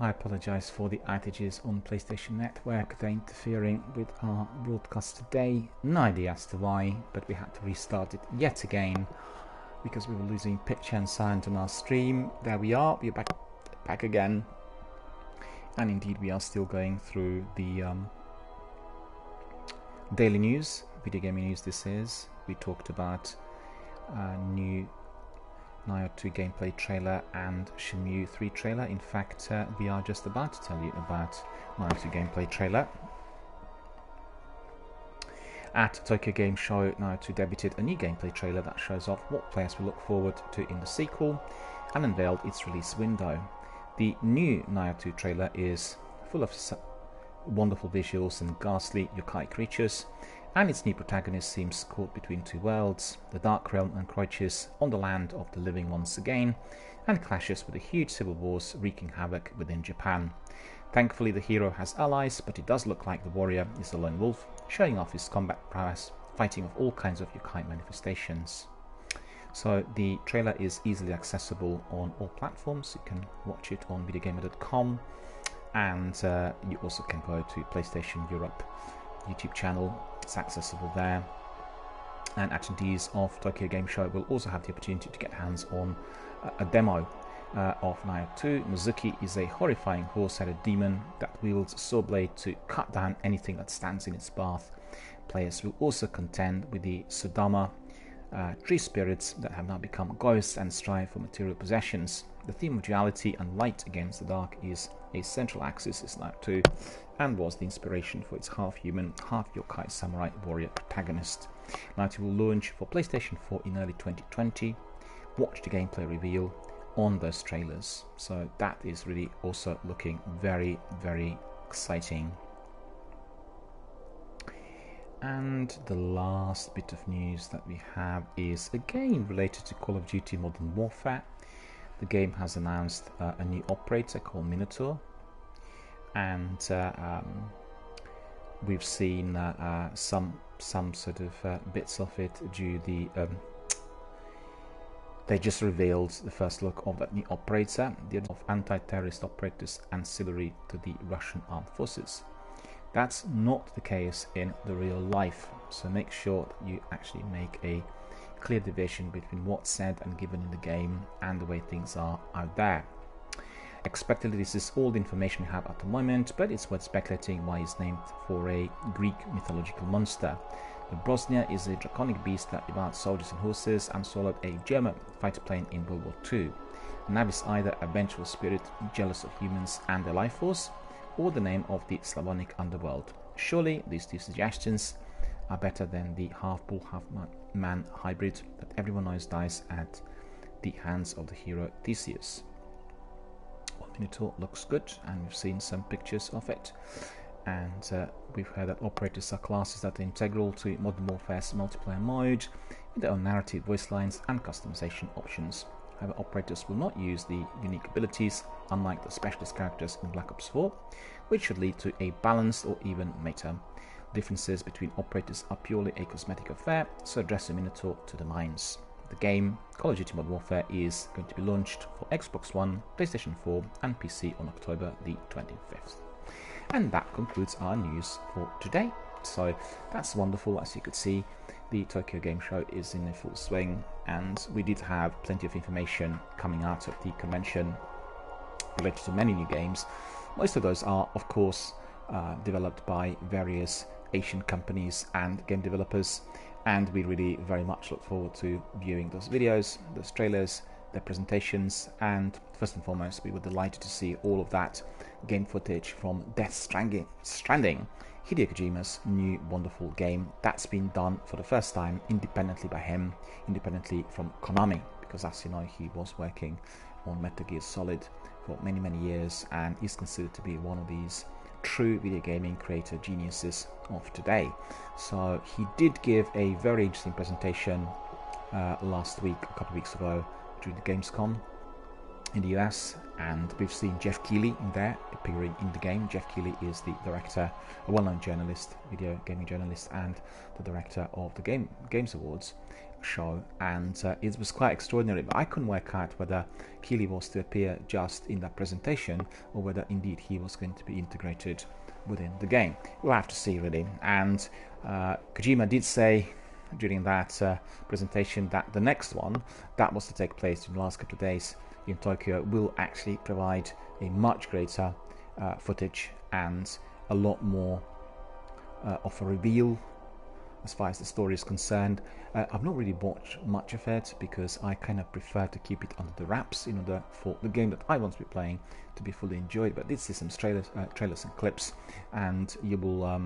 I apologize for the outages on PlayStation Network. They're interfering with our broadcast today. No idea as to why, but we had to restart it yet again because we were losing picture and sound on our stream. There we are, we're back again. And indeed we are still going through the daily news, video gaming news this is. We talked about new Nioh 2 gameplay trailer and Shenmue 3 trailer. In fact, we are just about to tell you about Nioh 2 gameplay trailer. At Tokyo Game Show, Nioh 2 debuted a new gameplay trailer that shows off what players will look forward to in the sequel and unveiled its release window. The new Nioh 2 trailer is full of wonderful visuals and ghastly yokai creatures, and its new protagonist seems caught between two worlds. The Dark Realm encroaches on the land of the living once again and clashes with the huge civil wars wreaking havoc within Japan. Thankfully the hero has allies, but it does look like the warrior is a lone wolf, showing off his combat prowess, fighting off all kinds of yokai manifestations. So the trailer is easily accessible on all platforms. You can watch it on videogamer.com, and you also can go to PlayStation Europe YouTube channel. It's accessible there, and attendees of Tokyo Game Show will also have the opportunity to get hands on a demo of Nioh 2. Mizuki is a horrifying horse-headed demon that wields a saw blade to cut down anything that stands in its path. Players will also contend with the Sudama tree spirits that have now become ghosts and strive for material possessions. The theme of duality and light against the dark is a central axis in Nioh 2 and was the inspiration for its half-human, half-yokai samurai warrior protagonist. Nioh 2 will launch for PlayStation 4 in early 2020. Watch the gameplay reveal on those trailers. So that is really also looking very, very exciting. And the last bit of news that we have is again related to Call of Duty Modern Warfare. The game has announced a new operator called Minotaur, and we've seen some sort of bits of it due the they just revealed the first look of that new operator, the of anti-terrorist operators ancillary to the Russian armed forces. That's not the case in the real life, so make sure that you actually make a clear division between what's said and given in the game and the way things are out there. Expectedly, this is all the information we have at the moment, but it's worth speculating why it's named for a Greek mythological monster. The Bosnia is a draconic beast that devoured soldiers and horses and swallowed a German fighter plane in World War II. Nav is either a vengeful spirit jealous of humans and their life force, or the name of the Slavonic underworld. Surely these two suggestions are better than the half-bull, half-man hybrid that everyone knows dies at the hands of the hero Theseus. Well, Minotaur looks good, and we've seen some pictures of it, and we've heard that operators are classes that are integral to Modern Warfare's multiplayer mode, with their own narrative, voice lines and customization options. However, operators will not use the unique abilities, unlike the specialist characters in Black Ops 4, which should lead to a balanced or even meta. Differences between operators are purely a cosmetic affair, so address the Minotaur to the nines. The game, Call of Duty Modern Warfare, is going to be launched for Xbox One, PlayStation 4 and PC on October the 25th. And that concludes our news for today. So that's wonderful. As you could see, the Tokyo Game Show is in a full swing, and we did have plenty of information coming out of the convention related to many new games. Most of those are, of course, developed by various Asian companies and game developers, and we really very much look forward to viewing those videos, those trailers, their presentations, and first and foremost, we were delighted to see all of that game footage from Death Stranding, Hideo Kojima's new wonderful game that's been done for the first time independently by him, independently from Konami, because as you know, he was working on Metal Gear Solid for many years and is considered to be one of these true video gaming creator geniuses of today. So he did give a very interesting presentation last week, a couple of weeks ago, during the Gamescom, in the US, and we've seen Jeff Keighley in there appearing in the game. Jeff Keighley is the director, a well-known journalist, video gaming journalist, and the director of the Games Awards show, and it was quite extraordinary. But I couldn't work out whether Keighley was to appear just in that presentation or whether indeed he was going to be integrated within the game. We'll have to see, really. And Kojima did say during that presentation that the next one that was to take place in the last couple of days in Tokyo will actually provide a much greater footage and a lot more of a reveal as far as the story is concerned. I've not really watched much of it because I kind of prefer to keep it under the wraps in order for the game that I want to be playing to be fully enjoyed. But this is some trailers and clips, and you will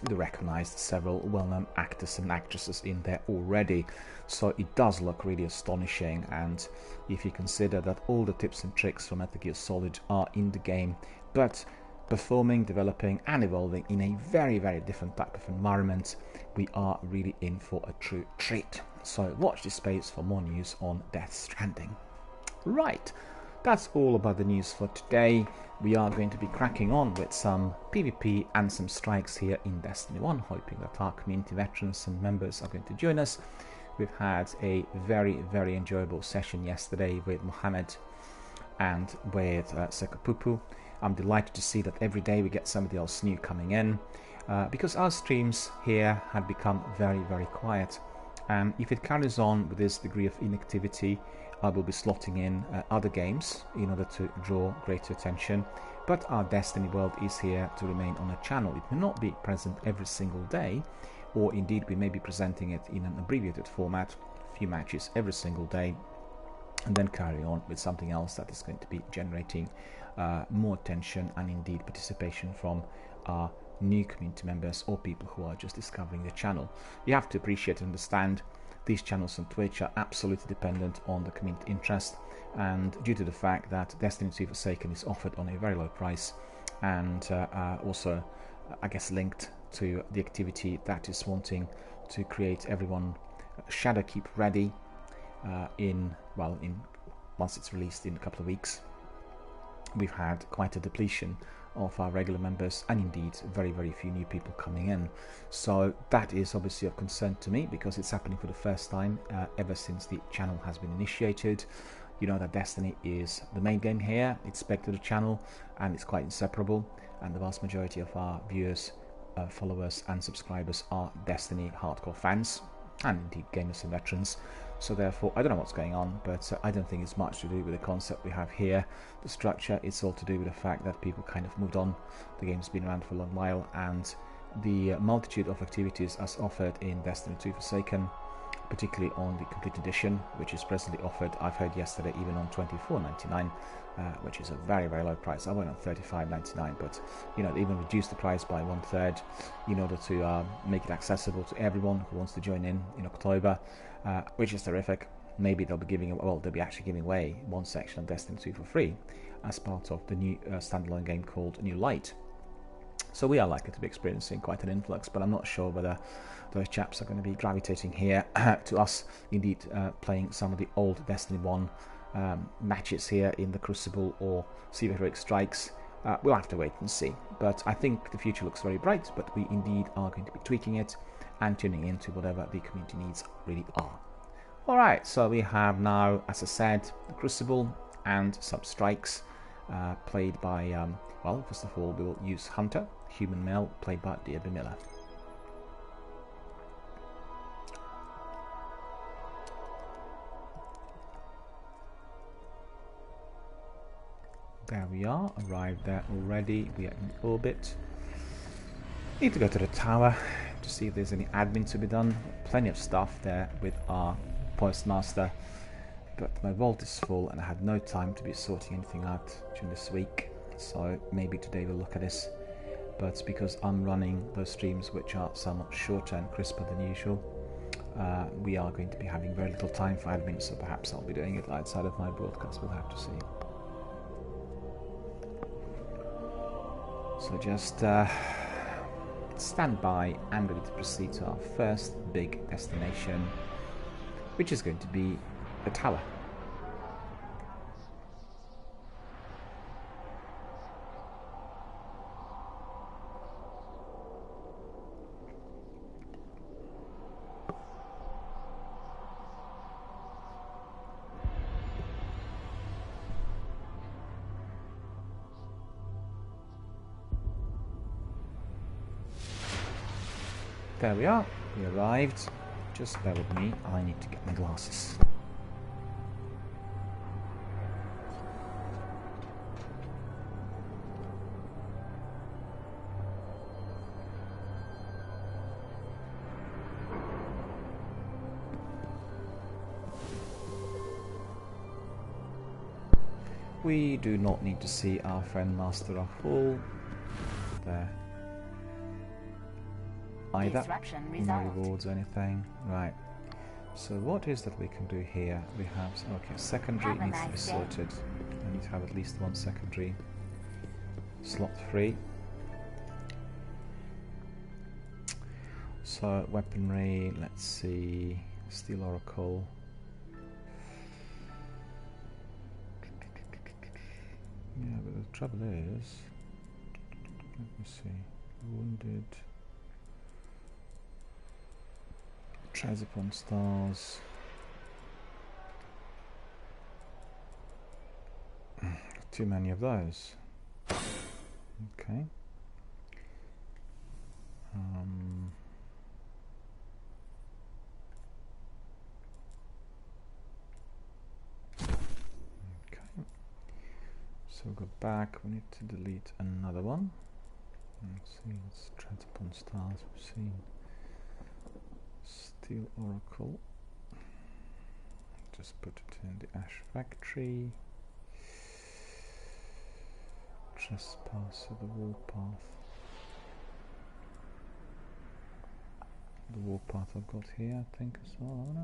recognize several well-known actors and actresses in there already, so it does look really astonishing. And if you consider that all the tips and tricks from Metal Gear Solid are in the game, but performing, developing and evolving in a very, very different type of environment, we are really in for a true treat. So watch this space for more news on Death Stranding. Right, that's all about the news for today. We are going to be cracking on with some PvP and some strikes here in Destiny 1, hoping that our community veterans and members are going to join us. We've had a very, very enjoyable session yesterday with Mohammed and with Sekapupu. I'm delighted to see that every day we get somebody else new coming in, because our streams here had become very, very quiet. And if it carries on with this degree of inactivity, I will be slotting in other games in order to draw greater attention. But our Destiny world is here to remain on a channel. It may not be present every single day, or indeed we may be presenting it in an abbreviated format, a few matches every single day, and then carry on with something else that is going to be generating more attention and indeed participation from our new community members or people who are just discovering the channel. You have to appreciate and understand these channels on Twitch are absolutely dependent on the community interest, and due to the fact that Destiny 2 Forsaken is offered on a very low price, and also I guess linked to the activity that is wanting to create everyone Shadowkeep ready once it's released in a couple of weeks. We've had quite a depletion of our regular members and indeed very, very few new people coming in. So that is obviously of concern to me because it's happening for the first time ever since the channel has been initiated. You know that Destiny is the main game here, it's back to the channel and it's quite inseparable, and the vast majority of our viewers, followers and subscribers are Destiny hardcore fans and indeed gamers and veterans. So therefore, I don't know what's going on, but I don't think it's much to do with the concept we have here. The structure, it's all to do with the fact that people kind of moved on. The game's been around for a long while, and the multitude of activities as offered in Destiny 2 Forsaken, particularly on the Complete Edition, which is presently offered, I've heard yesterday, even on $24.99, which is a very, very low price. I went on $35.99, but you know, they even reduced the price by 1/3 in order to make it accessible to everyone who wants to join in October, which is terrific. Maybe they'll be actually giving away one section of Destiny 2 for free as part of the new standalone game called New Light. So we are likely to be experiencing quite an influx, but I'm not sure whether those chaps are going to be gravitating here to us, indeed playing some of the old Destiny 1 matches here in the Crucible or Siva Heroic Strikes. We'll have to wait and see, but I think the future looks very bright, but we indeed are going to be tweaking it and tuning into whatever the community needs really are. Alright, so we have now, as I said, the Crucible and some strikes played by, well, first of all we will use Hunter, human male, played by DRBMiller. There we are, arrived there already, we are in orbit. Need to go to the tower to see if there's any admin to be done. Plenty of stuff there with our postmaster, but my vault is full and I had no time to be sorting anything out during this week, so maybe today we'll look at this. But because I'm running those streams which are somewhat shorter and crisper than usual, we are going to be having very little time for admin, so perhaps I'll be doing it outside of my broadcast, we'll have to see. So just stand by and ready to proceed to our first big destination, which is going to be the tower. There we are. We arrived. Just bear with me. I need to get my glasses. We do not need to see our friend Master Rahul there either. No rewards or anything. Right. So what is that we can do here? We have, okay, secondary needs to be sorted. I need to have at least one secondary slot free. So weaponry, let's see, Steel Oracle. Yeah, but the trouble is, let me see, wounded, treasure upon stars. Too many of those. Okay. So we'll go back, we need to delete another one. Let's see, let's try to put stars. We've seen Steel Oracle. Just put it in the Ash Factory. Trespasser, the Warpath. The Warpath I've got here, I think, as well, haven't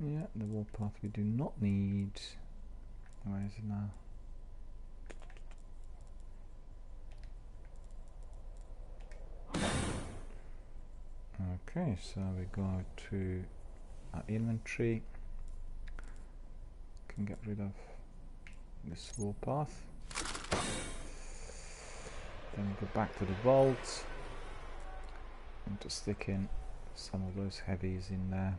I? Yeah, the Warpath we do not need. Where is it now? Okay, so we go to our inventory. Can get rid of this warpath. Then we go back to the vault and to stick in some of those heavies in there.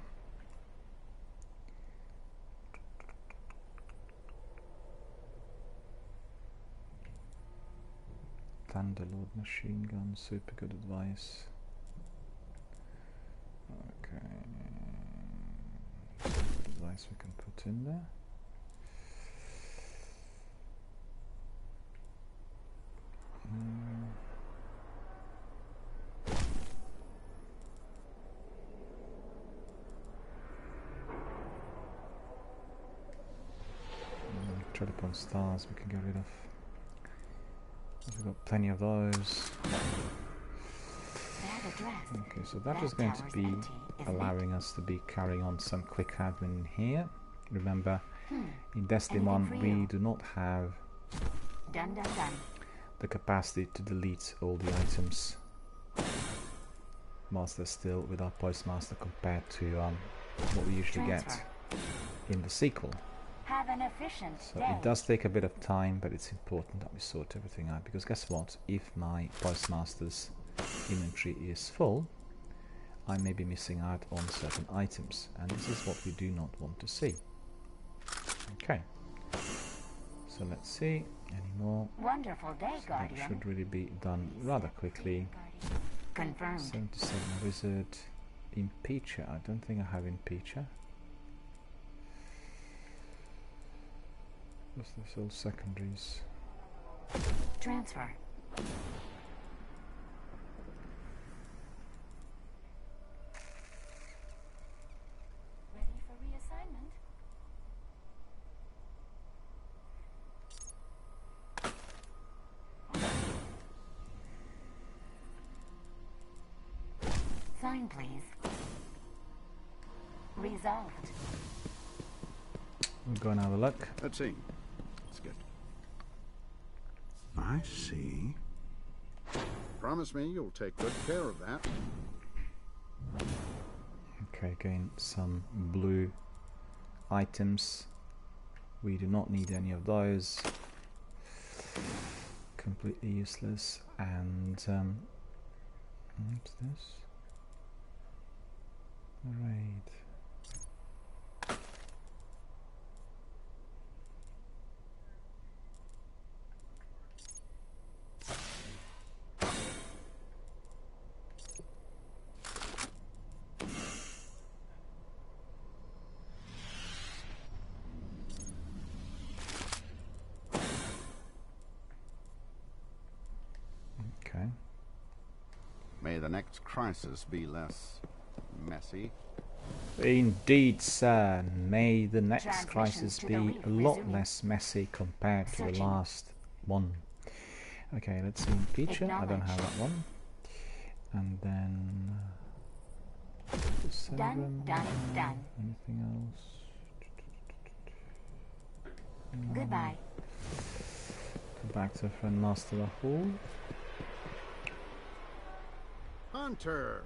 Thunderlord machine gun, super good advice. Okay, advice we can put in there. Tread upon stars we can get rid of. We've got plenty of those. Okay, so that is going to be allowing us to be carrying on some quick admin here. Remember, in Destiny 1 we do not have the capacity to delete all the items whilst they're still with our postmaster compared to what we usually get in the sequel. Have an efficient So day. it does take a bit of time, but it's important that we sort everything out, because guess what, if my postmaster's inventory is full, I may be missing out on certain items, and this is what we do not want to see. Okay, so let's see, any more? Wonderful day, So that Guardian. should really be done rather quickly. Confirmed. 77 wizard, impeacher, I don't think I have impeacher. What's this, all secondaries? Transfer. Ready for reassignment? Sign, please. Resolved. We'll go and have a look. Let's see. Let's get. I see. Promise me you'll take good care of that. Okay, again, some blue items. We do not need any of those. Completely useless. And what's this? Raid. Okay. May the next crisis be less messy. Indeed, sir. May the next Transmission crisis to be the reef a lot resuming. less messy compared to the Searching. last one. Okay, let's see. Feature. I don't have that one. And then Done, done, done. anything else? Goodbye. Go back to friend master the hall. Hunter!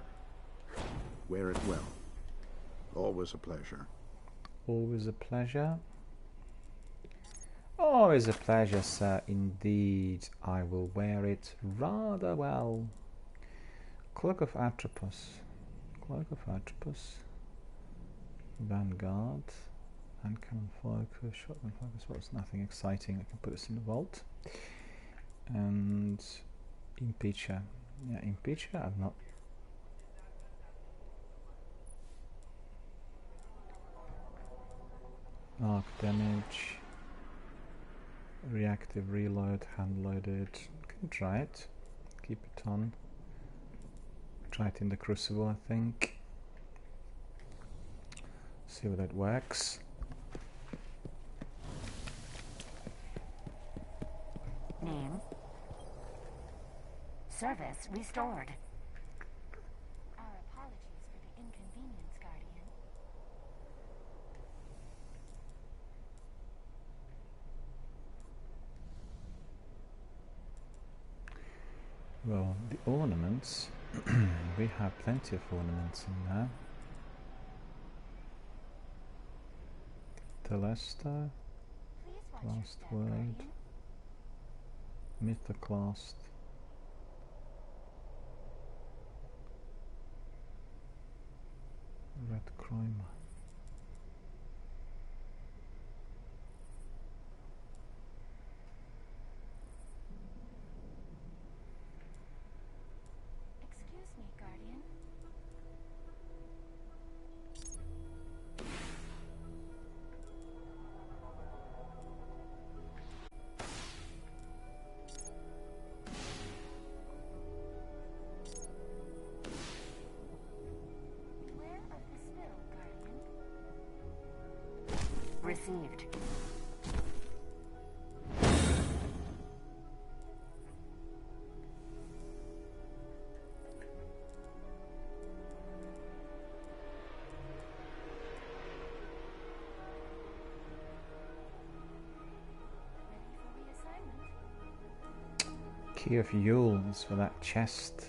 Wear it well. Always a pleasure. Always a pleasure. Always a pleasure, sir. Indeed, I will wear it rather well. Cloak of Atropos. Cloak of Atropos. Vanguard. And cannon focus. Shotgun focus. Well, it's nothing exciting. I can put this in the vault. And Impeacher. Yeah, Impeacher. I've not. Arc damage. Reactive reload. Hand loaded. Can try it. Keep it on. Try it in the Crucible, I think. See whether it works. Name. Service restored. Our apologies for the inconvenience, Guardian. Well, the ornaments. We have plenty of ornaments in there. Telesta, Please watch your Last step, Word, Guardian. Mythoclast, Red Chroma. Excuse me, Guardian. Beware of the spill, Guardian. Received. Ready for reassignment? Key of Yule is for that chest.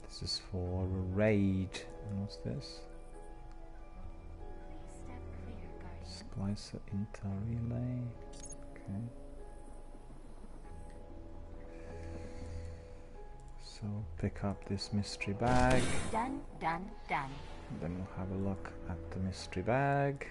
This is for a raid. And what's this? Please step clear, Guardian. Splicer Inter Relay. Okay. So pick up this mystery bag. Done, done, done. Then we'll have a look at the mystery bag.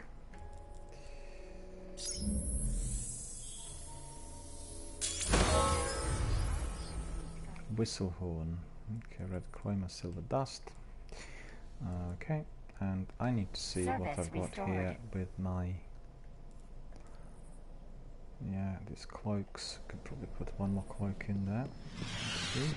Whistle horn. Okay, red chroma, silver dust. Okay, and I need to see what Service I've got restored. here with my. Yeah, these cloaks. Could probably put one more cloak in there. Let's see.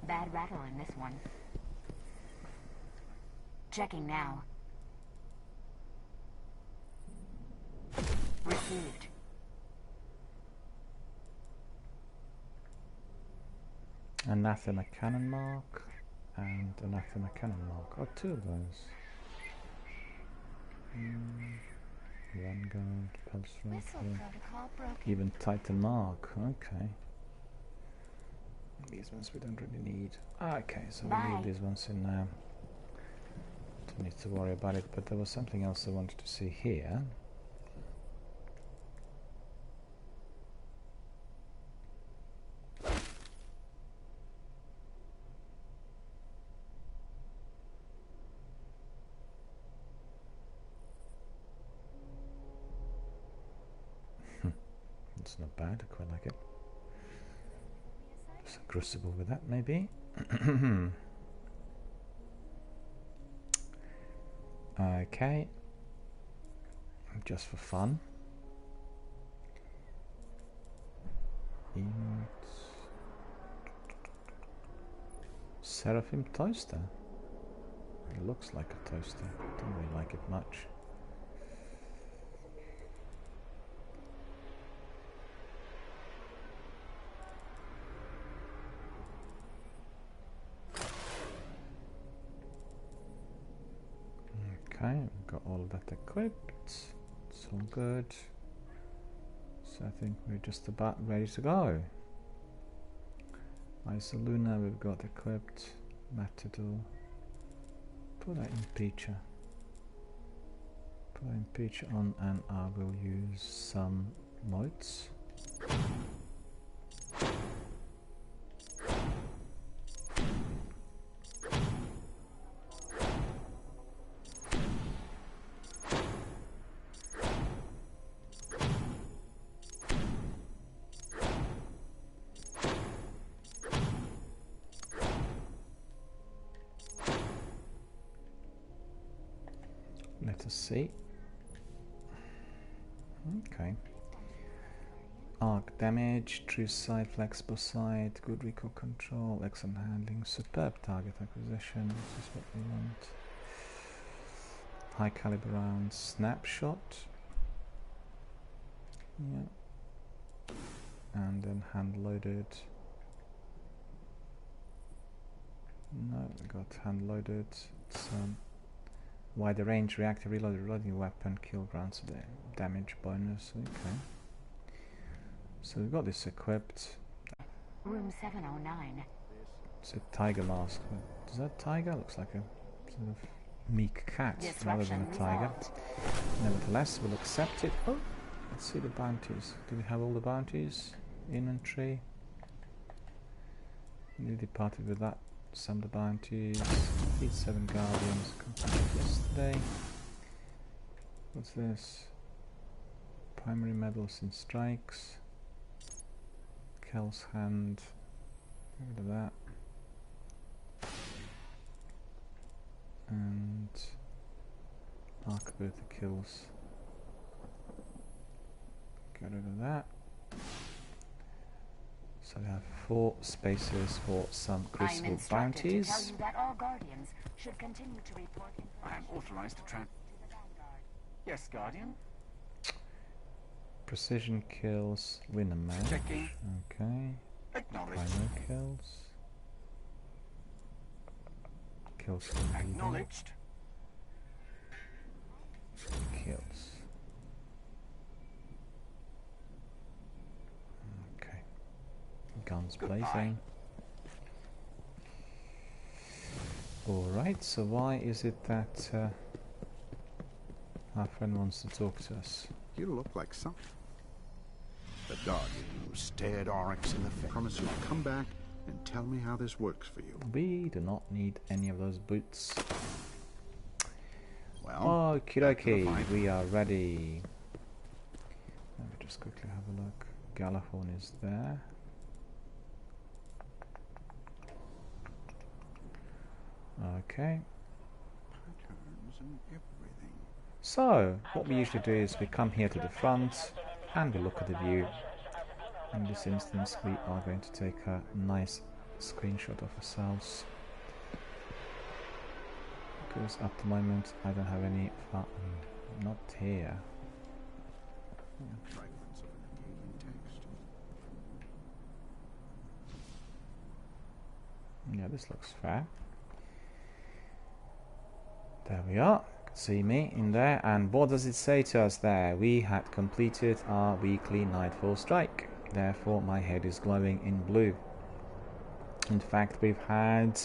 Bad rattle in this one. Checking now. Received. Anathema cannon mark and anathema cannon mark. Oh, two of those. Vanguard, pulse Missile rifle, protocol broken. even Titan mark. Okay. These ones we don't really need. Okay, so we leave these ones in now. Don't need to worry about it, but there was something else I wanted to see here. It's not bad, I quite like it. There's a Crucible with that, maybe. Okay. Just for fun. Seraphim toaster. It looks like a toaster. Don't really like it much. Okay, we've got all of that equipped. It's all good. So I think we're just about ready to go. Isoluna we've got equipped. Matador. Put that impeacher. Put that impeacher on, and I will use some motes. Let us see. Okay. Arc damage, true side, flexible side, good recoil control, excellent handling, superb target acquisition. This is what we want. High caliber round, snapshot. Yeah. And then hand loaded. No, we got hand loaded. It's wider range, reactive reloading weapon, kill rounds of damage bonus. Okay. So we've got this equipped. Room 709. It's a tiger mask. Is that tiger? Looks like a sort of meek cat rather than a tiger. Nevertheless, we'll accept it. Oh, let's see the bounties. Do we have all the bounties? Inventory. We departed with that. Some of the bounties. Defeat 7 guardians completed yesterday. What's this? Primary medals in strikes. Kel's hand. Get rid of that. And Archbert kills. Get rid of that. So we have 4 spaces for some Crucible bounties. To tell you that all guardians should continue to report I am authorized to track. Yes, Guardian. Precision kills, win a match. Checking. Okay. Acknowledged. Final kills. Kills. Acknowledged. Kills. Okay. Guns blazing. Alright, so why is it that our friend wants to talk to us? You look like something. The Guardian who stared Oryx in the face. Promise you'll come back and tell me how this works for you. We do not need any of those boots. Well, Okie dokie, we are ready. Let me just quickly have a look. Gallahorn is there. Okay. patterns and everything. So, what we usually do is we come here to the front and we look at the view. In this instance, we are going to take a nice screenshot of ourselves. Because at the moment I don't have any fun. Not here. Fragments of an text. Yeah, this looks fair. There we are. You can see me in there. And what does it say to us there? We had completed our weekly Nightfall strike. Therefore, my head is glowing in blue. In fact, we've had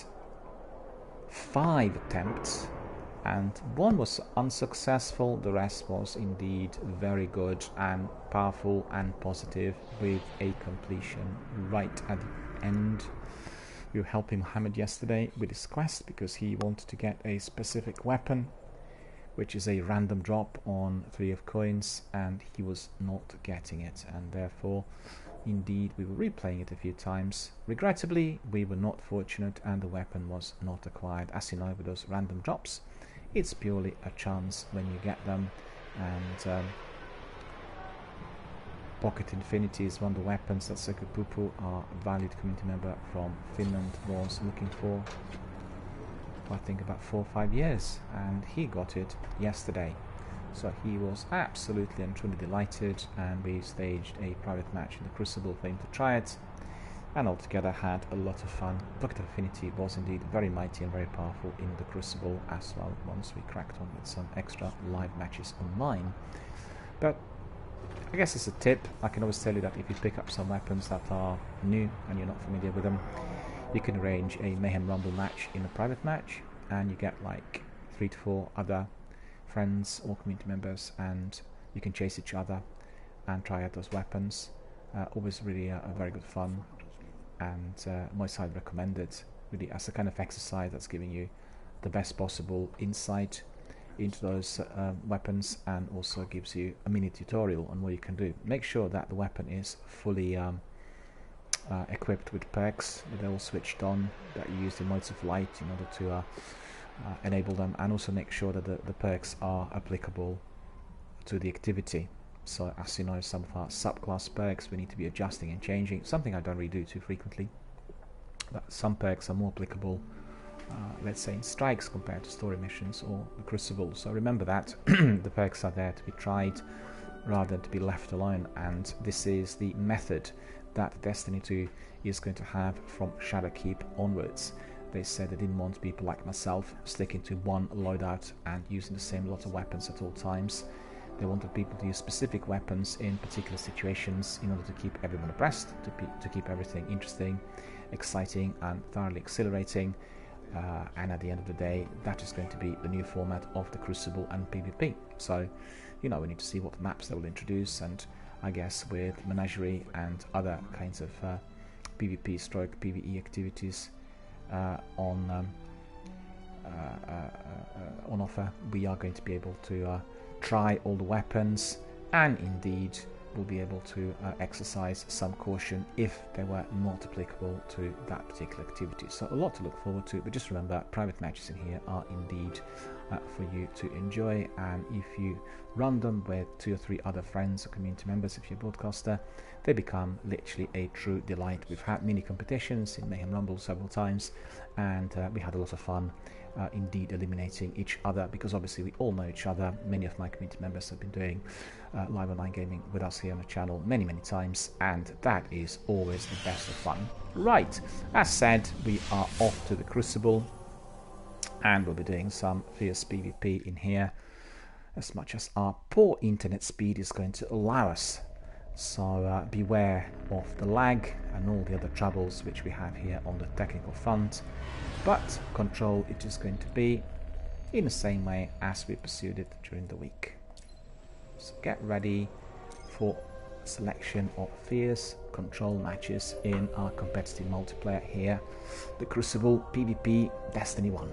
5 attempts, and 1 was unsuccessful. The rest was indeed very good and powerful and positive, with a completion right at the end. We were helping Mohammed yesterday with his quest because he wanted to get a specific weapon, which is a random drop on 3 of coins, and he was not getting it, and therefore indeed we were replaying it a few times. Regrettably, we were not fortunate and the weapon was not acquired. As you know, with those random drops, it's purely a chance when you get them, and Pocket Infinity is one of the weapons that Sekupupu, our valued community member from Finland, was looking for I think about 4 or 5 years, and he got it yesterday. So he was absolutely and truly delighted, and we staged a private match in the Crucible for him to try it, and altogether had a lot of fun. Pocket Affinity was indeed very mighty and very powerful in the Crucible as well, once we cracked on with some extra live matches online. But I guess it's a tip. I can always tell you that if you pick up some weapons that are new and you're not familiar with them, you can arrange a Mayhem Rumble match in a private match, and you get like 3 to 4 other friends or community members, and you can chase each other and try out those weapons. Always really a very good fun, and most highly recommended, really, as a kind of exercise that's giving you the best possible insight into those weapons, and also gives you a mini tutorial on what you can do. Make sure that the weapon is fully equipped with perks, that they're all switched on, that you use the modes of light in order to enable them, and also make sure that the perks are applicable to the activity. So as you know, some of our subclass perks we need to be adjusting and changing, something I don't really do too frequently, but some perks are more applicable, let's say in strikes compared to story missions or the Crucible. So remember that the perks are there to be tried rather than to be left alone, and this is the method that Destiny 2 is going to have from Shadowkeep onwards. They said they didn't want people like myself sticking to one loadout and using the same lot of weapons at all times. They wanted people to use specific weapons in particular situations in order to keep everyone abreast, to keep everything interesting, exciting and thoroughly exhilarating. And at the end of the day, that is going to be the new format of the Crucible and PvP. So, you know, we need to see what maps they will introduce, and I guess with Menagerie and other kinds of PvP stroke PvE activities on offer, we are going to be able to try all the weapons, and indeed we'll be able to exercise some caution if they were not applicable to that particular activity. So a lot to look forward to, but just remember, private matches in here are indeed for you to enjoy, and if you run them with 2 or 3 other friends or community members, if you're a broadcaster, they become literally a true delight. We've had mini competitions in Mayhem Rumble several times, and we had a lot of fun indeed eliminating each other, because obviously we all know each other. Many of my community members have been doing live online gaming with us here on the channel many times, and that is always the best of fun. Right, as said, we are off to the Crucible, and we'll be doing some fierce PvP in here as much as our poor internet speed is going to allow us. So beware of the lag and all the other troubles which we have here on the technical front, but control it is going to be in the same way as we pursued it during the week. So get ready for selection of fierce control matches in our competitive multiplayer here, the Crucible PvP Destiny 1.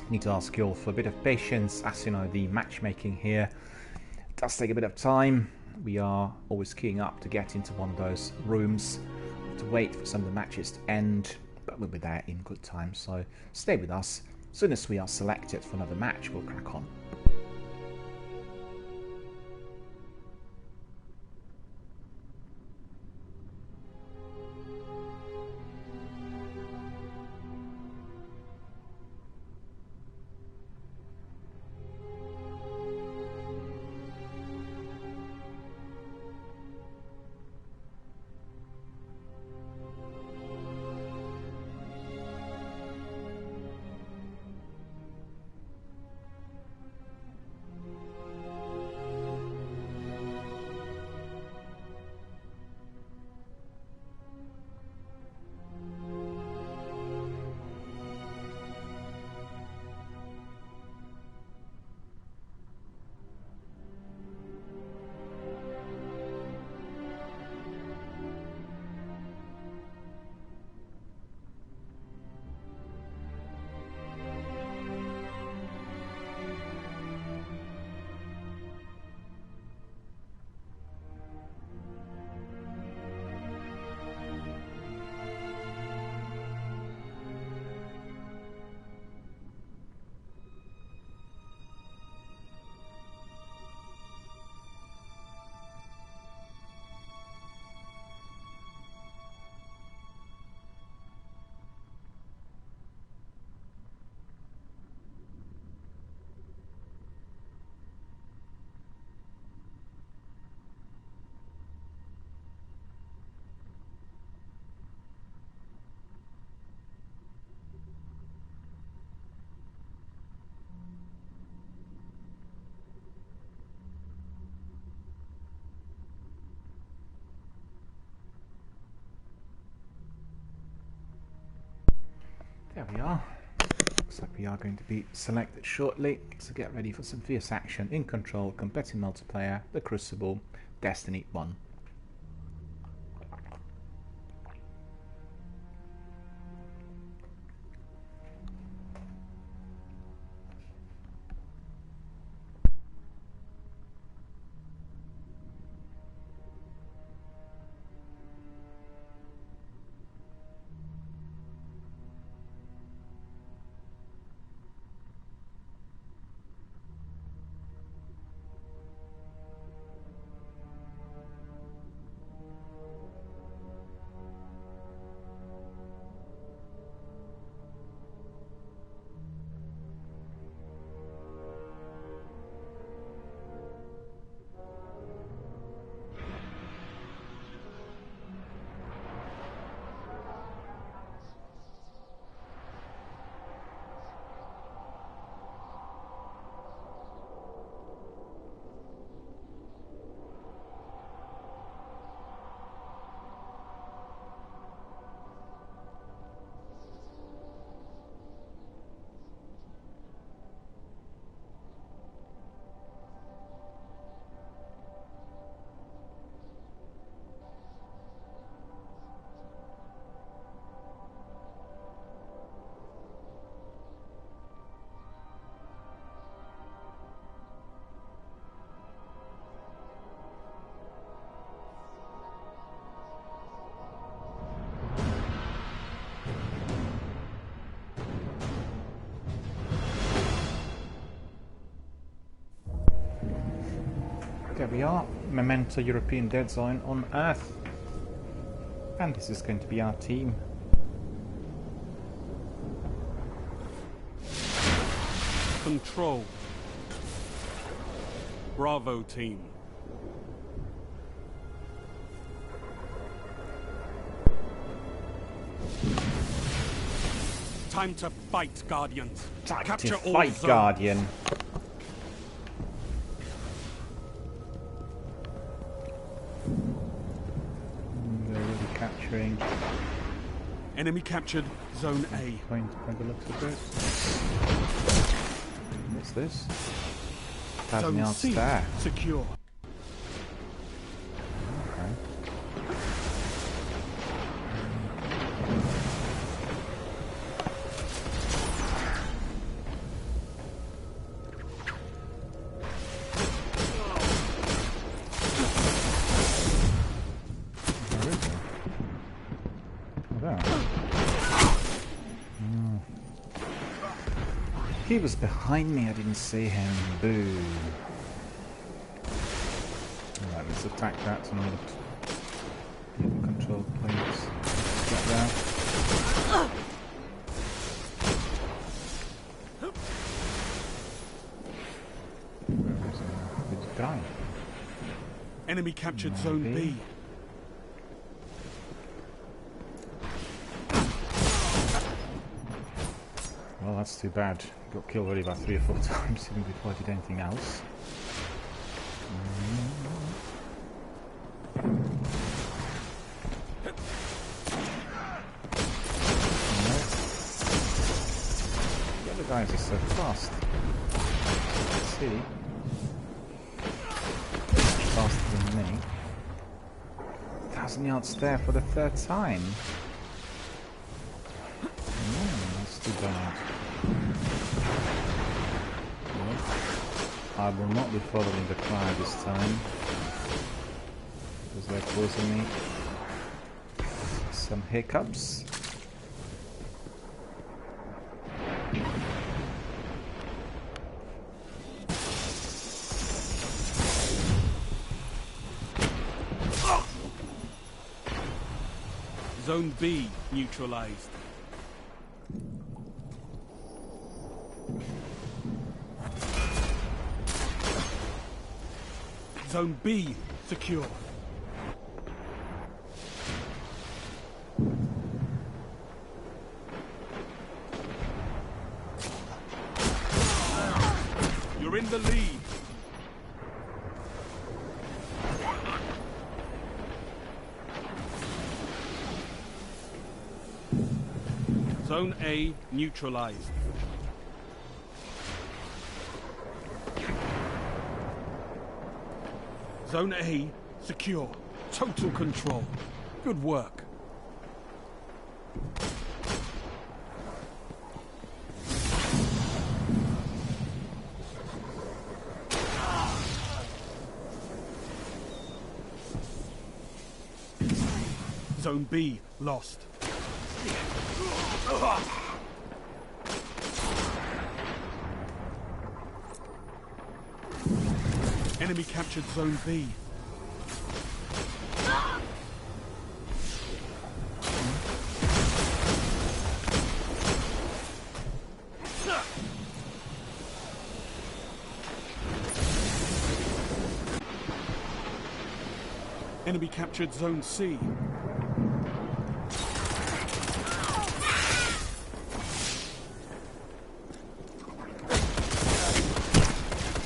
Need to ask you all for a bit of patience, as you know the matchmaking here does take a bit of time. We are always queuing up to get into one of those rooms, to wait for some of the matches to end, but we'll be there in good time, so stay with us. As soon as we are selected for another match, we'll crack on. There we are. Looks like we are going to be selected shortly, so get ready for some fierce action in Control, competitive multiplayer, the Crucible, Destiny 1. There we are, Memento European Dead Zone on Earth. And this is going to be our team. Control. Bravo team. Time to fight, Guardians. Time Capture to all fight, zones. Guardian. They're really capturing. Enemy captured Zone A. Point by the looks of it. What's this? 1,000 Zone yards C there. secure. Okay. he was behind me, I didn't see him. Boo. Alright, let's attack that and control points. Get there. Where is it? Did you die? Enemy captured Zone B. Well, that's too bad. Got killed already about 3 or 4 times even before I did anything else. The other guys are so fast. Let's see. Faster than me. 1,000 yards there for the 3rd time. That's too bad. I will not be following the crowd this time because they're causing me some hiccups. Zone B neutralized. Zone B secure. You're in the lead. Zone A neutralized. Zone A secure. Total control. Good work. Zone B lost. Enemy captured Zone B. Enemy captured Zone C.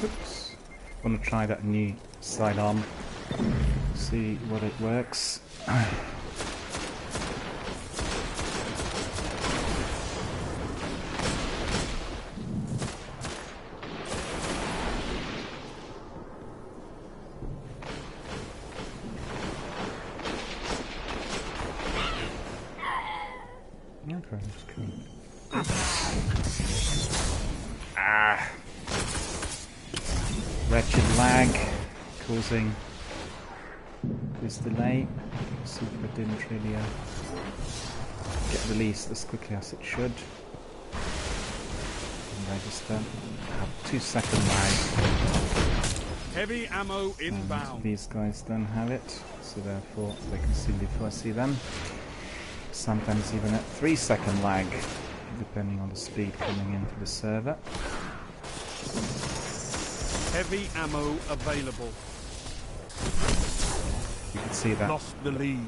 Oops. Want to try that new sidearm. See what it works. Okay, that's cool. Ah! Wretched lag causing this delay. Super didn't really get released as quickly as it should. And register. Have 2-second lag. Heavy ammo inbound. And these guys don't have it, so therefore they can see before I see them. Sometimes even at 3-second lag, depending on the speed coming into the server. Heavy ammo available. You can see that. Lost the lead.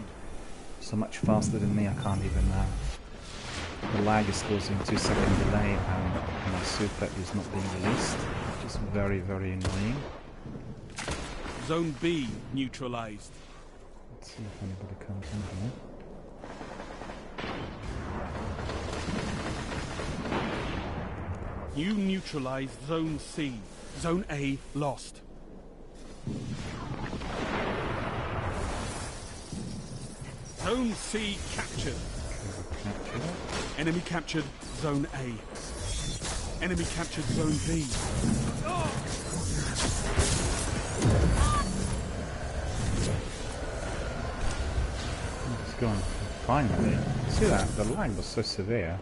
So much faster than me, I can't even the lag is causing 2-second delay and my super is not being released, which is very, very annoying. Zone B neutralized. Let's see if anybody comes in here. You neutralized Zone C. Zone A lost. Zone C captured. Enemy captured Zone A. Enemy captured Zone B. It's gone. Finally. See that? The lag was so severe.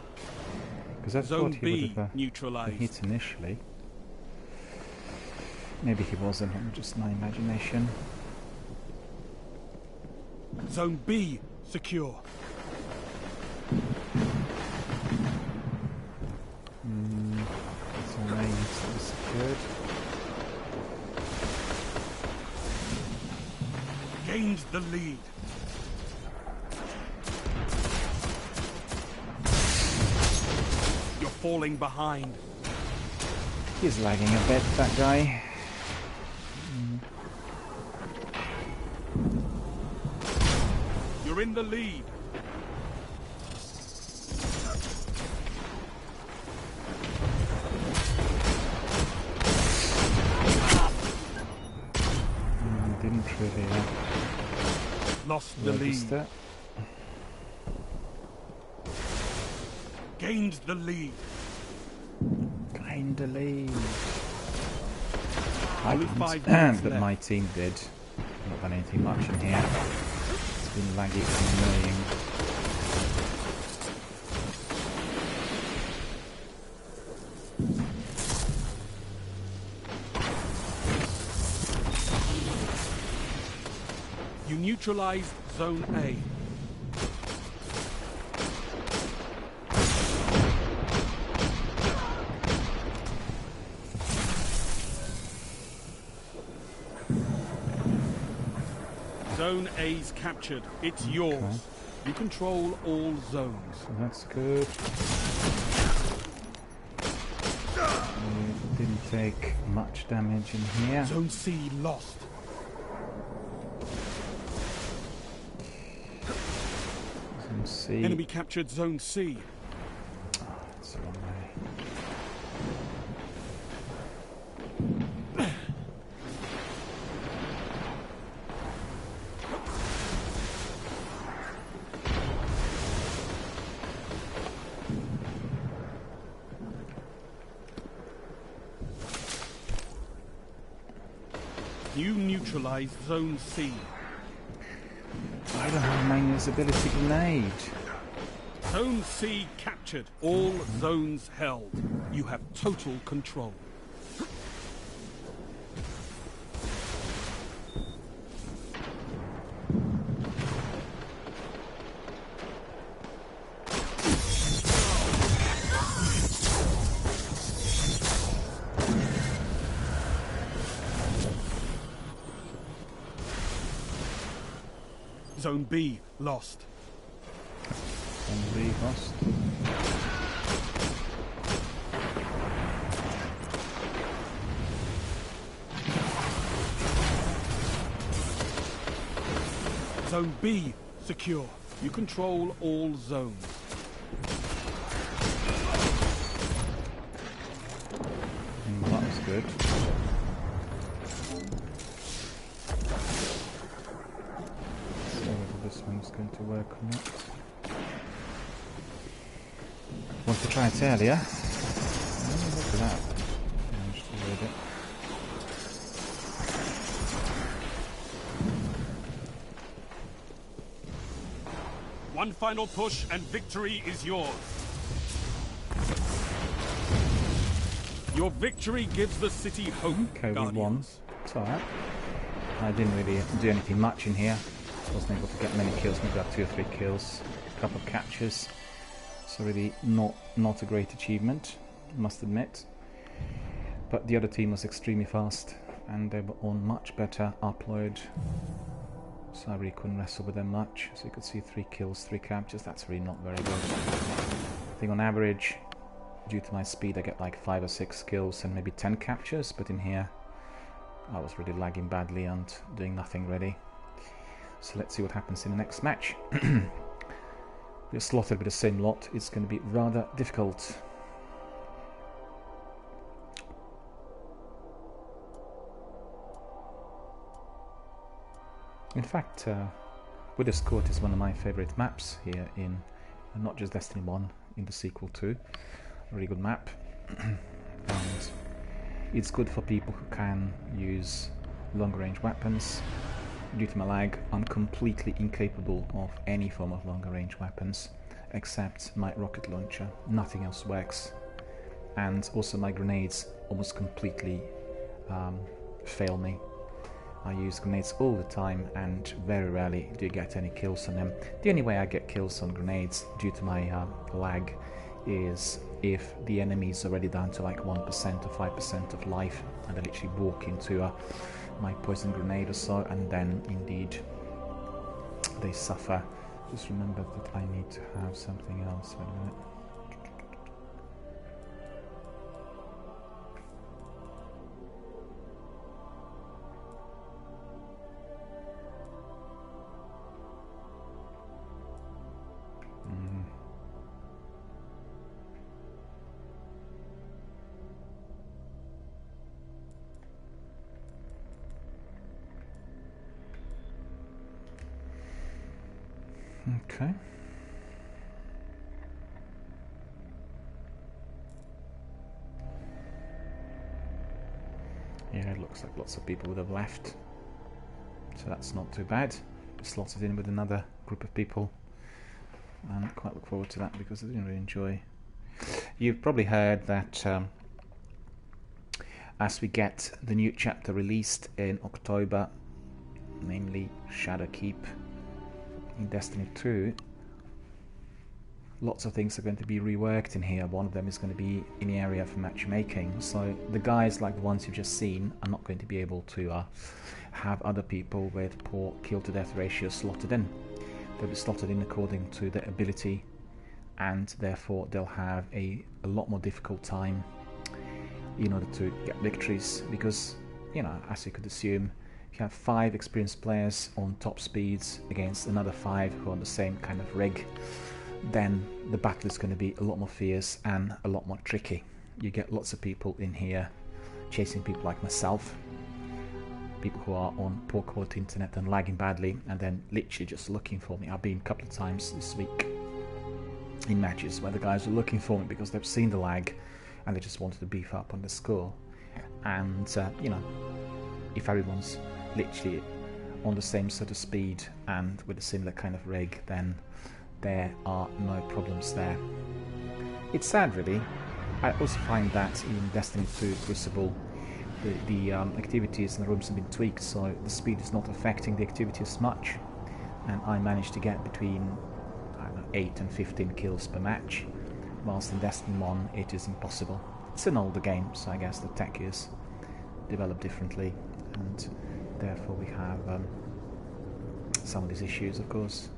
Because I Zone thought he B would have been neutralized. hit initially. Maybe he wasn't, just my imagination. Zone B secure. Zone A needs to be secured. Gained the lead. You're falling behind. He's lagging a bit, that guy. You're in the lead. Didn't really Lost the lead. register. Gained the lead. Kinda lead. I Only didn't, 5 minutes but left. my team did. Not done anything much in here. It's been laggy and annoying. You neutralized Zone A. Zone A's captured. It's yours. You control all zones. So that's good. We didn't take much damage in here. Zone C lost. Zone C. Enemy captured Zone C. That's the wrong way. You neutralized Zone C. I don't have my invisibility grenade. Zone C captured. All zones held. You have total control. Zone B lost. And we lost. Zone B secure. You control all zones. Well, that was good. So whether this one's going to work or not. Want to try it earlier. Oh, look at that. Managed to avoid it. One final push and victory is yours. Your victory gives the city hope, Okay, we won. Guardians. It's alright. I didn't really do anything much in here. Wasn't able to get many kills, maybe got 2 or 3 kills, a couple of catches. So really not a great achievement, must admit. But the other team was extremely fast and they were on much better upload. So I really couldn't wrestle with them much. So you could see 3 kills, 3 captures, that's really not very good. I think on average, due to my speed, I get like 5 or 6 kills and maybe 10 captures, but in here I was really lagging badly and doing nothing really. So let's see what happens in the next match. We're slotted with the same lot, it's going to be rather difficult. In fact, Widow's Court is one of my favourite maps here in not just Destiny 1, in the sequel too. A really good map. And it's good for people who can use longer range weapons. Due to my lag, I'm completely incapable of any form of longer range weapons. except my rocket launcher. Nothing else works. And also my grenades almost completely fail me. I use grenades all the time and very rarely do you get any kills on them. The only way I get kills on grenades due to my lag is if the enemy is already down to like 1% or 5% of life and I literally walk into my poison grenade or so, and then indeed they suffer. Just remember that I need to have something else. Wait a minute. Okay. Yeah, it looks like lots of people would have left, so that's not too bad. Slotted in with another group of people, and quite look forward to that because I didn't really enjoy. You've probably heard that as we get the new chapter released in October, namely Shadowkeep in Destiny 2, lots of things are going to be reworked in here. One of them is going to be in the area for matchmaking, so the guys like the ones you've just seen are not going to be able to have other people with poor kill to death ratio slotted in. They'll be slotted in according to their ability, and therefore they'll have a lot more difficult time in order to get victories, because, you know, as you could assume, if you have 5 experienced players on top speeds against another 5 who are on the same kind of rig, then the battle is going to be a lot more fierce and a lot more tricky. You get lots of people in here chasing people like myself, people who are on poor quality internet and lagging badly, and then literally just looking for me. I've been a couple of times this week in matches where the guys are looking for me because they've seen the lag and they just wanted to beef up on the score. And you know, if everyone's literally on the same sort of speed and with a similar kind of rig, then there are no problems there. It's sad, really. I also find that in Destiny 2 Crucible, the activities in the rooms have been tweaked, so the speed is not affecting the activity as much, and I managed to get between, I don't know, 8 and 15 kills per match, whilst in Destiny 1 it is impossible. It's an older game, so I guess the tech is developed differently, and therefore we have some of these issues, of course.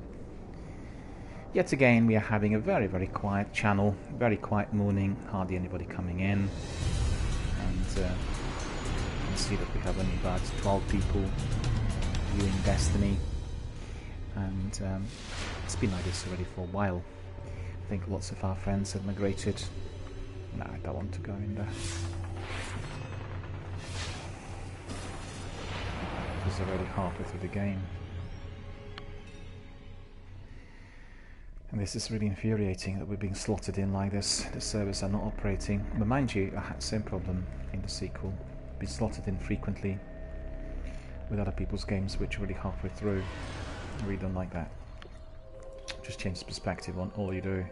Yet again, we are having a very, very quiet channel, very quiet morning, hardly anybody coming in, and you can see that we have only about 12 people viewing Destiny, and it's been like this already for a while. I think lots of our friends have migrated. No, I don't want to go in there. It's already halfway through the game. And this is really infuriating that we're being slotted in like this. The servers are not operating. But mind you, I had the same problem in the sequel. Been slotted in frequently with other people's games which are already halfway through. I really don't like that. Just change the perspective on all you do.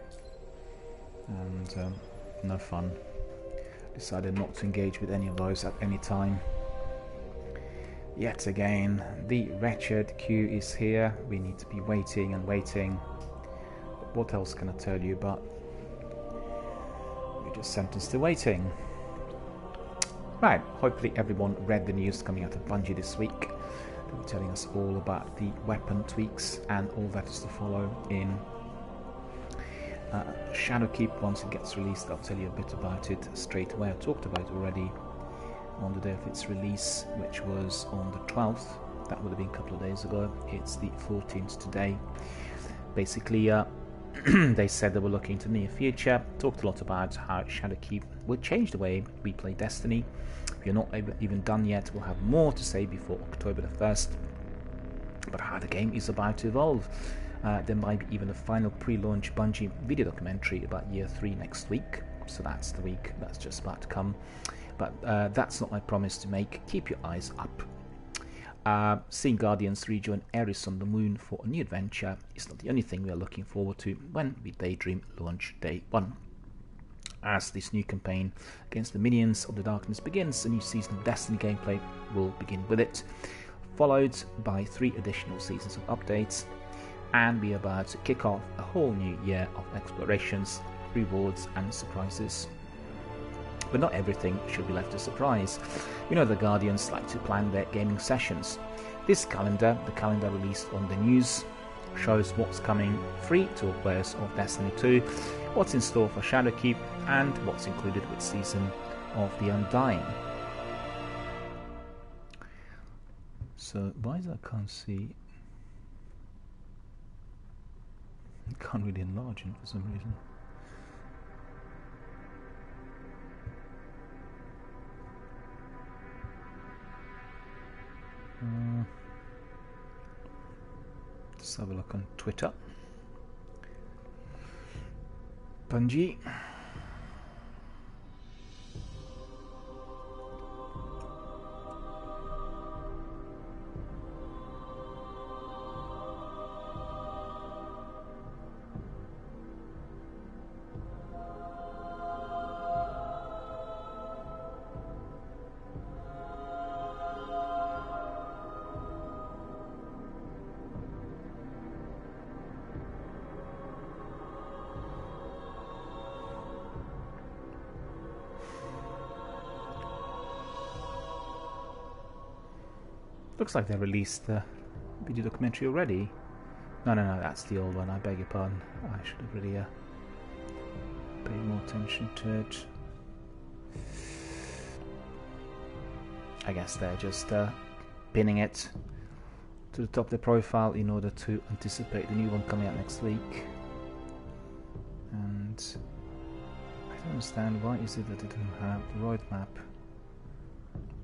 And no fun. Decided not to engage with any of those at any time. Yet again, the wretched queue is here. We need to be waiting and waiting. What else can I tell you, but we're just sentenced to waiting. Right, hopefully everyone read the news coming out of Bungie this week. They were telling us all about the weapon tweaks and all that is to follow in Shadowkeep. Once it gets released, I'll tell you a bit about it straight away. I talked about it already on the day of its release, which was on the 12th. That would have been a couple of days ago. It's the 14th today. Basically, they said they were looking to the near future, talked a lot about how Shadowkeep will change the way we play Destiny. If you're not even done yet, we'll have more to say before October the 1st, but how the game is about to evolve. There might be even a final pre-launch Bungie video documentary about Year 3 next week, so that's the week that's just about to come. But that's not my promise to make. Keep your eyes up. Seeing Guardians rejoin Ares on the moon for a new adventure is not the only thing we are looking forward to when we daydream launch day 1. As this new campaign against the minions of the darkness begins, a new season of Destiny gameplay will begin with it, followed by 3 additional seasons of updates, and we are about to kick off a whole new year of explorations, rewards and surprises. But not everything should be left to surprise. We know the Guardians like to plan their gaming sessions. This calendar, the calendar released on the news, shows what's coming free to all players of Destiny 2, what's in store for Shadowkeep, and what's included with Season of the Undying. So why is that I can't see? I can't really enlarge it for some reason. Let's have a look on Twitter. Bungie. Looks like they released the video documentary already. No, that's the old one. I beg your pardon. I should have really paid more attention to it. I guess they're just pinning it to the top of their profile in order to anticipate the new one coming out next week. And I don't understand why is it that they don't have the roadmap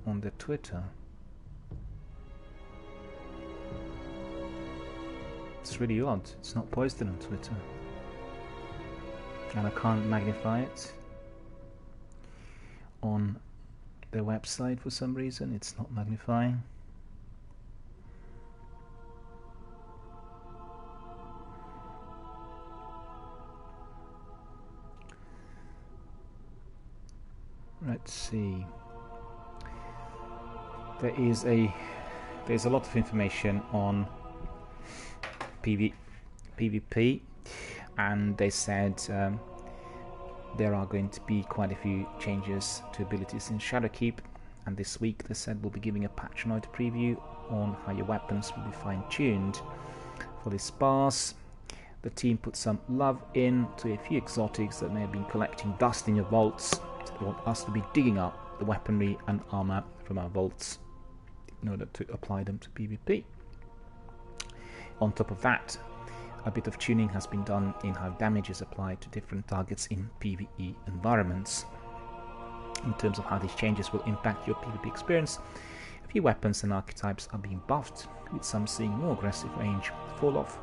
on their Twitter. It's really odd. It's not posted on Twitter. And I can't magnify it on their website for some reason. It's not magnifying. Let's see. There's a lot of information on PvP, and they said there are going to be quite a few changes to abilities in Shadowkeep, and this week they said we'll be giving a patch note preview on how your weapons will be fine-tuned. For this pass, the team put some love into a few exotics that may have been collecting dust in your vaults. They want us to be digging up the weaponry and armor from our vaults in order to apply them to PvP. On top of that, a bit of tuning has been done in how damage is applied to different targets in PvE environments. In terms of how these changes will impact your PvP experience, a few weapons and archetypes are being buffed, with some seeing more aggressive range fall off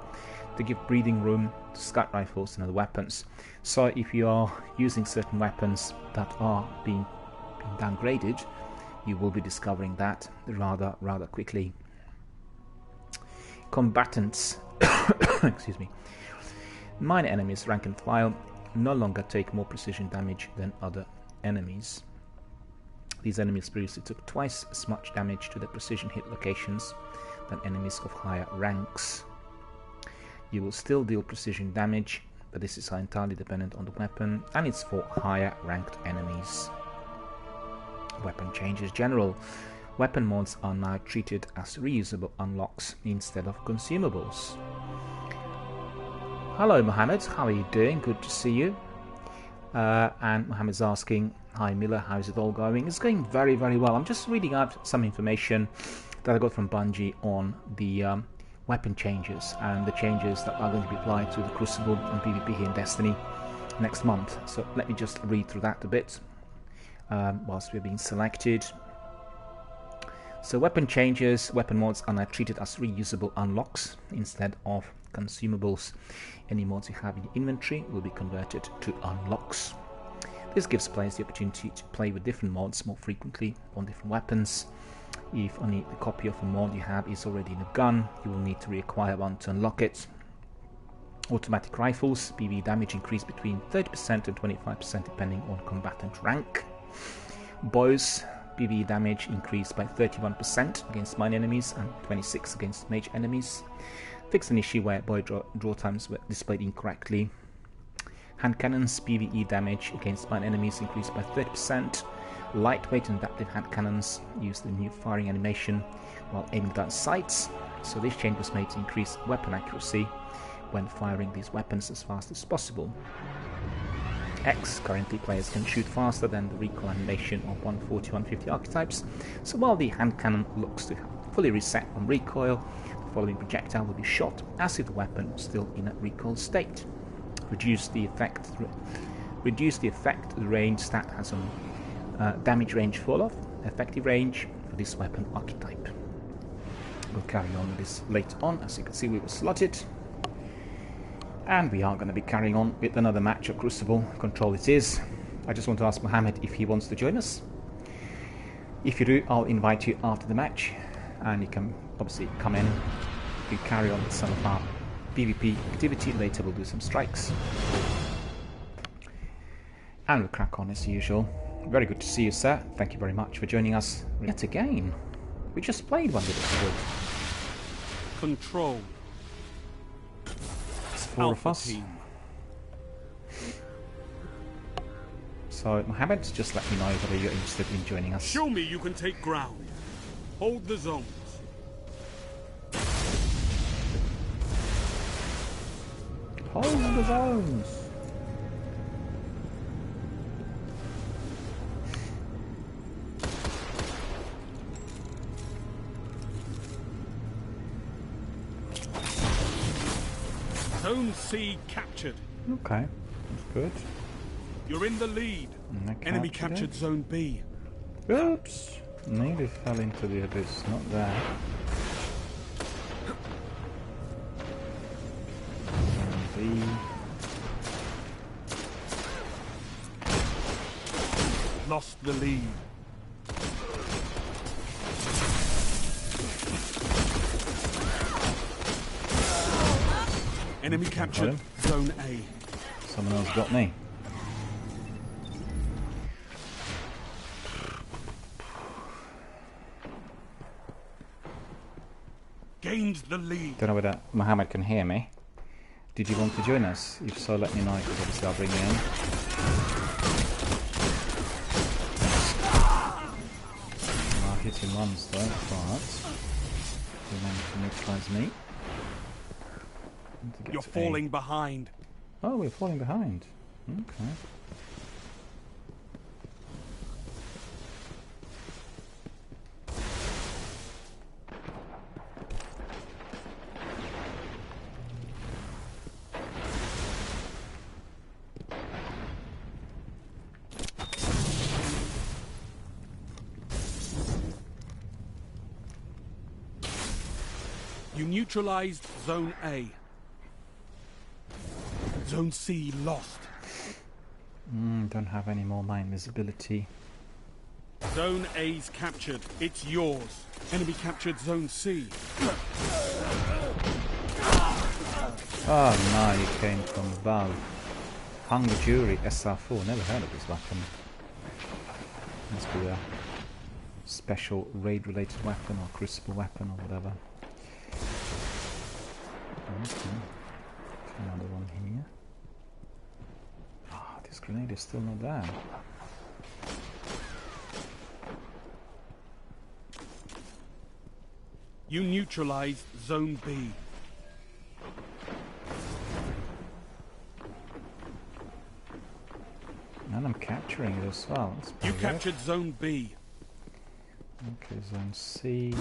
to give breathing room to scout rifles and other weapons. So if you are using certain weapons that are being downgraded, you will be discovering that rather quickly. Combatants excuse me. Minor enemies, rank and file, no longer take more precision damage than other enemies. These enemies previously took twice as much damage to their precision hit locations than enemies of higher ranks. You will still deal precision damage, but this is entirely dependent on the weapon, and it's for higher ranked enemies. Weapon changes general. Weapon mods are now treated as reusable unlocks instead of consumables. Hello Mohammed, how are you doing? Good to see you. And Mohammed's asking, hi Miller, how's it all going? It's going very well. I'm just reading out some information that I got from Bungie on the weapon changes and the changes that are going to be applied to the Crucible and PvP here in Destiny next month. So let me just read through that a bit whilst we're being selected. So weapon changes, weapon mods are now treated as reusable unlocks instead of consumables. Any mods you have in your inventory will be converted to unlocks. This gives players the opportunity to play with different mods more frequently on different weapons. If only the copy of a mod you have is already in a gun, you will need to reacquire one to unlock it. Automatic rifles, PvE damage increased between 30% and 25% depending on combatant rank. Bows, PvE damage increased by 31% against mine enemies and 26% against mage enemies. Fixed an issue where bow draw times were displayed incorrectly. Hand cannons, PvE damage against mine enemies increased by 30%. Lightweight and adaptive hand cannons use the new firing animation while aiming down sights, so this change was made to increase weapon accuracy when firing these weapons as fast as possible. X, currently players can shoot faster than the recoil animation of 140-150 archetypes, so while the hand cannon looks to have fully reset on recoil, the following projectile will be shot as if the weapon was still in a recoil state. Reduce the effect the range stat has on damage range fall off, effective range for this weapon archetype. We'll carry on with this later on. As you can see, we were slotted. And we are going to be carrying on with another match of Crucible. Control it is. I just want to ask Mohammed if he wants to join us. If you do, I'll invite you after the match. And you can obviously come in. We carry on with some of our PvP activity. Later we'll do some strikes. And we'll crack on as usual. Very good to see you, sir. Thank you very much for joining us yet again. We just played one with it. Control. It's four of us. Team. So, Mohammed, just let me know whether you're interested in joining us. Show me you can take ground. Hold the zones. Hold the zones. Zone C captured. Okay, that's good. You're in the lead. Enemy captured Zone B. Oops! Nearly fell into the abyss. Not there. Zone B. Lost the lead. Enemy captured Zone A. Someone else got me. Gained the lead. Don't know whether Mohammed can hear me. Did you want to join us? If so, let me know, because obviously I'll bring you in. I hit him once though, but he managed to neutralise me. You're falling behind. Oh, we're falling behind. Okay. You neutralized Zone A. Zone C lost. Don't have any more mine visibility. Zone A's captured. It's yours. Enemy captured Zone C. Oh no, he came from above. Hunger Jury SR4, never heard of this weapon. Must be a special raid related weapon or crucible weapon or whatever. Okay. Another one here. Ah, this grenade is still not there. You neutralized Zone B. And I'm capturing it as well. You captured Zone B. Okay, Zone C.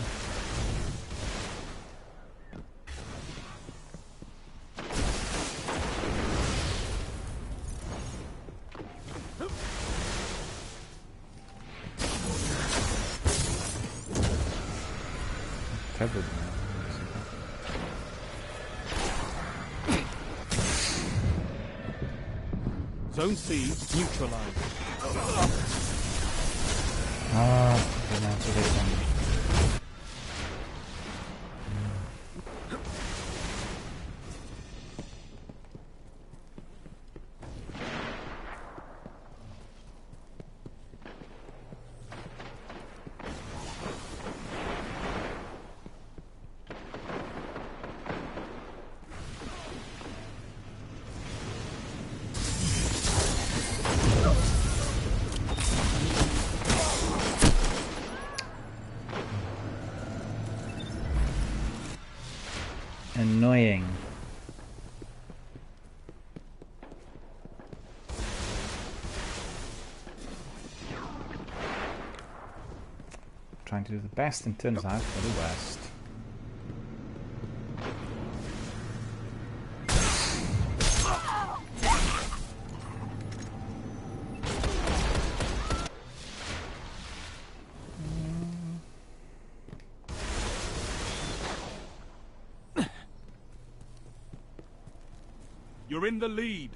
Tethered now. Zone C neutralized. Ah, the amount of it. annoying. Trying to do the best and turns out for the worst. You're in the lead.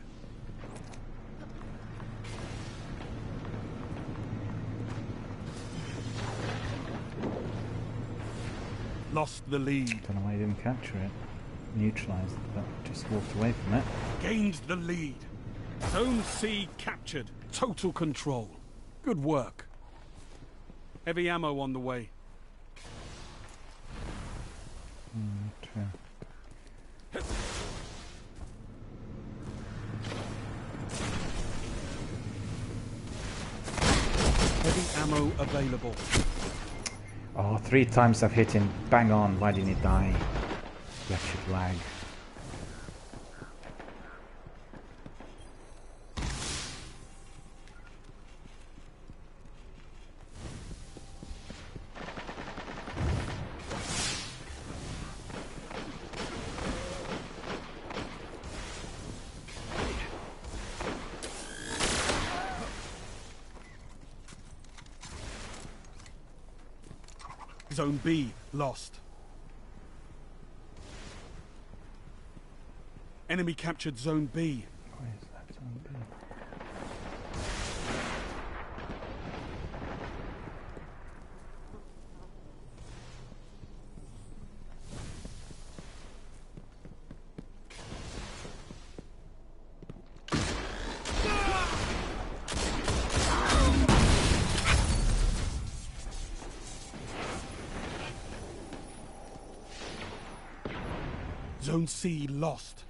Lost the lead. Don't know why he didn't capture it. Neutralised it, but just walked away from it. Gained the lead. Zone C captured. Total control. Good work. Heavy ammo on the way. Okay. Heavy ammo available. Oh, 3 times I've hit him. Bang on. Why didn't he die? Wretched lag. Zone B lost. Enemy captured Zone B. Where is that Zone B? Zone C lost.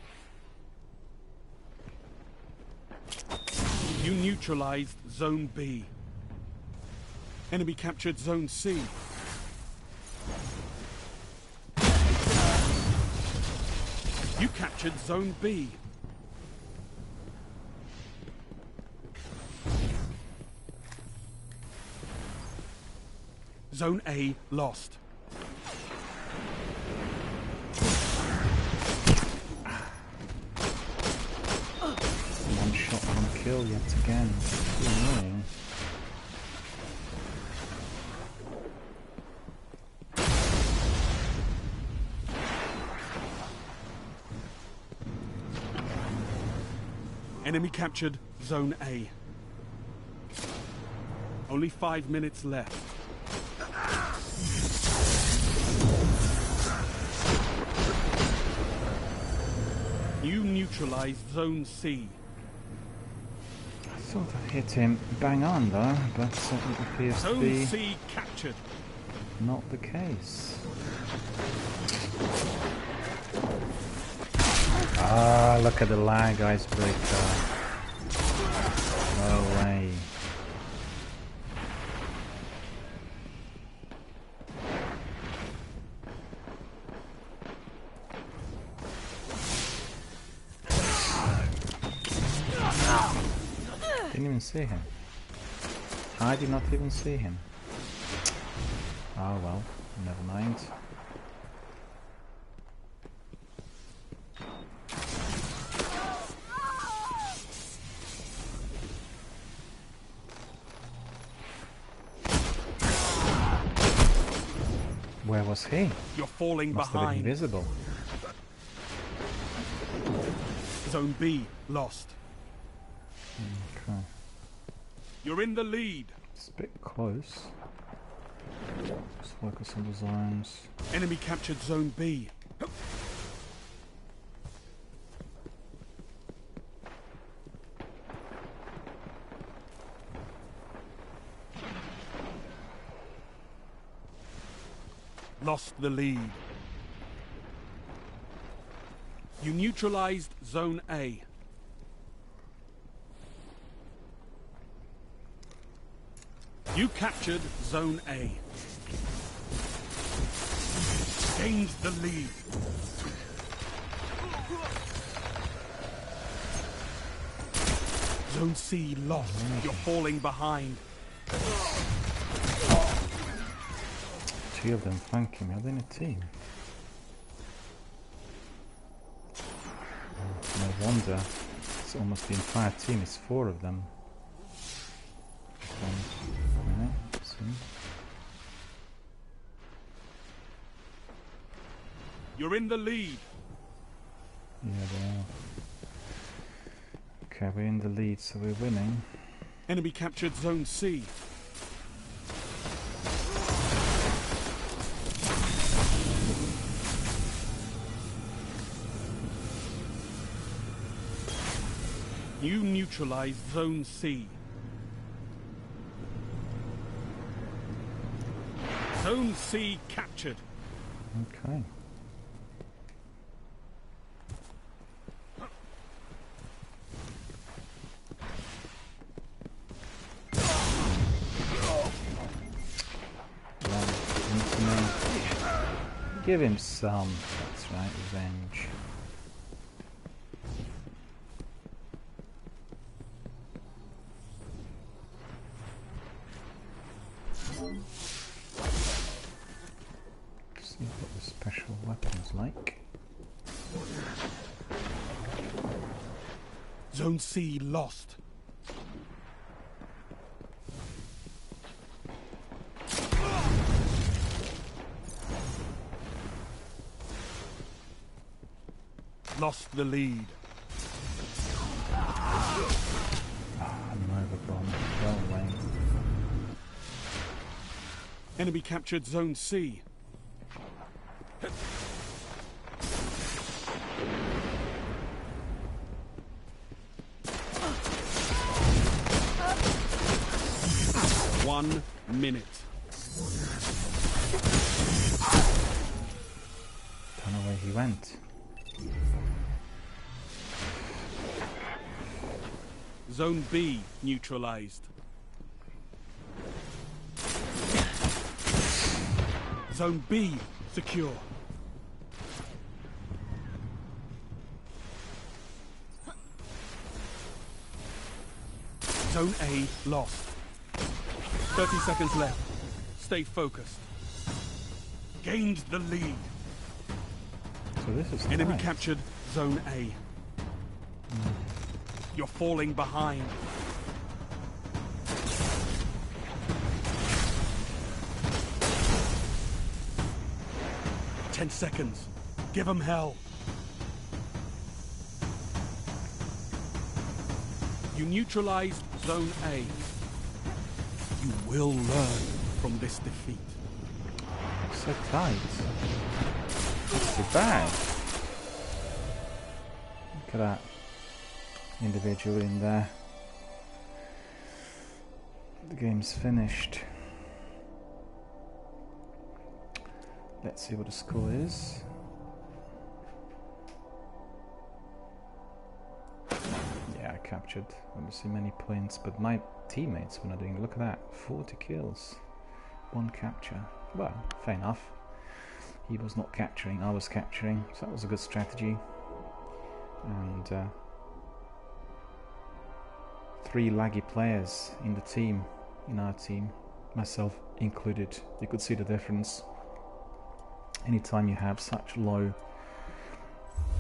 You neutralized Zone B. Enemy captured Zone C. You captured Zone B. Zone A lost. One shot, one kill yet again. Too annoying. Enemy captured Zone A. Only 5 minutes left. You neutralized Zone C. I thought I hit him bang on though, but it appears to Zone be C captured. not the case. Ah, look at the lag, icebreaker. No way. Didn't even see him. I did not even see him. Oh well, never mind. Where was he? You're falling Must have been behind. invisible. Zone B lost. Okay. You're in the lead. It's a bit close. Just focus on the zones. Enemy captured Zone B. Lost the lead. You neutralized Zone A. You captured Zone A. Gained the lead. Zone C lost. You're falling behind. Two of them flanking me. Are they in a team? No wonder. It's almost the entire team. It's four of them. You're in the lead. Yeah, they are. Okay, we're in the lead, so we're winning. Enemy captured Zone C. You neutralize Zone C. Zone C captured. Okay. Give him some. That's right, revenge. See what the special weapons like. Zone C lost. Lost the lead. Nova bomb. Well lane. Enemy captured Zone C. One minute. Don't know where he went. Zone B neutralized. Zone B secure. Zone A lost. 30 seconds left. Stay focused. Gained the lead. So this is Enemy nice. captured Zone A. You're falling behind. Ten seconds. Give them hell. You neutralized Zone A. You will learn from this defeat. So tight. Not too bad. Look at that individual in there. The game's finished. Let's see what the score is. Yeah, I captured obviously many points, but my teammates were not doing. Look at that, 40 kills, 1 capture. Well, fair enough. He was not capturing, I was capturing, so that was a good strategy. And 3 laggy players in the team, in our team, myself included. You could see the difference. Anytime you have such low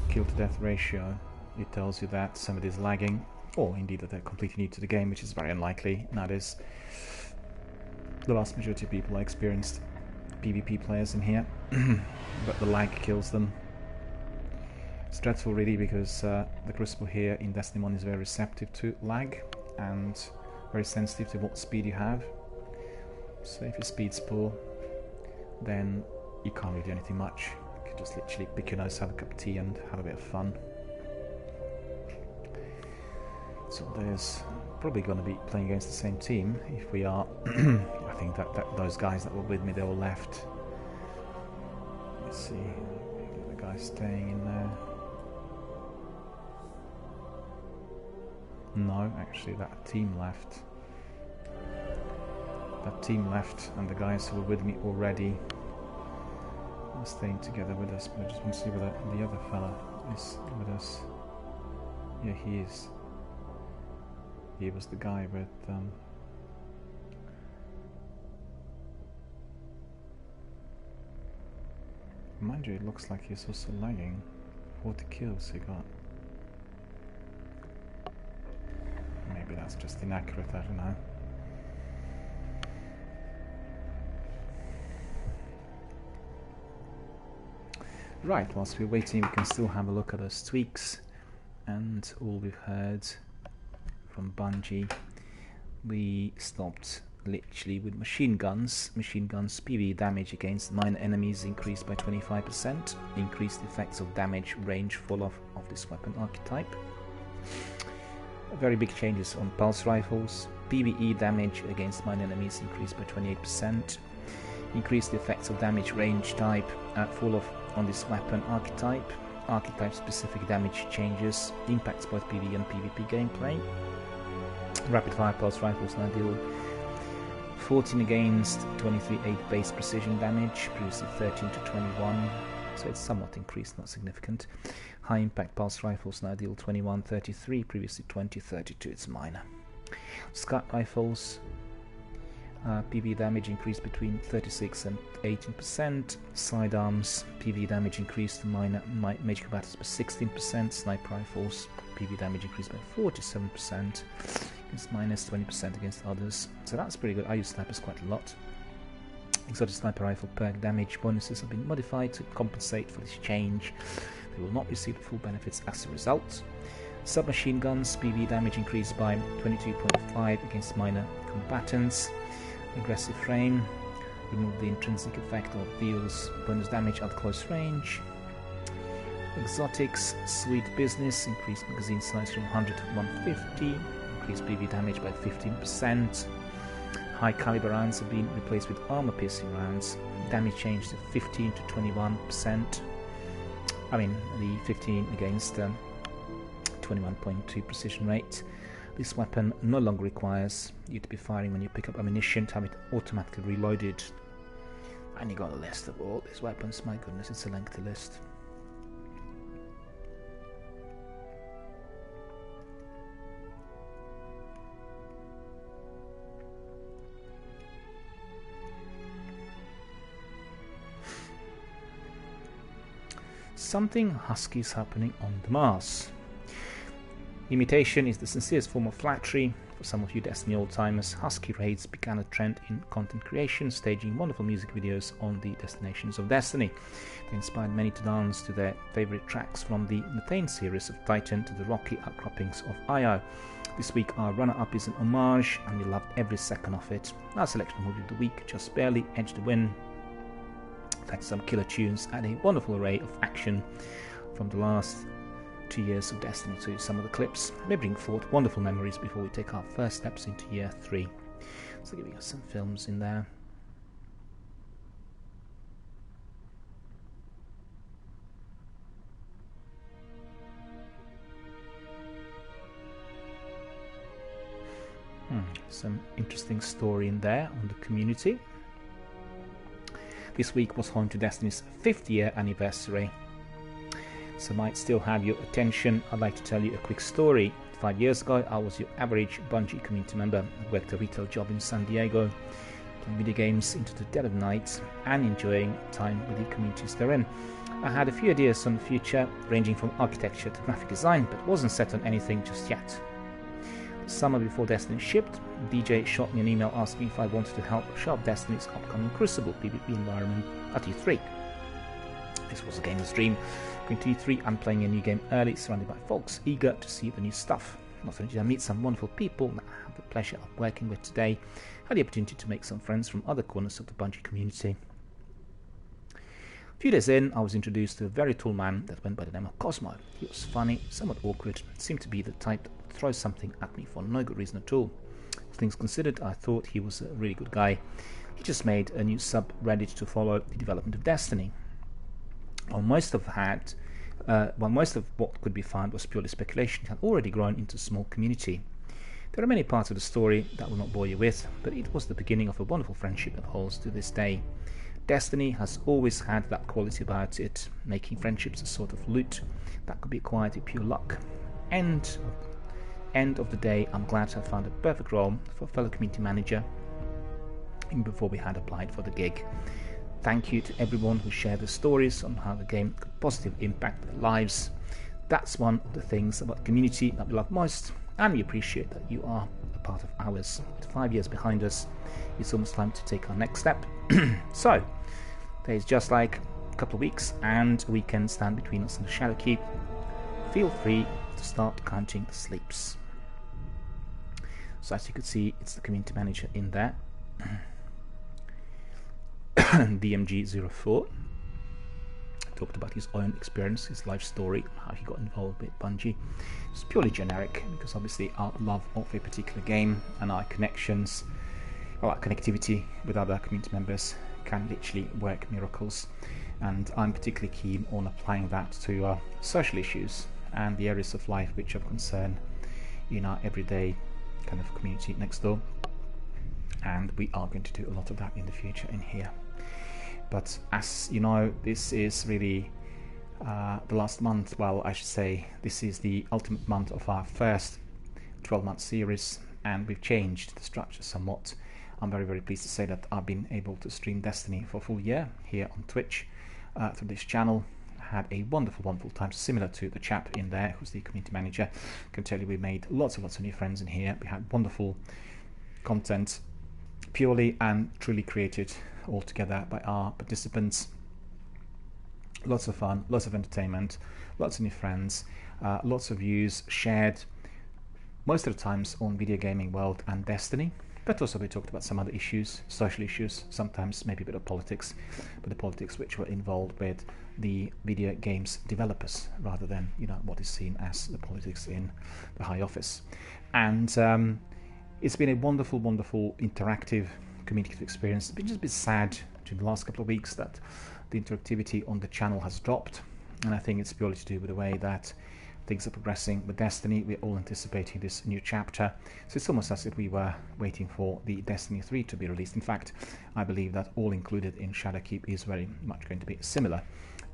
kill to death ratio, it tells you that somebody is lagging, or indeed that they're completely new to the game, which is very unlikely nowadays. The vast majority of people are experienced PvP players in here, but the lag kills them. It's dreadful really, because the Crucible here in Destiny 1 is very receptive to lag and very sensitive to what speed you have. So if your speed's poor, then you can't really do anything much. You can just literally pick your nose, have a cup of tea and have a bit of fun. So there's probably going to be playing against the same team if we are. I think that those guys that were with me, they all left. Let's see, the guy staying in there. No, actually that team left. That team left, and the guys who were with me already are staying together with us. But I just want to see whether the other fella is with us. Yeah, he is. He was the guy with mind you, it looks like he's also lagging. 40 kills he got. Maybe that's just inaccurate, I don't know. Right, whilst we're waiting, we can still have a look at those tweaks and all we've heard from Bungie. We stopped literally with machine guns. Machine guns PvE damage against minor enemies increased by 25%. Increased effects of damage range fall off of this weapon archetype. Very big changes on pulse rifles. PvE damage against minor enemies increased by 28%. Increased effects of damage range type fall off on this weapon archetype. Archetype specific damage changes. Impacts both PvE and PvP gameplay. Rapid fire pulse rifles now deal 14 against 23-8 base precision damage, previously 13 to 21, so it's somewhat increased, not significant. High impact pulse rifles now deal 21-33, previously 20-32, it's minor. Scout rifles, PvE damage increased between 36 and 18%. Sidearms, PvE damage increased to minor major combatants by 16%. Sniper rifles, PvE damage increased by 47%. It's minus 20% against others, so that's pretty good. I use snipers quite a lot. Exotic sniper rifle perk damage bonuses have been modified to compensate for this change. They will not receive the full benefits as a result. Submachine guns, PvE damage increased by 22.5 against minor combatants. Aggressive frame, remove the intrinsic effect of deals bonus damage at close range. Exotics, sweet business, increased magazine size from 100 to 150. Increased PvE damage by 15%. High caliber rounds have been replaced with armor piercing rounds. Damage changed to 15 to 21%. I mean, the 15 against 21.2 precision rate. This weapon no longer requires you to be firing when you pick up ammunition to have it automatically reloaded. And you got a list of all these weapons. My goodness, it's a lengthy list. Something husky is happening on the Mars. Imitation is the sincerest form of flattery. For some of you Destiny old-timers, husky raids began a trend in content creation, staging wonderful music videos on the destinations of Destiny. They inspired many to dance to their favourite tracks, from the Methane series of Titan to the rocky outcroppings of Io. This week our runner-up is an homage, and we loved every second of it. Our selection movie of the week just barely edged the win. Had some killer tunes and a wonderful array of action from the last 2 years of Destiny. To some of the clips may bring forth wonderful memories before we take our first steps into year 3. So giving us some films in there. Some interesting story in there on the community. This week was home to Destiny's 5th year anniversary, so might still have your attention. I'd like to tell you a quick story. 5 years ago, I was your average Bungie community member. I worked a retail job in San Diego, playing video games into the dead of night and enjoying time with the communities therein. I had a few ideas on the future, ranging from architecture to graphic design, but wasn't set on anything just yet. The summer before Destiny shipped, DJ shot me an email asking if I wanted to help show up Destiny's upcoming Crucible PvP environment at E3. This was a gamer's dream. Going to E3 and playing a new game early, surrounded by folks eager to see the new stuff. Not only did I meet some wonderful people that I have the pleasure of working with today, I had the opportunity to make some friends from other corners of the Bungie community. A few days in, I was introduced to a very tall man that went by the name of Cosmo. He was funny, somewhat awkward, seemed to be the type that would throw something at me for no good reason at all. All things considered, I thought he was a really good guy. He just made a new subreddit to follow the development of Destiny. While most of what could be found was purely speculation, it had already grown into a small community. There are many parts of the story that will not bore you with, but it was the beginning of a wonderful friendship that holds to this day. Destiny has always had that quality about it, making friendships a sort of loot that could be acquired with pure luck. End of the day, I'm glad I found a perfect role for fellow community manager even before we had applied for the gig. Thank you to everyone who shared their stories on how the game could positively impact their lives. That's one of the things about community that we love most, and we appreciate that you are a part of ours. With 5 years behind us, it's almost time to take our next step. So, there's just like a couple of weeks and we can stand between us and the Shadowkeep. Feel free to start counting the sleeps. So as you can see, it's the community manager in there. DMG04 talked about his own experience, his life story, how he got involved with Bungie. It's purely generic because obviously our love of a particular game and our connections, or our connectivity with other community members can literally work miracles, and I'm particularly keen on applying that to social issues and the areas of life which are concern in our everyday kind of community next door, and we are going to do a lot of that in the future in here. But as you know, this is really the last month, well I should say this is the ultimate month of our first 12-month series, and we've changed the structure somewhat. I'm very pleased to say that I've been able to stream Destiny for a full year here on Twitch through this channel. Had a wonderful time, similar to the chap in there who's the community manager. I can tell you we made lots of new friends in here. We had wonderful content, purely and truly created all together by our participants. Lots of fun, lots of entertainment, lots of new friends, lots of views shared most of the times on video gaming world and Destiny, but also we talked about some other issues, social issues, sometimes maybe a bit of politics, but the politics which were involved with the video games developers rather than, you know, what is seen as the politics in the high office. And it's been a wonderful interactive communicative experience. It's been just a bit sad during the last couple of weeks that the interactivity on the channel has dropped, and I think it's purely to do with the way that things are progressing with Destiny. We're all anticipating this new chapter, so it's almost as if we were waiting for the Destiny 3 to be released. In fact, I believe that all included in Shadowkeep is very much going to be similar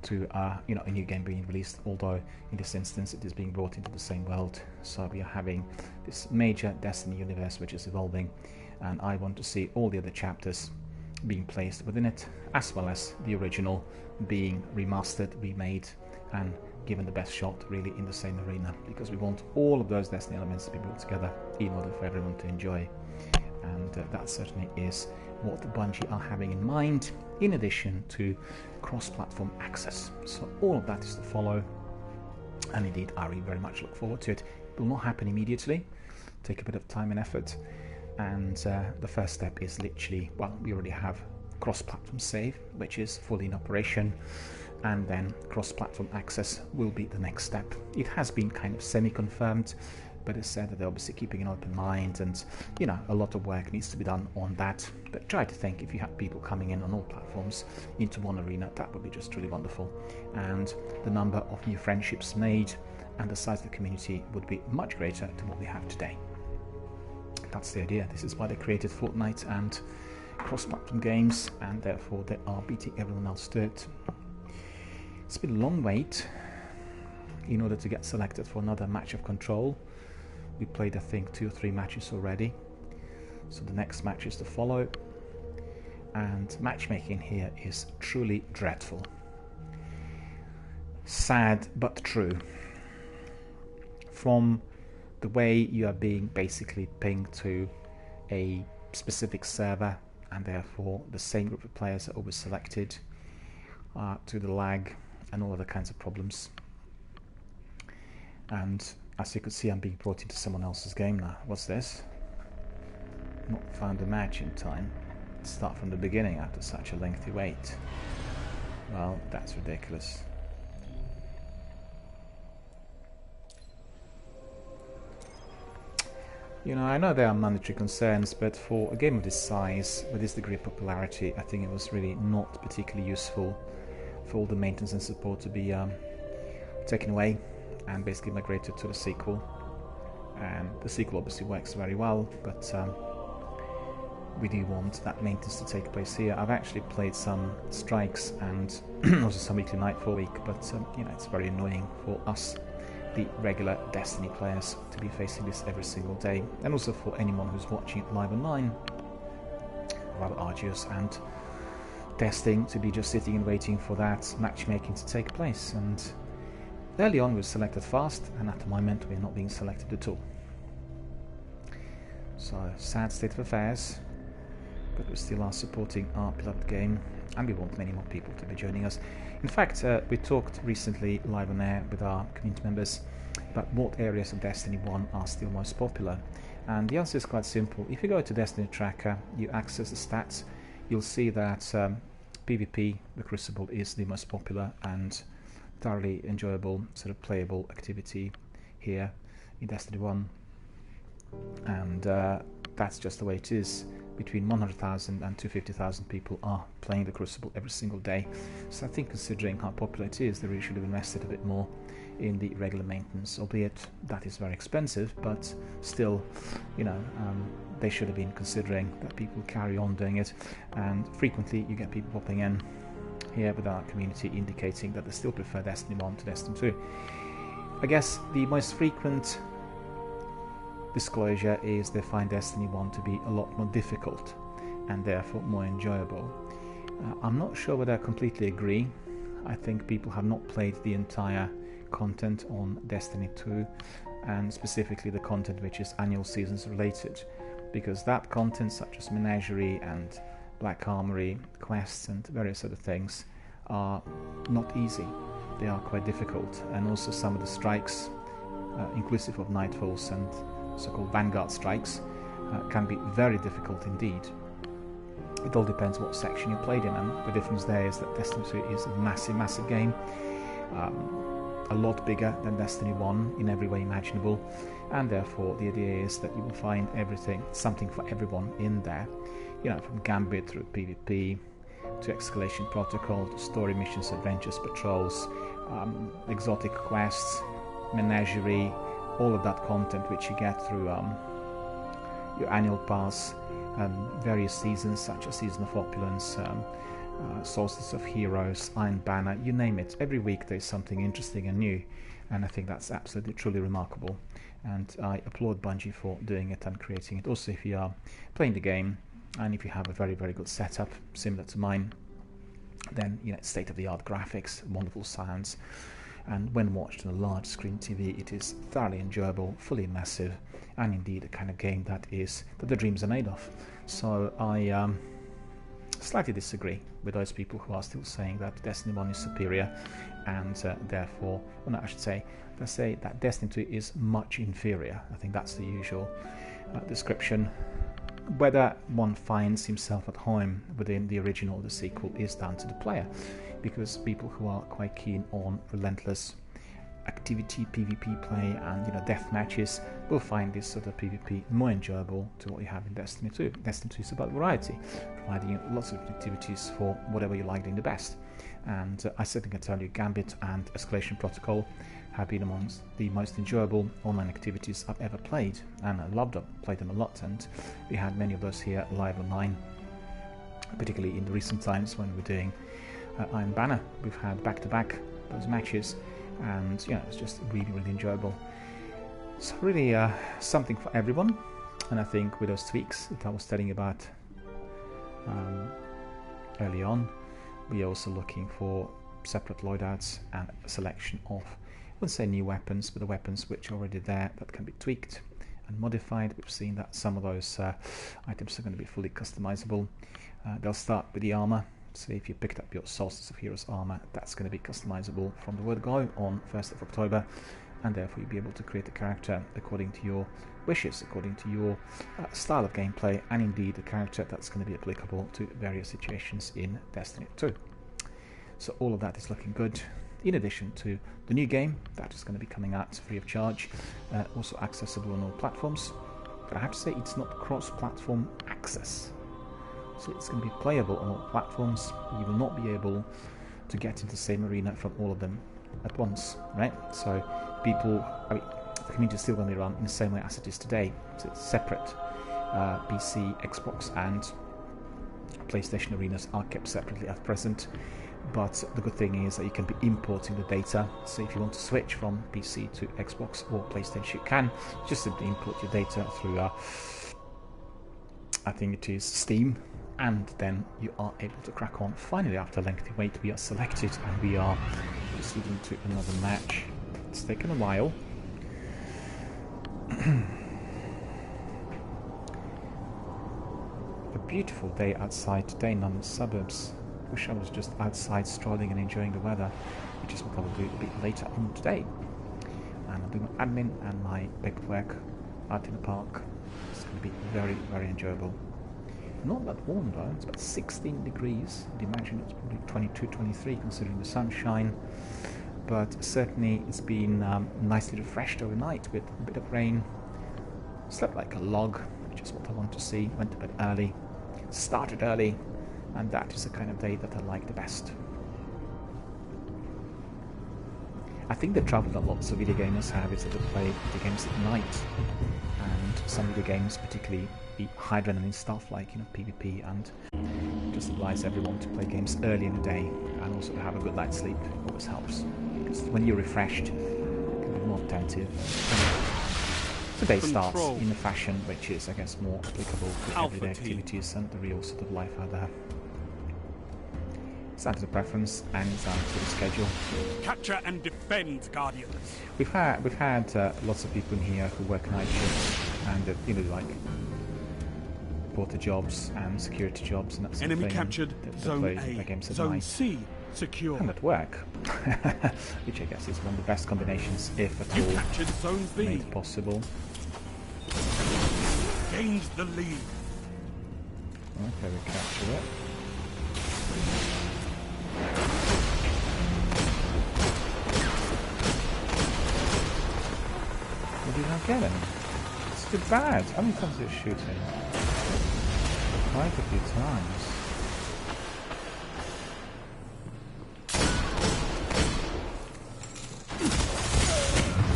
to you know, a new game being released, although in this instance it is being brought into the same world. So we are having this major Destiny universe which is evolving, and I want to see all the other chapters being placed within it, as well as the original being remastered, remade, and given the best shot really in the same arena, because we want all of those Destiny elements to be brought together in order for everyone to enjoy. And that certainly is what the Bungie are having in mind, in addition to cross-platform access. So all of that is to follow, and indeed I really very much look forward to it. It will not happen immediately, take a bit of time and effort, and the first step is literally, well, we already have cross-platform save, which is fully in operation, and then cross-platform access will be the next step. It has been kind of semi-confirmed, but it's said that they're obviously keeping an open mind, and you know, a lot of work needs to be done on that. But try to think, if you had people coming in on all platforms into one arena, that would be just really wonderful, and the number of new friendships made and the size of the community would be much greater than what we have today. That's the idea. This is why they created Fortnite and cross-platform games, and therefore they are beating everyone else to it. It's been a long wait in order to get selected for another match of Control. We played, I think, 2 or 3 matches already, so the next match is to follow, and matchmaking here is truly dreadful. Sad but true. From the way you are being basically pinged to a specific server, and therefore the same group of players are always selected, to the lag and all other kinds of problems. And as you can see, I'm being brought into someone else's game now. What's this? Not found a match in time. Start from the beginning after such a lengthy wait. Well, that's ridiculous. You know, I know there are monetary concerns, but for a game of this size, with this degree of popularity, I think it was really not particularly useful for all the maintenance and support to be taken away and basically migrated to the sequel. And the sequel obviously works very well, but we do want that maintenance to take place here. I've actually played some strikes and also some weekly Nightfall week, but you know, it's very annoying for us, the regular Destiny players, to be facing this every single day, and also for anyone who's watching it live online, rather arduous and testing to be just sitting and waiting for that matchmaking to take place. And early on we were selected fast, and at the moment we're not being selected at all. So, sad state of affairs, but we still are supporting our beloved game, and we want many more people to be joining us. In fact, we talked recently live on air with our community members about what areas of Destiny 1 are still most popular, and the answer is quite simple. If you go to Destiny Tracker, you access the stats, you'll see that PvP, the Crucible, is the most popular and thoroughly enjoyable sort of playable activity here in Destiny 1, and that's just the way it is. Between 100,000 and 250,000 people are playing the Crucible every single day. So I think, considering how popular it is, they really should have invested a bit more in the regular maintenance, albeit that is very expensive, but still, you know, they should have been considering that people carry on doing it. And frequently you get people popping in here with our community indicating that they still prefer Destiny 1 to Destiny 2. I guess the most frequent disclosure is they find Destiny 1 to be a lot more difficult and therefore more enjoyable. I'm not sure whether I completely agree. I think people have not played the entire content on Destiny 2, and specifically the content which is annual seasons related, because that content, such as Menagerie and Black Armory, quests and various other things, are not easy. They are quite difficult, and also some of the strikes, inclusive of Nightfalls and so-called Vanguard strikes, can be very difficult indeed. It all depends what section you played in, and the difference there is that Destiny 2 is a massive game, a lot bigger than Destiny 1 in every way imaginable, and therefore the idea is that you will find something for everyone in there, you know, from Gambit through PvP to Escalation Protocol to story missions, adventures, patrols, exotic quests, Menagerie, all of that content which you get through your annual pass, various seasons such as Season of Opulence, Solstice of Heroes, Iron Banner, you name it. Every week there's something interesting and new, and I think that's absolutely truly remarkable, and I applaud Bungie for doing it and creating it. Also, if you are playing the game and if you have a very good setup similar to mine, then you know, state-of-the-art graphics, wonderful sounds, and when watched on a large screen TV, it is thoroughly enjoyable, fully immersive, and indeed a kind of game that the dreams are made of. So I slightly disagree with those people who are still saying that Destiny 1 is superior, and therefore, well, no, I should say, they say that Destiny 2 is much inferior. I think that's the usual description. Whether one finds himself at home within the original or the sequel is down to the player, because people who are quite keen on relentless activity, PvP play, and death matches will find this sort of PvP more enjoyable to what you have in Destiny 2. Destiny 2 is about variety, providing you lots of activities for whatever you like doing the best. And I certainly can tell you, Gambit and Escalation Protocol have been amongst the most enjoyable online activities I've ever played, and I loved them, played them a lot, and we had many of those here live online, particularly in the recent times when we were doing Iron Banner. We've had back-to-back those matches, and it's just really enjoyable. So really something for everyone, and I think with those tweaks that I was telling you about early on, we're also looking for separate loadouts and a selection of, I wouldn't say new weapons, but the weapons which are already there that can be tweaked and modified. We've seen that some of those items are going to be fully customizable. They'll start with the armor. So if you picked up your Solstice of Heroes armor, that's going to be customizable from the word go on 1st of October, and therefore you'll be able to create a character according to your wishes, according to your style of gameplay, and indeed a character that's going to be applicable to various situations in Destiny 2. So all of that is looking good, in addition to the new game that is going to be coming out free of charge, also accessible on all platforms. But I have to say, it's not cross-platform access. So it's going to be playable on all platforms. You will not be able to get into the same arena from all of them at once, right? So the community is still going to be run in the same way as it is today. So it's separate PC, Xbox and PlayStation arenas are kept separately at present, but the good thing is that you can be importing the data. So if you want to switch from PC to Xbox or PlayStation, you can just simply import your data through I think it is Steam, and then you are able to crack on. Finally, after a lengthy wait, we are selected and we are proceeding to another match. It's taken a while. A beautiful day outside today in London suburbs. Wish I was just outside strolling and enjoying the weather, which is what I will do a bit later on today. And I'm doing my admin and my paperwork out in the park. It's going to be very, very enjoyable. Not that warm though, it's about 16 degrees. I'd imagine it's probably 22, 23 considering the sunshine. But certainly it's been nicely refreshed overnight with a bit of rain. Slept like a log, which is what I want to see. Went to bed early, started early, and that is the kind of day that I like the best. I think the trouble that lots of video gamers have is that they play video games at night, and some video games, particularly the high adrenaline stuff like PvP, and just advise everyone to play games early in the day and also to have a good night's sleep. It always helps, because when you're refreshed, you can be more attentive. Today starts in a fashion which is, I guess, more applicable to everyday activities and the real sort of life out there. It's down to the preference and it's down to the schedule. Capture and defend, Guardians. We've had lots of people in here who work night shifts and like porter jobs and security jobs and that sort of thing. Enemy captured Zone A. Games at Zone night. C secure. And at work, which I guess is one of the best combinations, if at all, captured Zone B. made possible. Gained the lead. Okay, we capture it. Did you not get him? It's too bad. How many times did you shoot him? Quite a few times.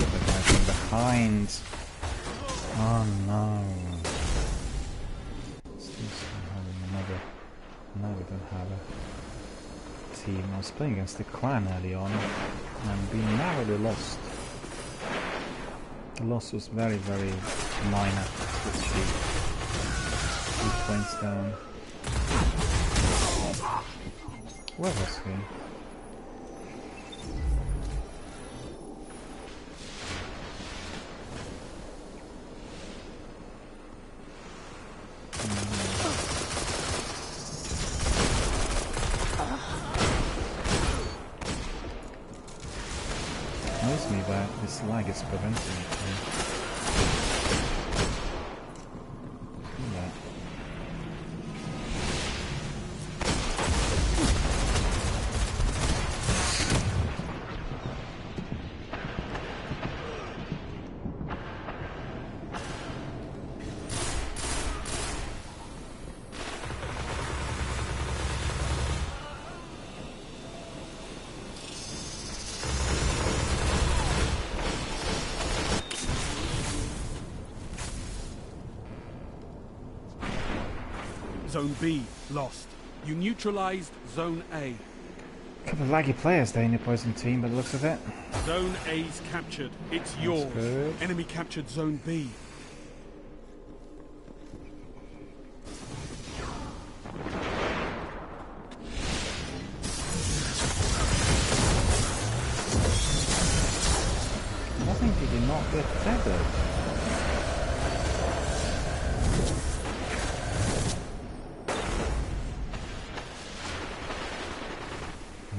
The guy from behind. Oh no. Still having another. No, we don't have a team. I was playing against the clan early on and we narrowly lost. The loss was very, very minor. Literally 2 points down. Where was he? Annoys me that this lag is preventing me from doing that. Zone B lost. You neutralized Zone A. Couple of laggy players there in the opposing team, by the looks of it. Zone A's captured. It's yours. Good. Enemy captured Zone B. Nothing did not get tethered.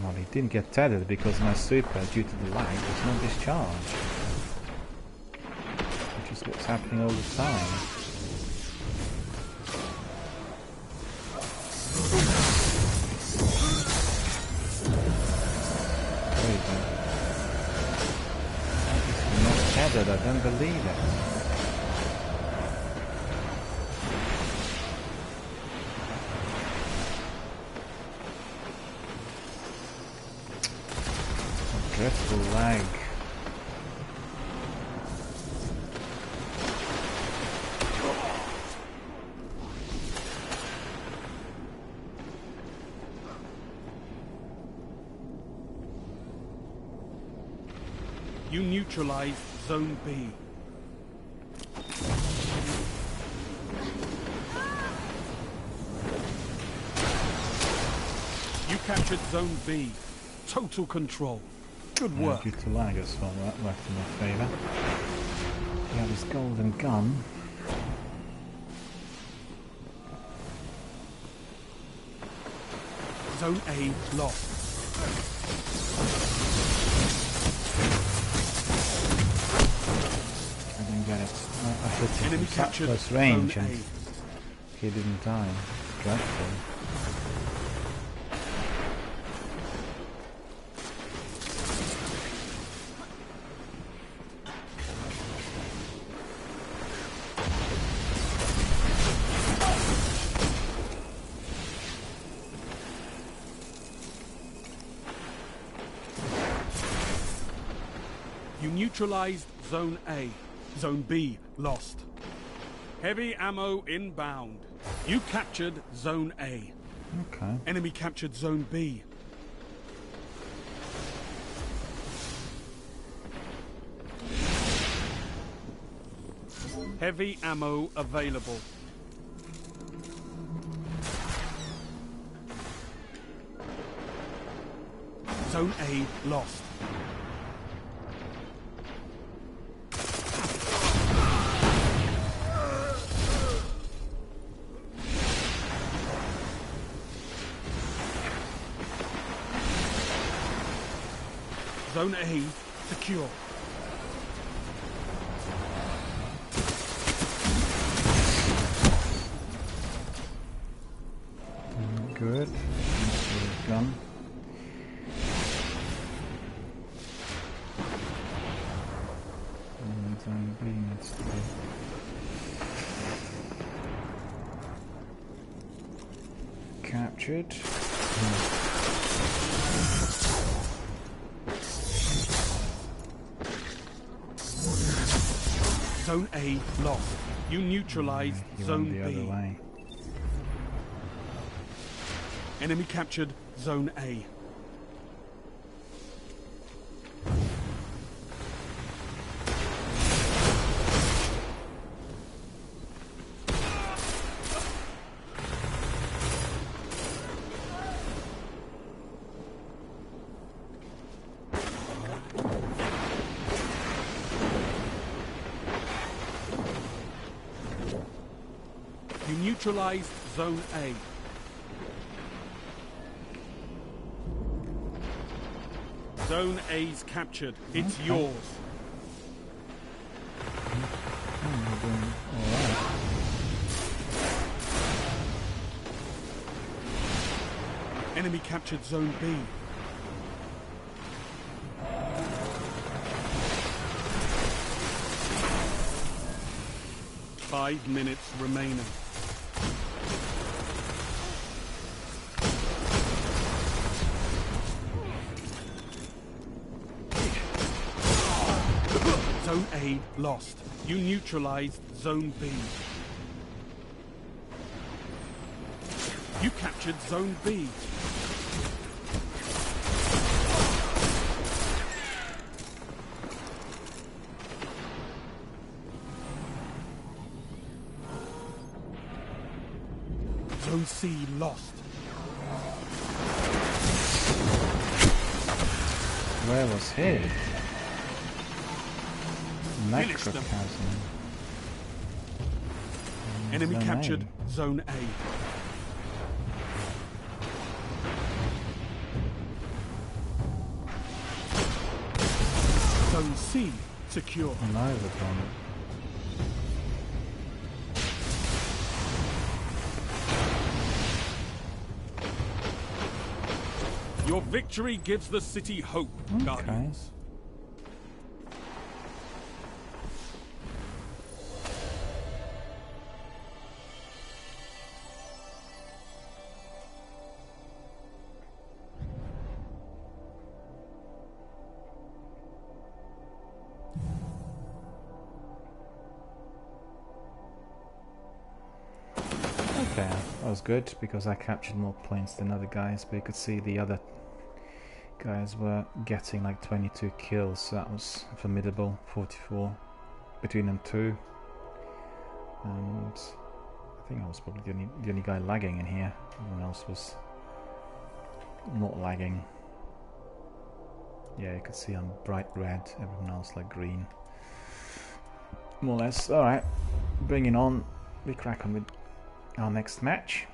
Well, he didn't get tethered because my super, due to the lag, was not discharged. Which is what's happening all the time. There you go. It's not tethered, I don't believe it. Dreadful lag. You neutralized Zone B. You captured Zone B. Total control. Good work. Due to lag as well, that worked in my favour. We have this golden gun. Zone A lost. I didn't get it. I hit him Enemy from such captured close range Zone and he didn't die. Dreadful. You neutralized Zone A. Zone B lost. Heavy ammo inbound. You captured Zone A. Okay. Enemy captured Zone B. Heavy ammo available. Zone A lost. Zone A secure. Good. Gun. And Zone B needs to be captured. Zone A lost. You neutralized He Zone went the B. other way. Enemy captured Zone A. You neutralized Zone A. Zone A's captured. It's Okay. yours. We're doing alright. Enemy captured Zone B. Five minutes remaining. Zone A lost. You neutralized Zone B. You captured Zone B. Zone C lost. Where was he? Finish them. Necrochasm. Enemy Zone A. captured Zone A. Zone C secure. Another one. Your victory gives the city hope, Guardians. Okay, that was good because I captured more planes than other guys, but you could see the other Guys were getting like 22 kills, so that was formidable. 44 between them two, and I think I was probably the only guy lagging in here. Everyone else was not lagging. Yeah, you could see I'm bright red, everyone else like green. More or less. Alright, bringing on, we crack on with our next match.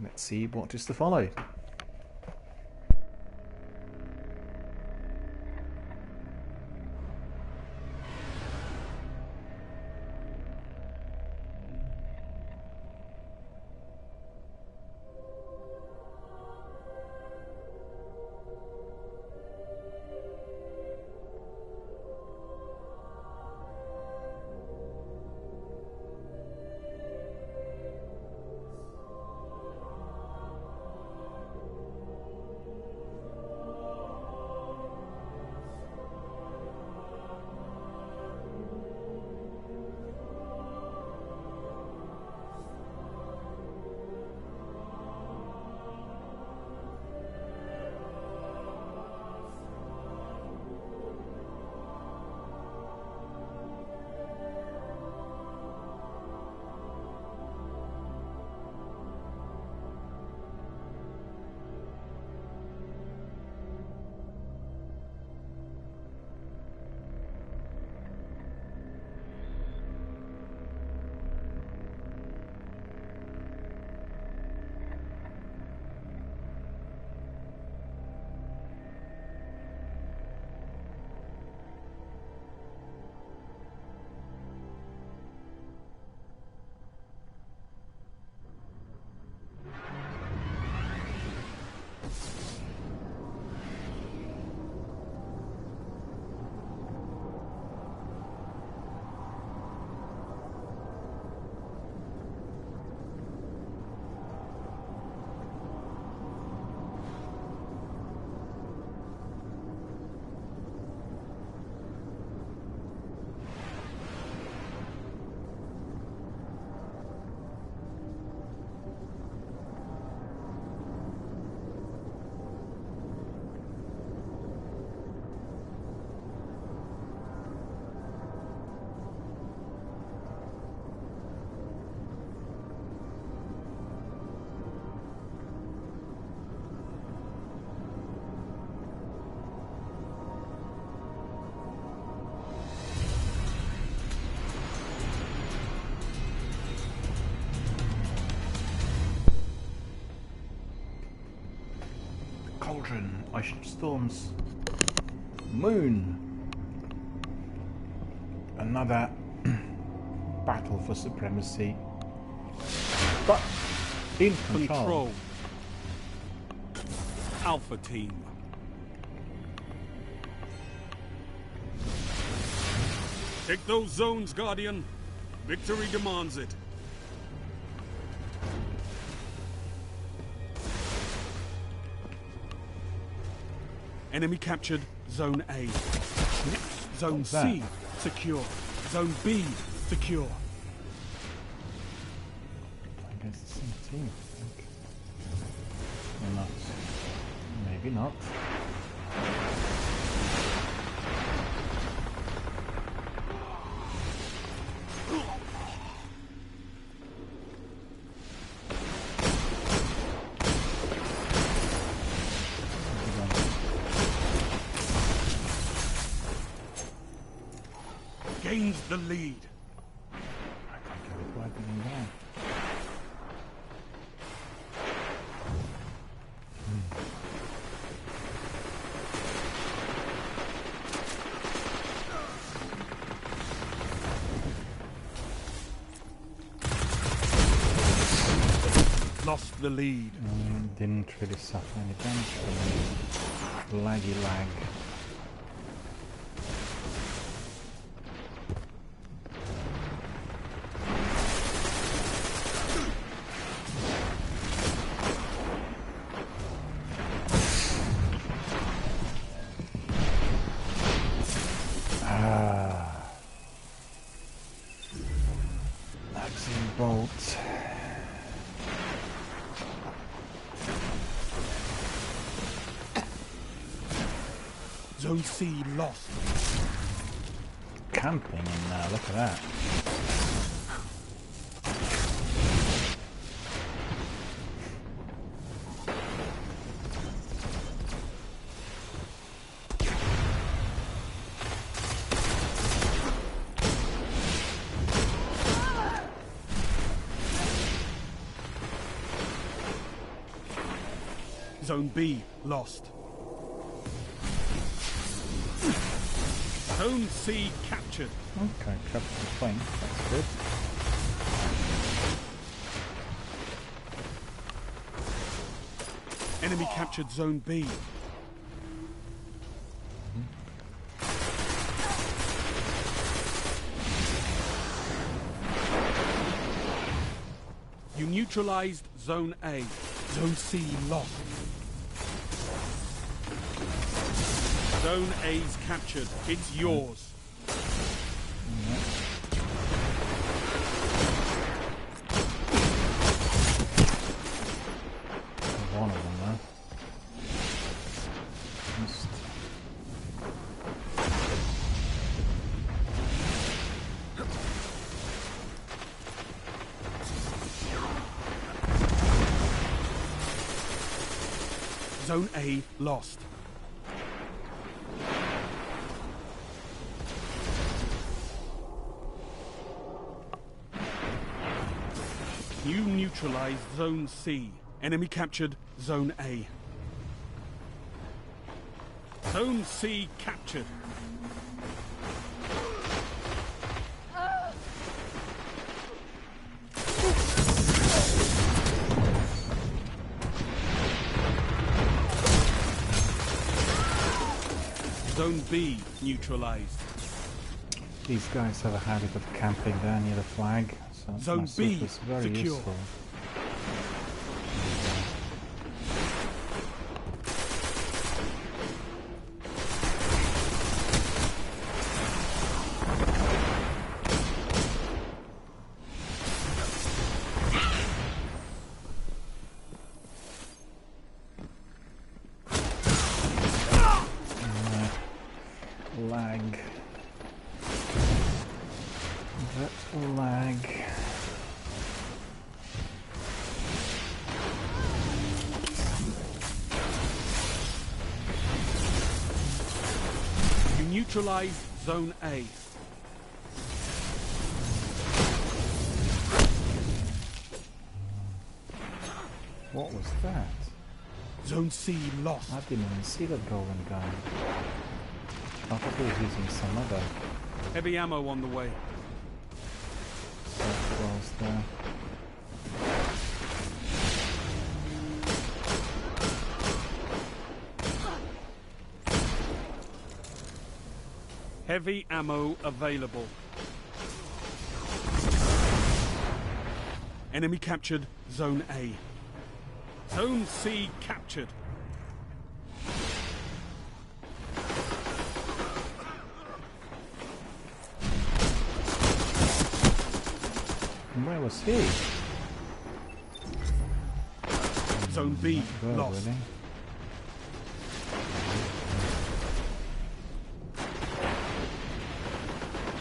Let's see what is to follow. Cauldron, Ice Storms, Moon. Another battle for supremacy, but in control. Alpha team. Take those zones, Guardian. Victory demands it. Enemy captured Zone A. Zone C secure. Zone B secure. I guess it's the same team, I think. Or not. Maybe not. Gains the lead. I can't get it right in there. Lost the lead. Didn't really suffer any damage from laggy lag. Axiom bolt. Zone C lost. Camping in there, look at that. Zone B lost. Zone C captured. Okay, captured the point, that's good. Enemy captured Zone B. You neutralized Zone A. Zone C lost. Zone A's captured. It's yours. One of them there. Zone A lost. You neutralized Zone C. Enemy captured Zone A. Zone C captured. Zone B neutralized. These guys have a habit of camping there near the flag, so Zone B is very secure. useful. Lag. That lag. You neutralized Zone A. What was that? Zone C lost. I didn't even see that golden gun. I thought he was using some other Heavy ammo on the way. softballs there. Heavy ammo available. Enemy captured Zone A. Zone C captured. Where was he? Zone B Not good, lost. really.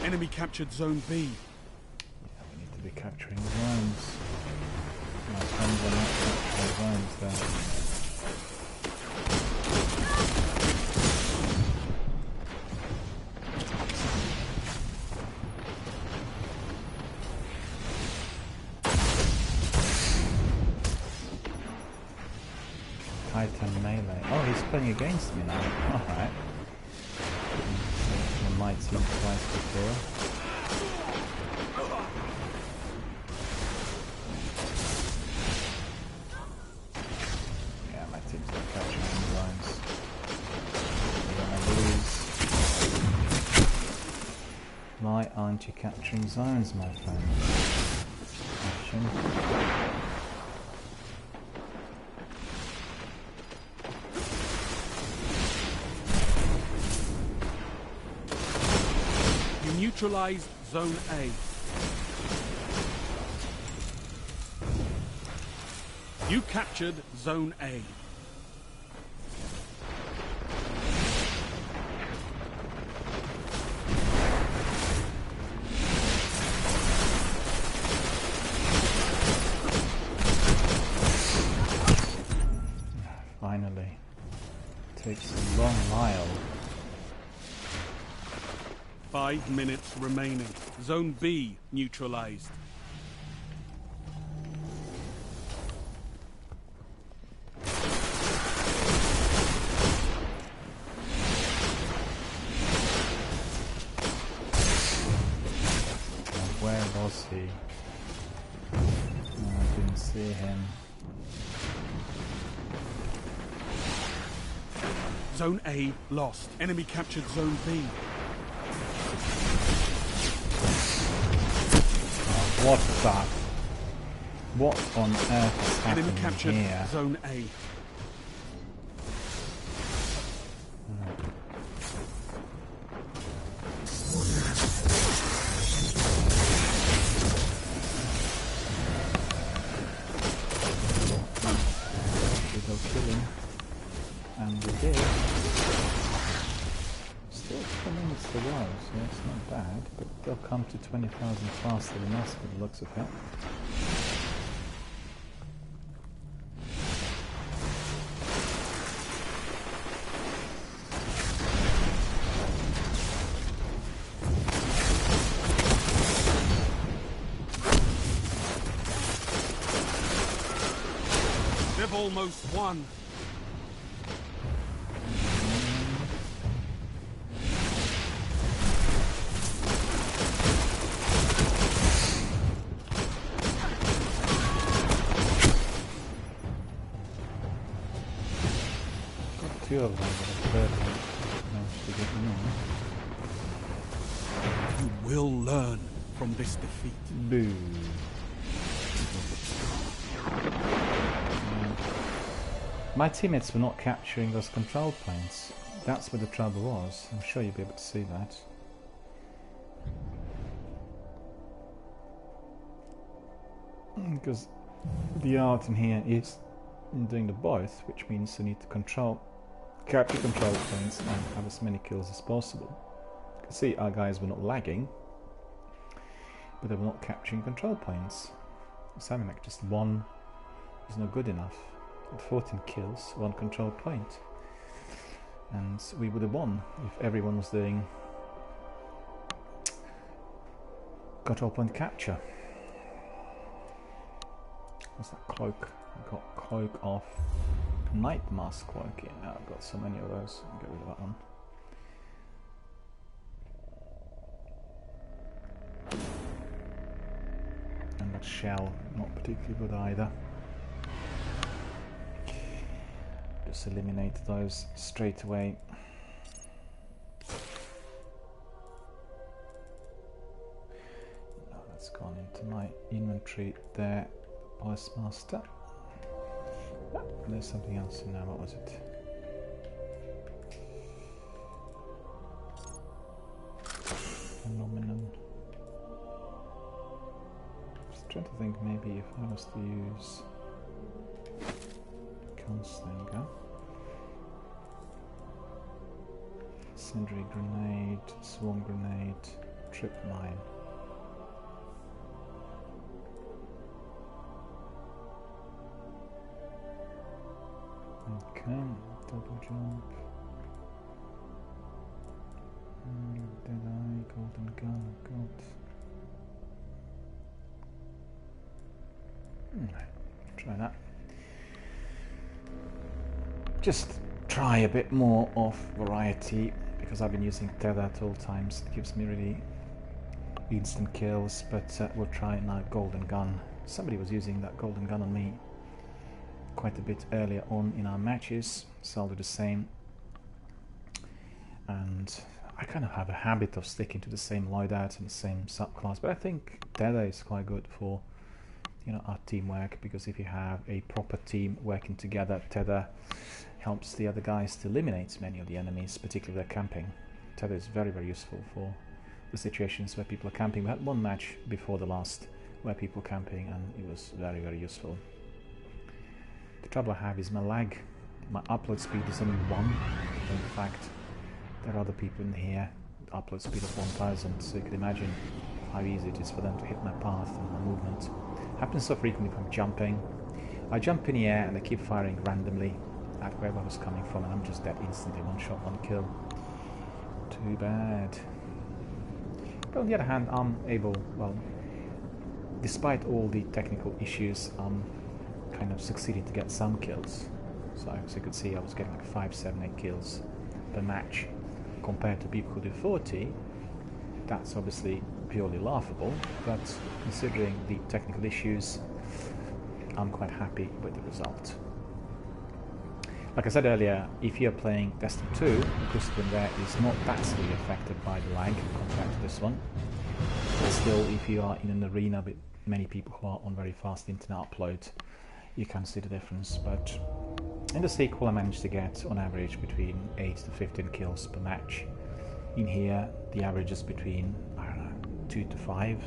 Enemy captured Zone B. Yeah, we need to be capturing zones. My friends are not capturing zones there. Titan melee. Oh, he's playing against me now. Alright. I might see him twice before. Yeah, my team's not capturing the lines. We're gonna lose. Why aren't you capturing zones, my friend? Question. Neutralize Zone A. You captured Zone A. long while. 5 minutes remaining. Zone B neutralized. Where was he? Oh, I didn't see him. Zone A lost. Enemy captured Zone B. Oh, what that? What on earth is happening Enemy captured here? Zone A. We go kill him. And we did. Still 4 minutes to go, so it's not bad, but they'll come to 20,000 faster than us by the looks of it. They've almost won. Got 2 of them, but the third one managed to get me. You will learn from this defeat. Boo. My teammates were not capturing those control points. That's where the trouble was. I'm sure you'll be able to see that. Because the art in here is doing the both, which means you need to capture control points and have as many kills as possible. You can see our guys were not lagging, but they were not capturing control points. Something like just one is not good enough. With 14 kills, 1 control point. And we would have won if everyone was doing control point capture. What's that cloak? I got cloak off. Night mask cloak. Yeah, I've got so many of those. I'll get rid of that one. And that shell, not particularly good either. Just eliminate those straight away. No, that's gone into my inventory there. Postmaster. Oh, there's something else in there. What was it? Phenomenon. Just trying to think maybe if I was to use Gunslinger. Incendiary grenade, swarm grenade, trip mine. Okay, double jump. Deadeye, golden gun, god. Try that. Just try a bit more of variety, because I've been using tether at all times. It gives me really instant kills, but we'll try now golden gun. Somebody was using that golden gun on me quite a bit earlier on in our matches, so I'll do the same. And I kind of have a habit of sticking to the same loadout and the same subclass, but I think tether is quite good for, you know, our teamwork, because if you have a proper team working together, tether helps the other guys to eliminate many of the enemies, particularly if they're camping. Tether is very, very useful for the situations where people are camping. We had one match before the last where people were camping, and it was very, very useful. The trouble I have is my lag. My upload speed is only 1. In fact, there are other people in here with upload speed of 1000, so you can imagine how easy it is for them to hit my path and my movement. Happens so frequently if I'm jumping. I jump in the air and they keep firing randomly, at wherever I was coming from, and I'm just dead instantly. One shot, one kill. Too bad. But on the other hand, I'm able, well, despite all the technical issues, I'm kind of succeeding to get some kills. So as you could see, I was getting like 5, 7, 8 kills per match. Compared to people who do 40, that's obviously purely laughable, but considering the technical issues, I'm quite happy with the result. Like I said earlier, if you're playing Destiny 2, the Crucible there is not that severely affected by the lag compared to this one. But still, if you are in an arena with many people who are on very fast internet upload, you can see the difference. But in the sequel, I managed to get on average between 8 to 15 kills per match. In here, the average is between, I don't know, 2 to 5.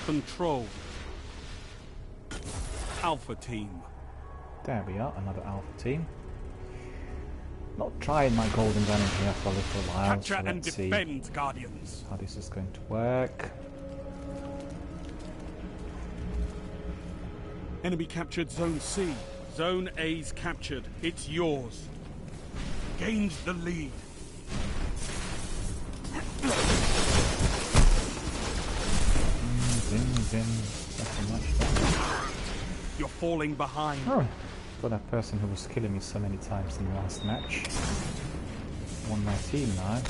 Control. Alpha team. There we are, another alpha team. Not trying my golden gun in here for a little while, Capture so and let's see defend, Guardians. how this is going to work. Enemy captured Zone C. Zone A's captured. It's yours. Gained the lead. Nothing much damage. You're falling behind. Oh, got that person who was killing me so many times in the last match. On my team now.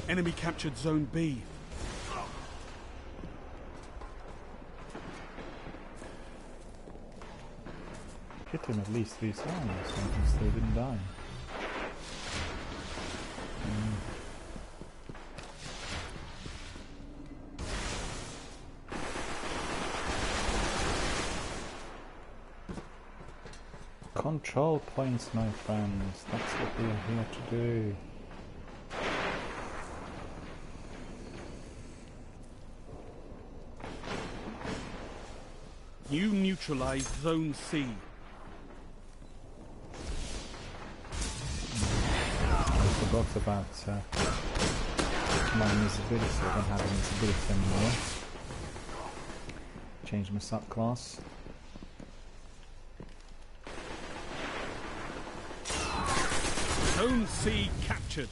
Enemy captured Zone B. Hit him at least 3 times and he still didn't die. Control points, my friends. That's what we are here to do. You neutralized Zone C. I forgot about my invisibility. I don't have invisibility anymore. Change my subclass. Zone C captured.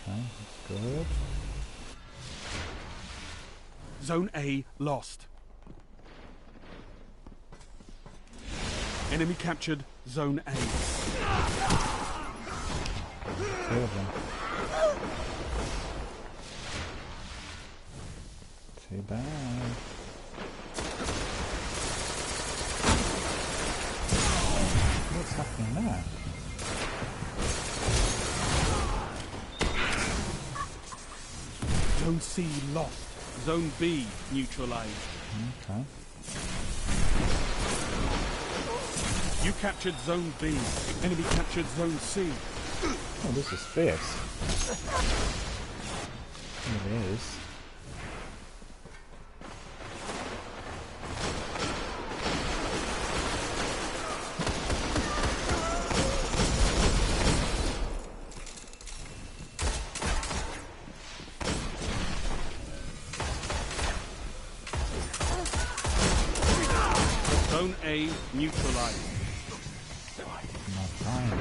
Okay, that's good. Zone A lost. Enemy captured Zone A. 2 of them. Too bad. What's happening there? Zone C lost. Zone B neutralized. Okay. You captured Zone B. Enemy captured Zone C. Oh, this is fierce. It is. Zone A neutralized. Not dying.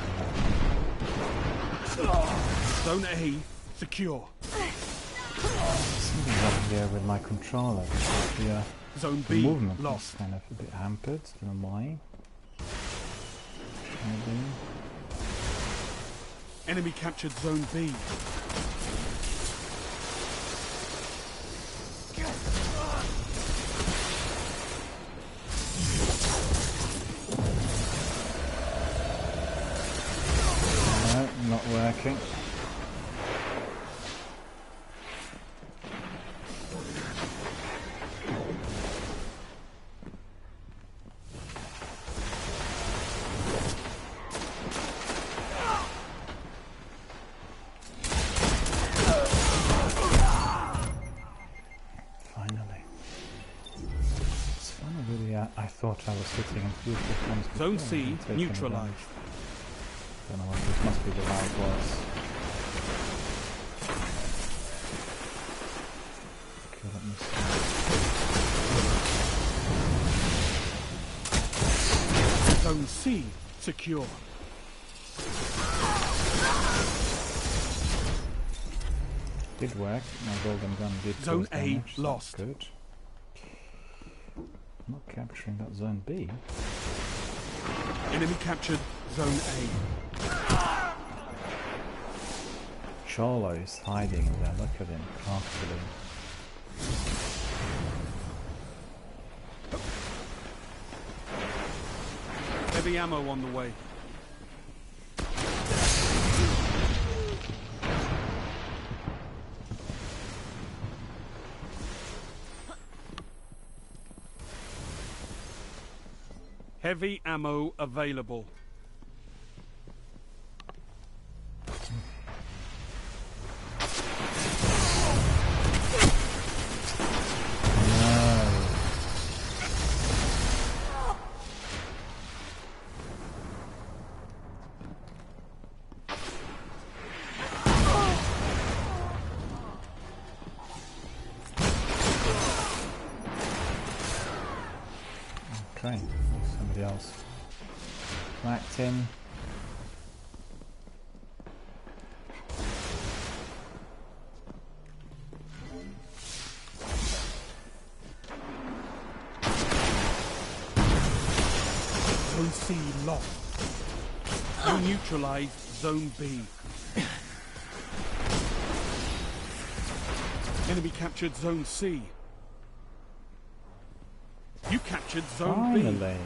Zone A secure. Something's up here with my controller. Zone The B movement lost. is kind of a bit hampered. Don't know why. Maybe. Enemy captured Zone B. No, not working. Finally. It's funny, really, I thought thought I was hitting and few ones before Zone and C taking the neutralized. damage. Don't know what this must be the loud voice. Okay, let me see. Zone C secure. Did work. My golden gun did Zone cause A damage, so lost. that's good. Not capturing that zone B. Enemy captured Zone A. Cholo is hiding in there. Look at him craftily. Heavy ammo on the way. Heavy ammo available. Okay, somebody else. Whacked him. Zone C lost. You neutralized Zone B. Enemy captured Zone C. You captured Zone B. Finally.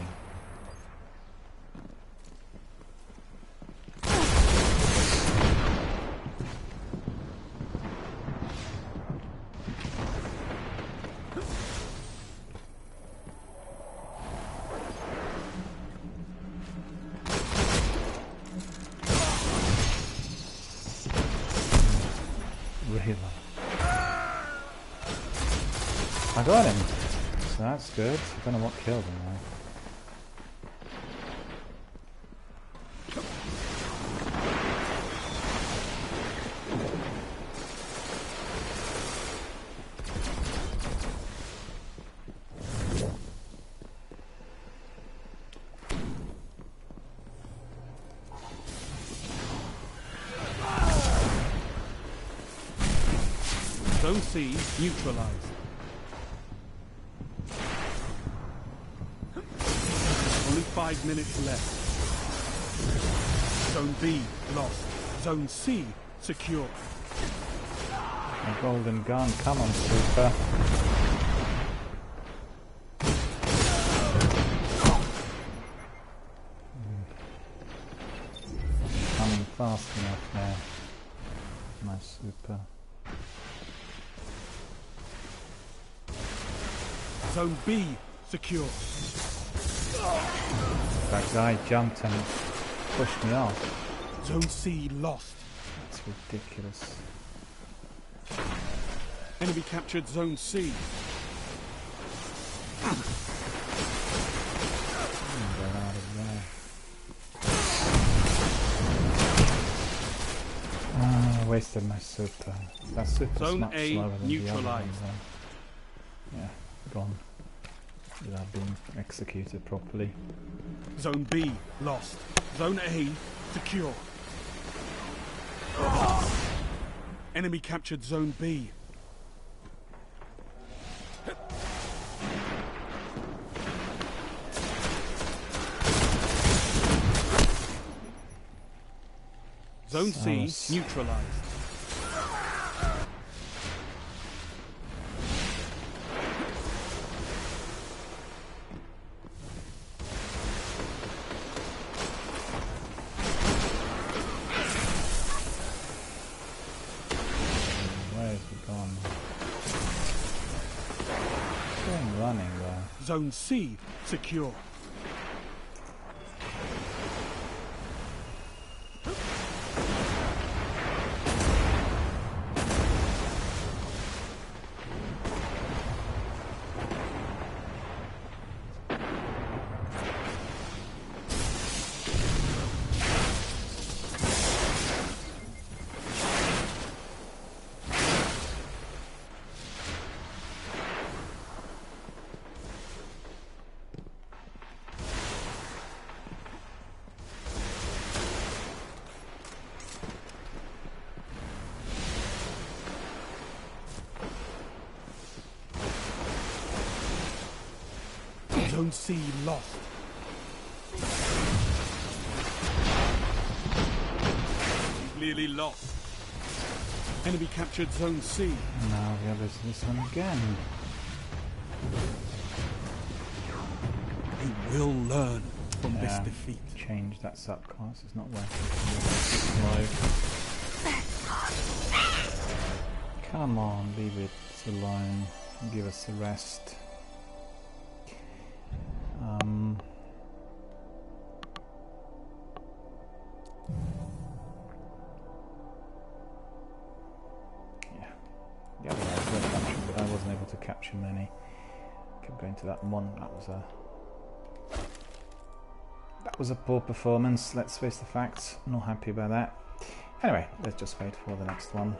Really? I got him. So that's good. I don't know what killed him though. Zone C neutralized. Only 5 minutes left. Zone B lost. Zone C secure. A golden gun, come on, Super. Coming fast enough there. My Super. Zone B secure. That guy jumped and pushed me off. Zone C lost. That's ridiculous. Enemy captured Zone C. Get out of there. Ah, I wasted my Super. That Super's Zone much A slower than the other neutralized. ones, though. Yeah, gone. Without being executed properly. Zone B lost. Zone A secure. Enemy captured Zone B. Zone C neutralized. Where is he gone? Still running there. Zone C secure. Zone C lost. Clearly lost. Enemy captured Zone C. Now the others this one again. You will learn from this defeat. Change that subclass. It's not working. Come on, leave it alone. Give us a rest. The other ones were captured, but I wasn't able to capture many. Kept going to that one. That was a poor performance. Let's face the facts. Not happy about that. Anyway, let's just wait for the next one.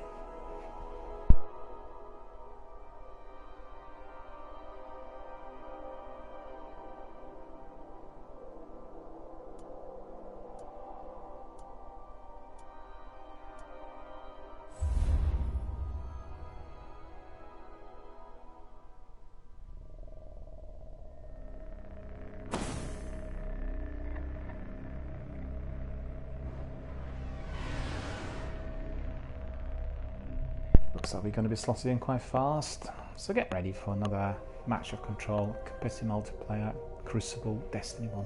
Looks like we're going to be slotted in quite fast, so get ready for another match of Control, competitive multiplayer, Crucible, Destiny 1.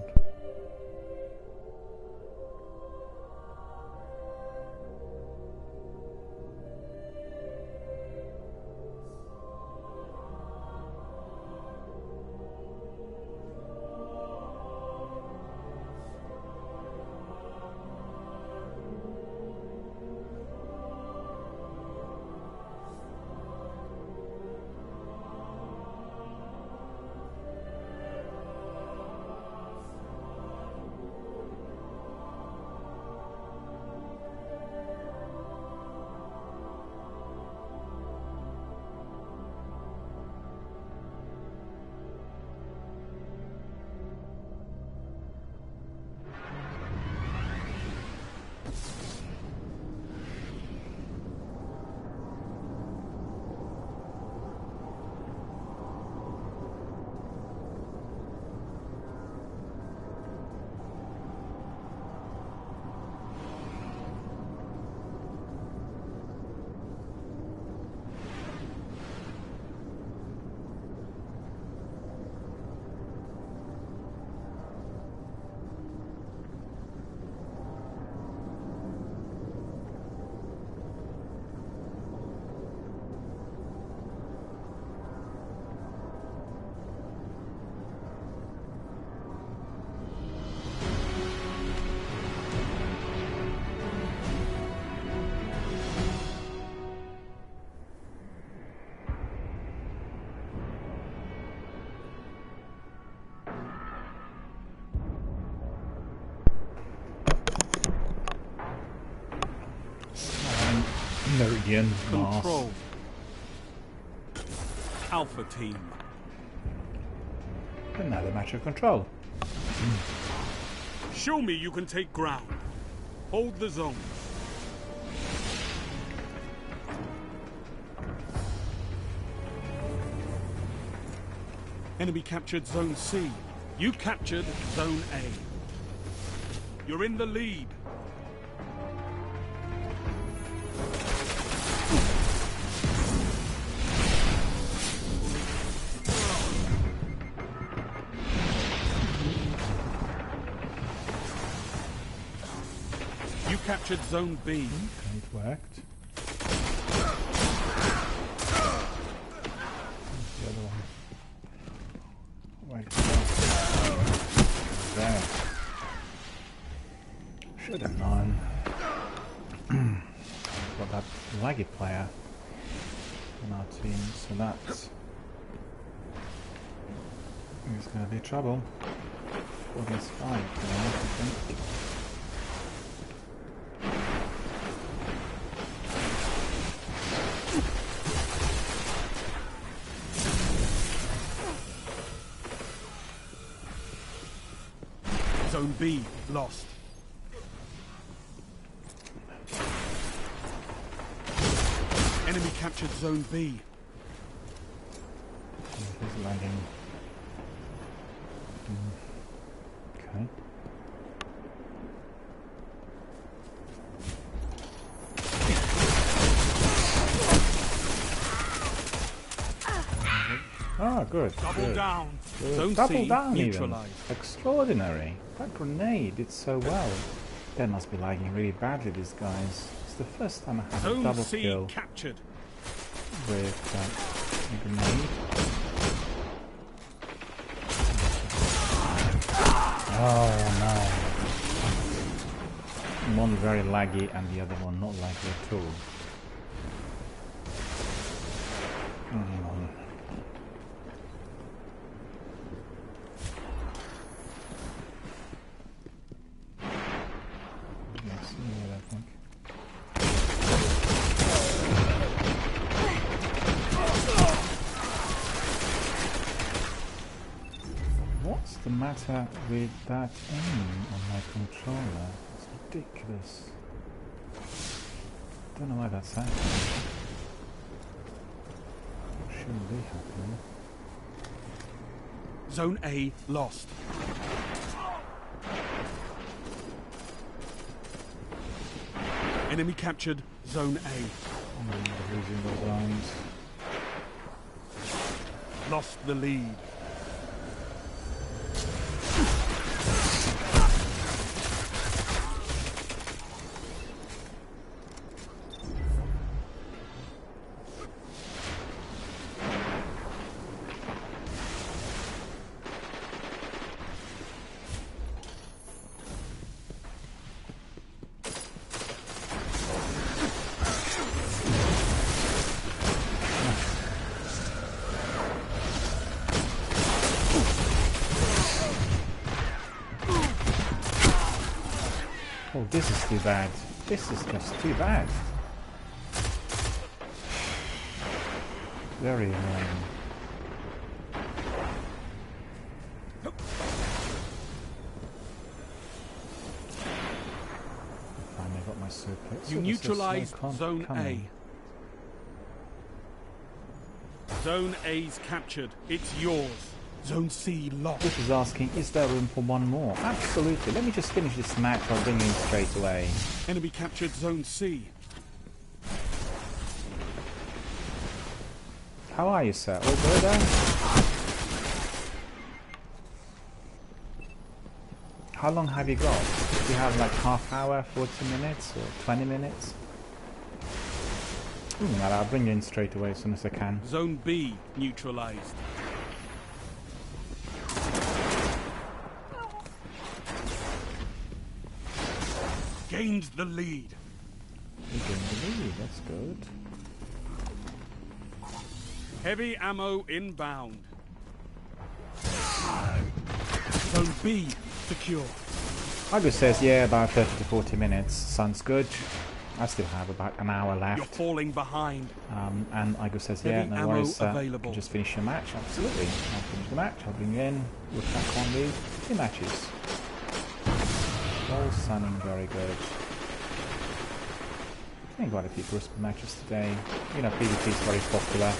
Meridian, Control. Alpha Team. Another match of Control. Show me you can take ground. Hold the zone. Enemy captured Zone C. You captured Zone A. You're in the lead. You captured Zone B. Okay, it worked. The other one. Wait. There. Should have known. Got that laggy player on our team, so that's it's going to be trouble for this fight, I think. Zone B lost. Enemy captured Zone B. He's lagging. Okay. Ah, good. Double good. down. Good. Zone Double C down even. neutralized. Extraordinary. That grenade did so well. They must be lagging really badly, these guys. It's the first time I had a Zone double C kill captured. with a grenade. Oh no. One very laggy and the other one not laggy at all. Let's see what I think. What's the matter with that aim on my controller? It's ridiculous. Don't know why that's happening. Shouldn't be happening. Zone A lost. Enemy captured Zone A. Losing the lines. Lost the lead. Oh, this is too bad. This is just too bad. Very annoying. Finally got my super. You neutralized Zone A. Zone A's captured. It's yours. Zone C lost. This is asking, is there room for one more? Absolutely. Let me just finish this match. I'll bring you in straight away. Enemy captured Zone C. How are you, sir? All good, How long have you got? Do you have like half hour, 40 minutes, or 20 minutes? Well, I'll bring you in straight away as soon as I can. Zone B neutralized. Gained the lead. You gained the lead, that's good. Heavy ammo inbound. Zone B secure. Agus says, yeah, about 30 to 40 minutes. Sounds good. I still have about an hour You're left. falling behind. And Agus says, yeah, Heavy no ammo worries, available. can just finish your match. Absolutely. I'll finish the match, I'll bring you in. We'll crack on the 2 matches. All sounding very good. I think quite a few Crucible matches today. You know, PvP is very popular,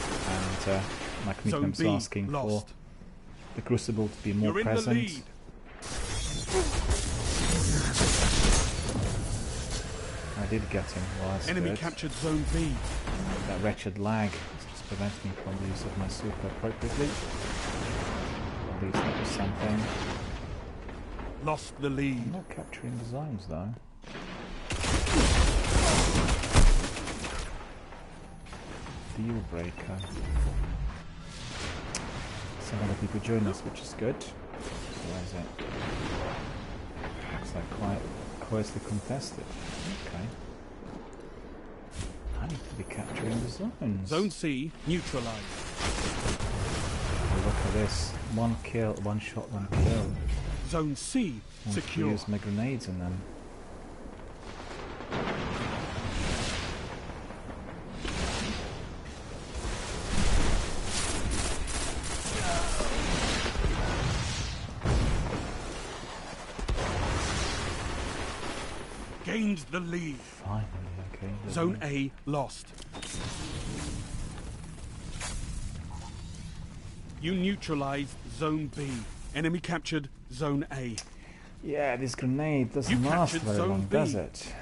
and my commitment's asking for the Crucible to be more You're present. in the lead. I did get him. Well, that's Enemy good. captured Zone B. That wretched lag is just preventing me from the use of my super appropriately. At least that was something. Lost the lead. I'm not capturing the zones though. Deal breaker. Some other people join us, which is good. Where is it? Looks like quite closely contested. Okay. I need to be capturing the zones. Zone C neutralized. Oh, look at this. 1 kill, 1 shot, 1 kill. Zone C I want to secure. use my grenades in them. Gained the lead. Finally, okay. Zone A lost. You neutralized Zone B. Enemy captured Zone A. Yeah, this grenade doesn't You last captured very Zone long, B. does it?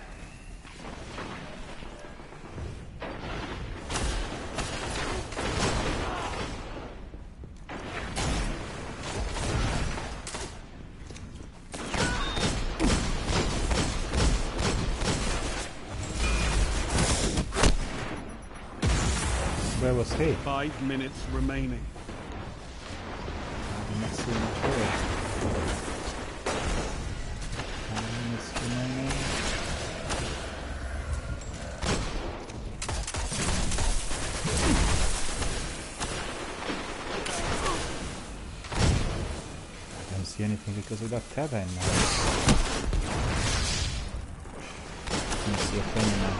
Where was he? 5 minutes remaining. I did not see him at all. 5 minutes remaining. I don't see anything because of that tether in there. Can't see a thing now.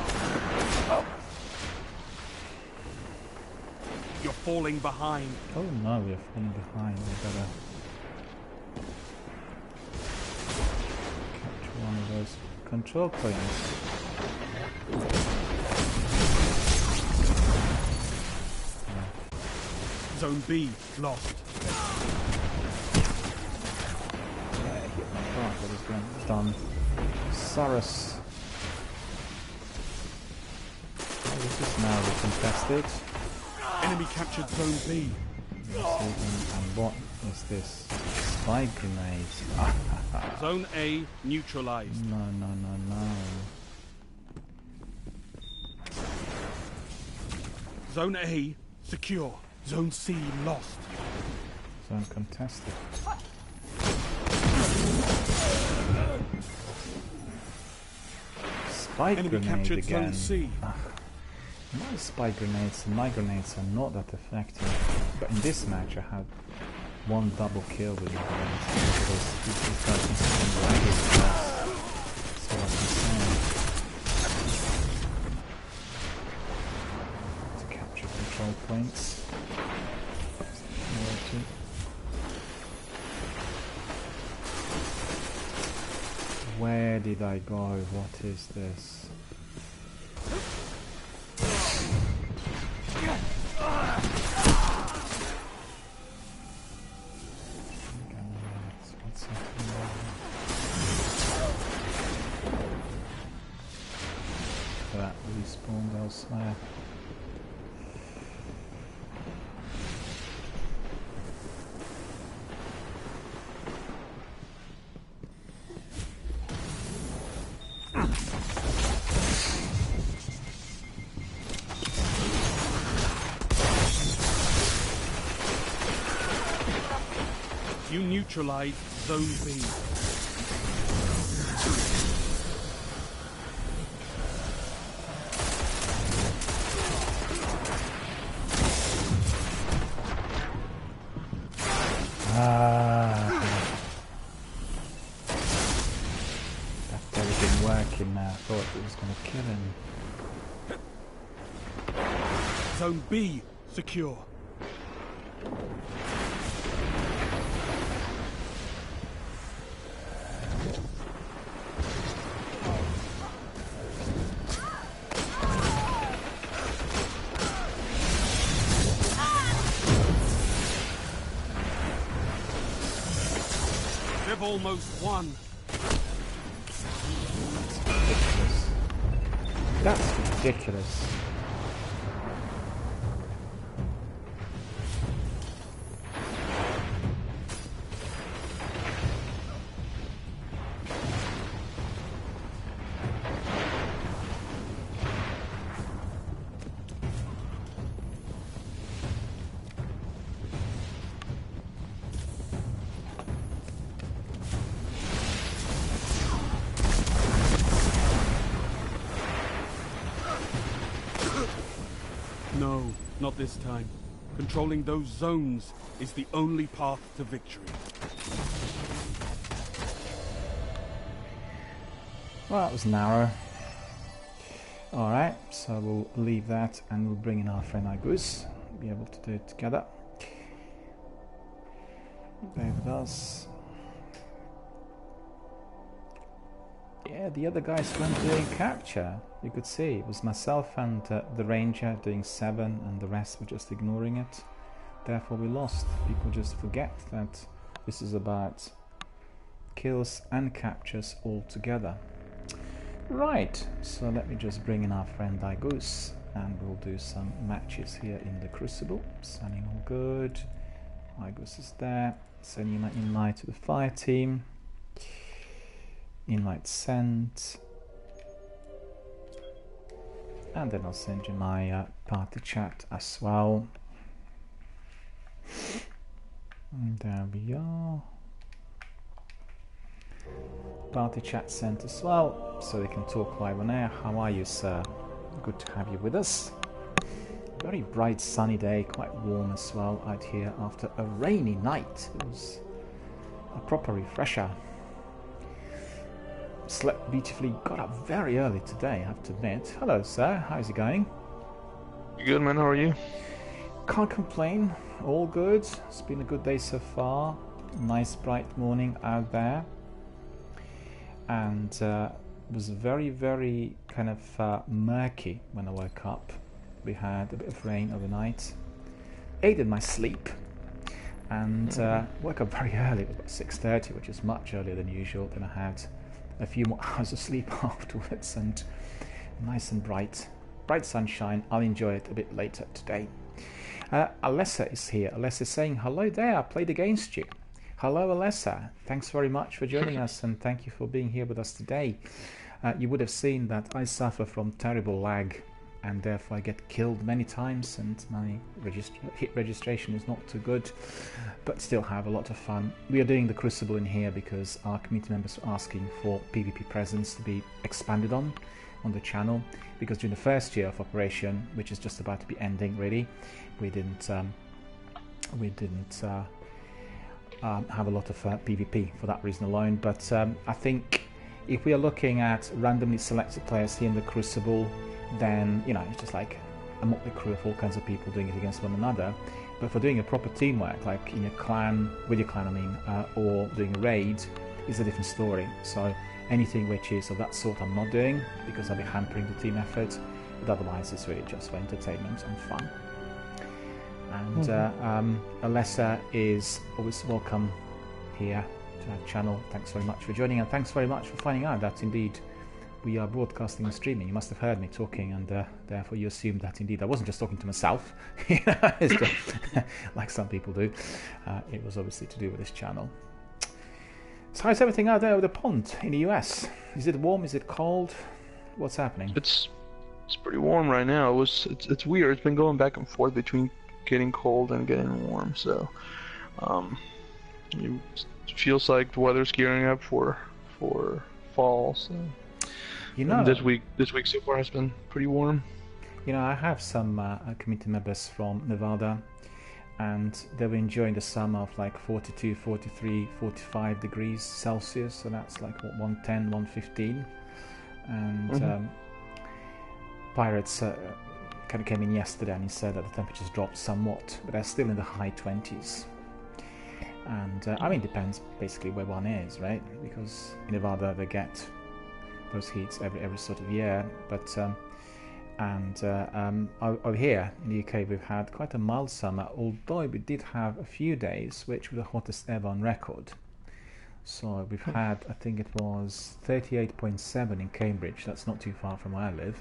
You're falling behind. Oh no, we're falling behind. We gotta capture one of those control points. Zone B lost. Yeah, I hit my car, what is going done? Saurus. Oh, this is now contested. Enemy captured Zone B. And what is this? Spy grenades. Zone A neutralized. No, no, no, no. Zone A secure. Zone C lost. Zone contested. Spy Enemy grenade captured again. Zone C. My spy grenades and my grenades are not that effective. But in this match I had one double kill with my grenades because these guys can spin right as well. That's what I'm saying. To capture control points. Where did I go? What is this? What's happening? That respawned elsewhere. You neutralized Zone B. That barely been working now. I thought it was going to kill him. Zone B secure. They've almost won. Ridiculous. That's ridiculous. No, not this time. Controlling those zones is the only path to victory. Well, that was narrow. Alright, so we'll leave that and we'll bring in our friend Agus. Be able to do it together. There it does. Yeah, the other guys weren't doing capture. You could see it was myself and the ranger doing 7 and the rest were just ignoring it. Therefore we lost. People just forget that This is about kills and captures all together. Right, so let me just bring in our friend Igus and we'll do some matches here in the Crucible. Sounding all good. Igus is there. Sending an invite to the fire team. Invite sent. And then I'll send you my party chat as well. And there we are. Party chat sent as well, so we can talk live on air. How are you, sir? Good to have you with us. Very bright sunny day, quite warm as well out here after a rainy night. It was a proper refresher. Slept beautifully, got up very early today, I have to admit. Hello, sir, how's it going? Good, man, how are you? Can't complain, all good. It's been a good day so far. Nice bright morning out there. And it was very, very kind of murky when I woke up. We had a bit of rain overnight. Aided my sleep. And woke up very early, about 6:30, which is much earlier than usual. Then I had a few more hours of sleep afterwards, and nice and bright sunshine. I'll enjoy it a bit later today. Alessa is here. Alessa is saying, hello there, I played against you. Hello Alessa, thanks very much for joining us and thank you for being here with us today. You would have seen that I suffer from terrible lag and therefore I get killed many times and my hit registration is not too good, but still have a lot of fun. We are doing the Crucible in here because our community members are asking for PvP presence to be expanded on the channel, because during the first year of operation, which is just about to be ending really, we didn't have a lot of PvP for that reason alone. But I think if we are looking at randomly selected players here in the Crucible, then you know it's just like a motley crew of all kinds of people doing it against one another. But for doing a proper teamwork, like in your clan, with your clan I mean, or doing a raid, is a different story. So anything which is of that sort I'm not doing, because I'll be hampering the team effort, but otherwise it's really just for entertainment and fun. And Alessa is always welcome here to our channel. Thanks very much for joining, and thanks very much for finding out that indeed we are broadcasting and streaming. You must have heard me talking, and therefore you assumed that indeed I wasn't just talking to myself. It's just, like some people do. It was obviously to do with this channel. So how's everything out there with the pond in the US? Is it warm? Is it cold? What's happening? It's pretty warm right now. It's weird. It's been going back and forth between getting cold and getting warm. So it feels like the weather's gearing up for fall. So you know, and this week so far has been pretty warm. You know, I have some community members from Nevada, and they were enjoying the summer of like 42, 43, 45 degrees Celsius, so that's like what, 110, 115. And Pirates kind of came in yesterday and he said that the temperatures dropped somewhat, but they're still in the high 20s. And I mean, it depends basically where one is, right? Because in Nevada they get those heats every sort of year, but over here in the UK we've had quite a mild summer, although we did have a few days which were the hottest ever on record. So we've had, I think it was 38.7 in Cambridge, that's not too far from where I live,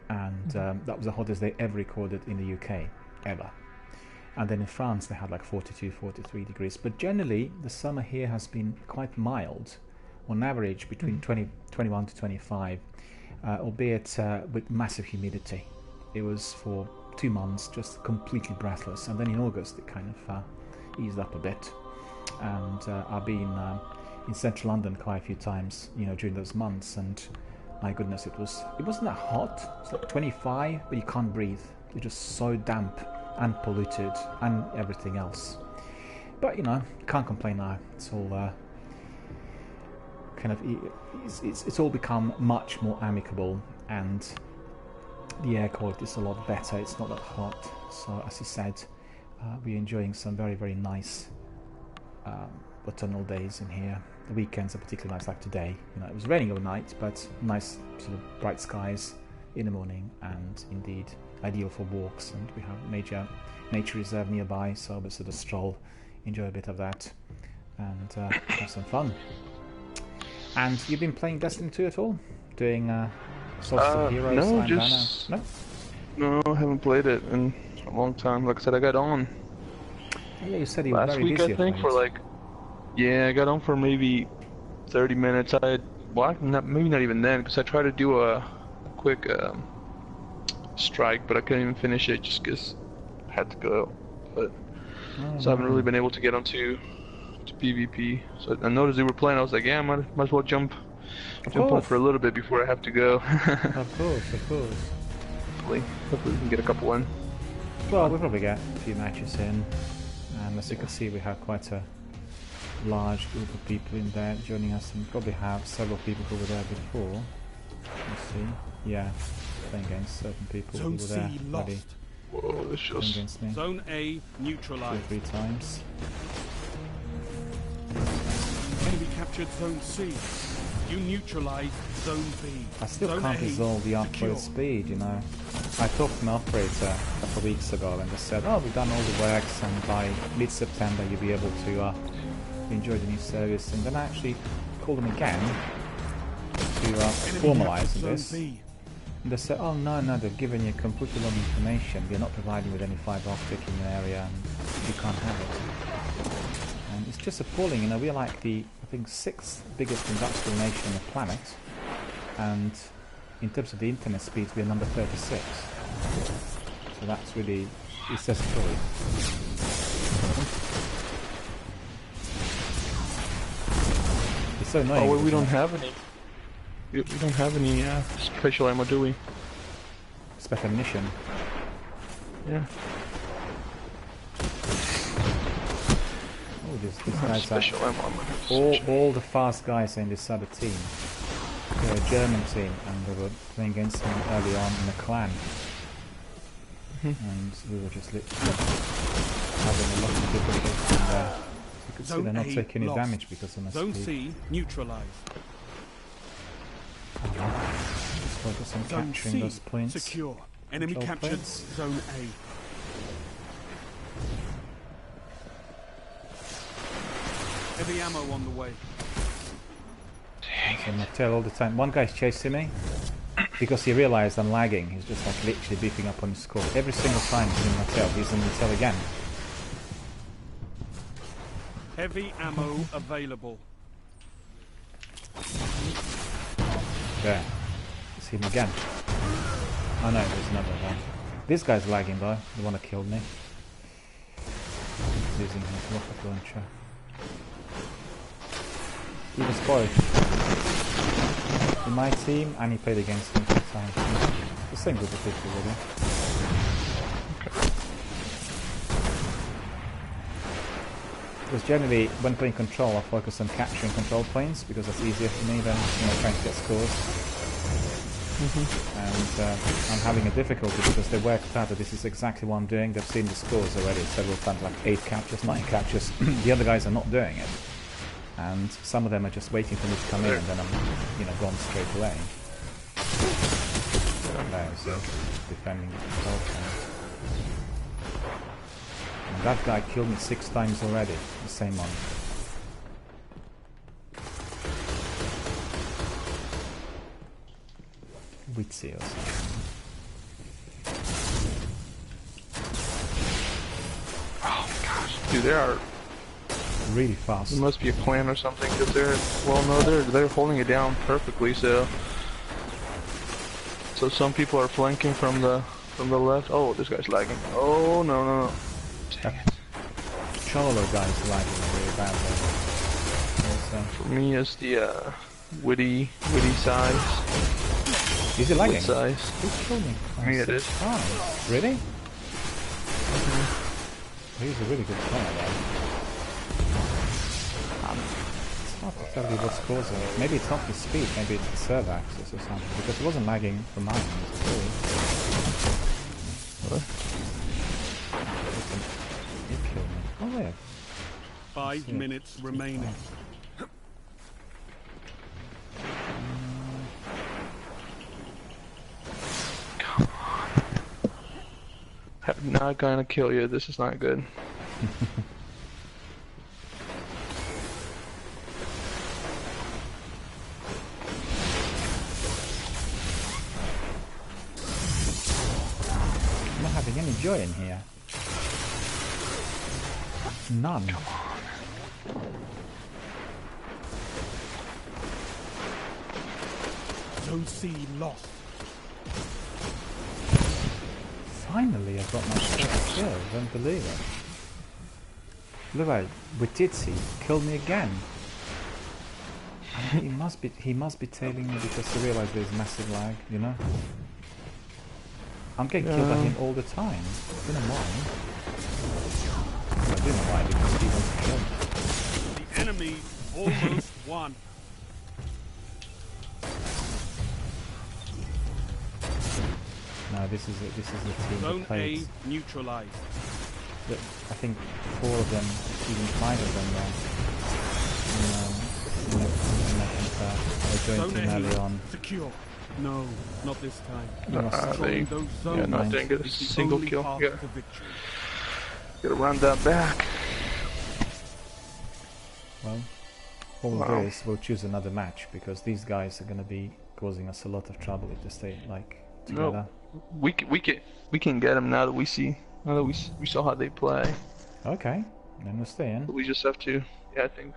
and that was the hottest they ever recorded in the UK ever. And then in France they had like 42, 43 degrees, but generally the summer here has been quite mild, on average between 21 to 25, albeit with massive humidity. It was for 2 months just completely breathless, and then in August it kind of eased up a bit. And I've been in central London quite a few times, you know, during those months, and my goodness, it wasn't that hot. It's like 25, but you can't breathe. It's just so damp and polluted and everything else. But you know, you can't complain now. It's all it's all become much more amicable, and the air quality is a lot better. It's not that hot. So as you said, we're enjoying some very, very nice autumnal days in here. The weekends are particularly nice, like today. You know, it was raining overnight, but nice sort of bright skies in the morning, and indeed ideal for walks. And we have a major nature reserve nearby, so we'll sort of stroll, enjoy a bit of that. and have some fun. And you've been playing Destiny 2 at all? Doing Solstice of Heroes? No, and just Banner? no, I haven't played it in a long time. Like I said, I got on Yeah, you said you were last very week, busy I think, of for late. like, yeah, I got on for maybe 30 minutes. Maybe not even then, because I tried to do a quick strike, but I couldn't even finish it just because I had to go. But so I haven't really been able to get onto PvP. So I noticed they were playing. I was like, yeah, might as well jump on for a little bit before I have to go. Of course, of course. Hopefully we can get a couple in. Well, we'll probably get a few matches in, and as you can see, we have quite a large group of people in there joining us, and we probably have several people who were there before. Let's see. Yeah, playing against certain people who were Zone there C already. lost. Whoa, this Playing just... against me Zone A 2 or neutralized. 3 times. Enemy captured Zone C. You neutralized Zone B. I still Zone can't A resolve the secure. upload speed, you know. I talked to my operator a couple of weeks ago and they said, oh, we've done all the works and by mid-September you'll be able to enjoy the new service. And then I actually called them again to formalise this. B. And they said, oh no, they've given you completely wrong information. We're not providing with any fibre optic in the area and you can't have it. And it's just appalling, you know, we're like the, I think, 6th biggest industrial nation on the planet. And in terms of the internet speeds, we're number 36. So that's really, it's just a story. It's so annoying. Oh, well, we because don't have any. We don't have any special ammo, do we? Special ammunition. Yeah. Oh, these guys Special are... ammo. All the fast guys in this other team. They're a German team, and they were playing against them early on in a clan. And we were just literally having a lot of difficulty in there. You could see they're not taking any damage because of my Zone speed. C neutralized. Just focus on Zone capturing C those points. secure. Enemy Control captured points. Zone A. Heavy ammo on the way. So I tell all the time. One guy's chasing me because he realised I'm lagging. He's just like literally beefing up on his score. Every single time he's in my tail, he's in my tail again. Heavy ammo available. There. See him again. Oh no, there's another one. This guy's lagging though, the one that killed me. Using his rocket launcher. He was boy. In my team, and he played against me 2 times. The same group of people really. Because generally, when playing control, I focus on capturing control planes because that's easier for me than trying to get scores. And I'm having a difficulty because they worked out that this is exactly what I'm doing. They've seen the scores already several times, like 8 captures, 9 captures. The other guys are not doing it, and some of them are just waiting for me to come in, and then I'm, gone straight away. There's defending the control plane. And that guy killed me 6 times already, the same one. Witsy or something. Oh gosh, dude, they are Really fast. There must be a plan or something because they're holding it down perfectly. So some people are flanking from the left. Oh, this guy's lagging. Oh no. Dang it. Cholo guy's lagging really badly. For me, it's the witty size. Is it lagging? Wit size. Who killed me? For me, it is. Oh, really? He's a really good player though. It's hard to tell you what's causing it. Maybe it's not the speed, maybe it's the server access or something, because it wasn't lagging from mine at all. What? It killed me. Oh yeah. 5 minutes remaining. Come on. I'm not gonna kill you. This is not good. getting any joy in here. None. Zone C lost. Finally, I got my first kill. Don't believe it. Look at Wititsi killed me again. And he must be tailing me because he realized there's massive lag, you know? I'm getting killed by him all the time. I don't know why. I do know why, because he wants to kill me. The enemy almost won. No, this is the team Zone that played. A neutralized. I think 4 of them, even 5 of them were. I joined team early on. Secure. No, not this time. Yeah, no, I didn't get a single kill. Gotta run that back. Well, what we'll do is we'll choose another match because these guys are going to be causing us a lot of trouble if they stay together. No, we can get them now that we saw how they play. Okay, then we'll stay in. We just have to. Yeah, I think.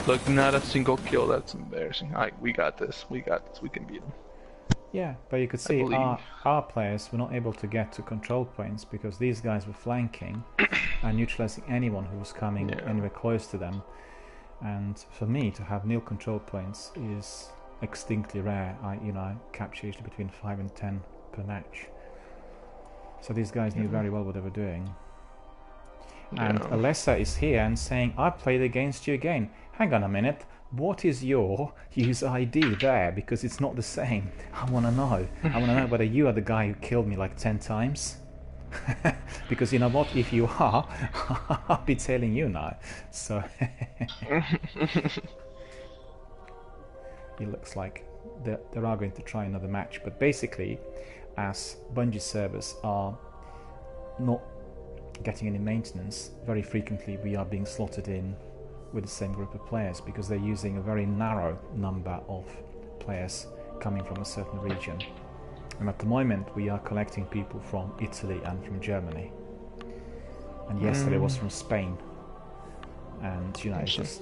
Look, not a single kill. That's embarrassing. We got this. We can beat them. Yeah, but you could see our players were not able to get to control points because these guys were flanking and neutralizing anyone who was coming anywhere close to them. And for me to have nil control points is extinctly rare. I capture usually between 5 and 10 per match. So these guys knew very well what they were doing. And Alessa is here and saying, I played against you again. Hang on a minute. What is your user ID there? Because it's not the same. I want to know. I want to know whether you are the guy who killed me like 10 times. Because you know what? If you are, I'll be telling you now. So it looks like they are going to try another match. But basically, as Bungie servers are not getting any maintenance, very frequently we are being slotted in with the same group of players because they're using a very narrow number of players coming from a certain region. And at the moment we are collecting people from Italy and from Germany. And yesterday was from Spain. And it's just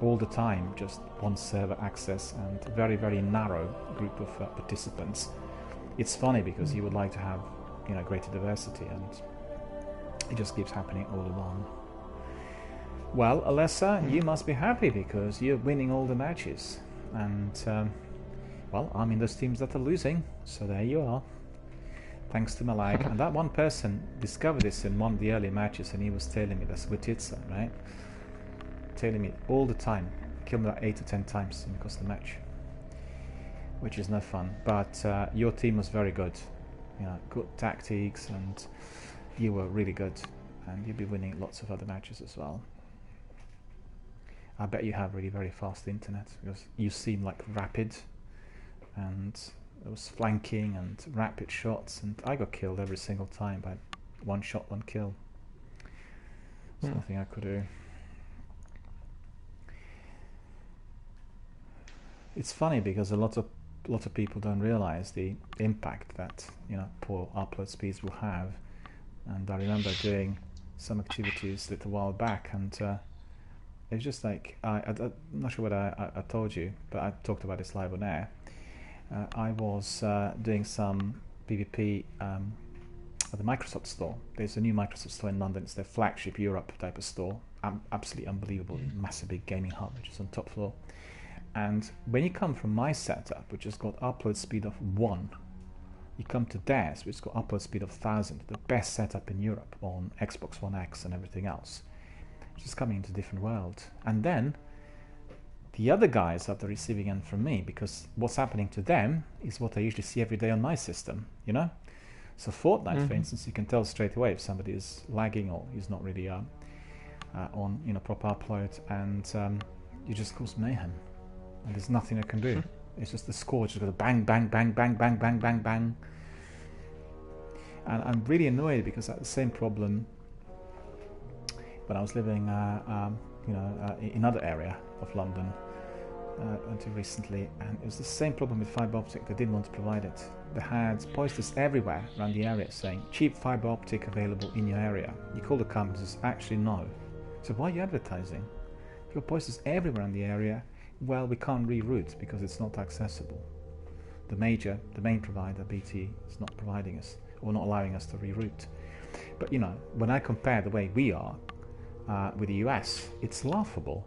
all the time, just one server access and a very, very narrow group of participants. It's funny because you would like to have, greater diversity, and it just keeps happening all along. Well, Alessa, you must be happy because you're winning all the matches. And, well, I'm in those teams that are losing, so there you are. Thanks to my lag. And that one person discovered this in one of the early matches, and he was telling me, that's Wititsa, right? Telling me all the time. Killed me about 8 or 10 times in the course of the match. Which is no fun. But your team was very good. Good tactics, and you were really good. And you'll be winning lots of other matches as well. I bet you have really very fast internet because you seem like rapid, and there was flanking and rapid shots, and I got killed every single time by one shot, one kill. There's nothing I could do. It's funny because a lot of people don't realize the impact that poor upload speeds will have. And I remember doing some activities a little while back, and it's just like I'm not sure whether I told you, but I talked about this live on air. I was doing some PvP at the Microsoft store. There's a new Microsoft store in London. It's their flagship Europe type of store. Absolutely unbelievable, massive big gaming hub, which is on top floor. And when you come from my setup, which has got upload speed of 1, you come to theirs, which has got upload speed of 1000, the best setup in Europe on Xbox One X and everything else. Just coming into a different world. And then the other guys are the receiving end from me, because what's happening to them is what I usually see every day on my system, So Fortnite, for instance, you can tell straight away if somebody is lagging or he's not really on proper upload, and you just cause mayhem. And there's nothing I can do. It's just the score just goes bang, bang, bang, bang, bang, bang, bang, bang. And I'm really annoyed because I had the same problem when I was living, in another area of London, until recently, and it was the same problem with fiber optic. They didn't want to provide it. They had posters everywhere around the area saying cheap fiber optic available in your area. You call the companies, actually no. So why are you advertising? You've got posters everywhere around the area. Well, we can't reroute because it's not accessible. The main provider, BT, is not providing us or not allowing us to reroute. But you know, when I compare the way we are with the US, it's laughable.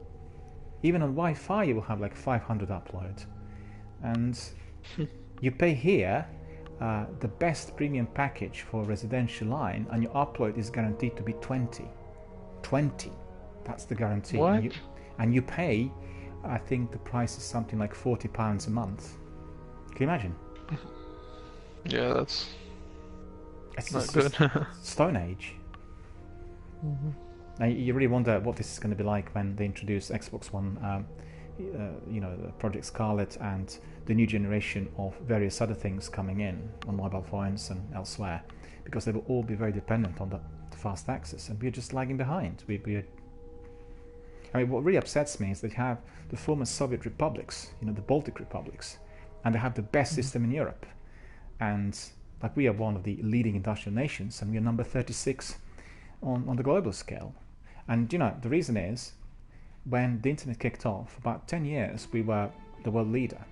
Even on Wi-Fi, you will have like 500 upload, and you pay here the best premium package for residential line, and your upload is guaranteed to be 20. 20. That's the guarantee. What? And you pay, I think the price is something like £40 a month. Can you imagine? Yeah, that's It's not just good. Stone Age. Now you really wonder what this is going to be like when they introduce Xbox One, you know, the Project Scarlet, and the new generation of various other things coming in on mobile phones and elsewhere, because they will all be very dependent on the fast access, and we're just lagging behind. I mean, what really upsets me is that you have the former Soviet republics, you know, the Baltic republics, and they have the best system in Europe, and like we are one of the leading industrial nations, and we are number 36 on the global scale. And you know, the reason is, when the internet kicked off, about 10 years we were the world leader,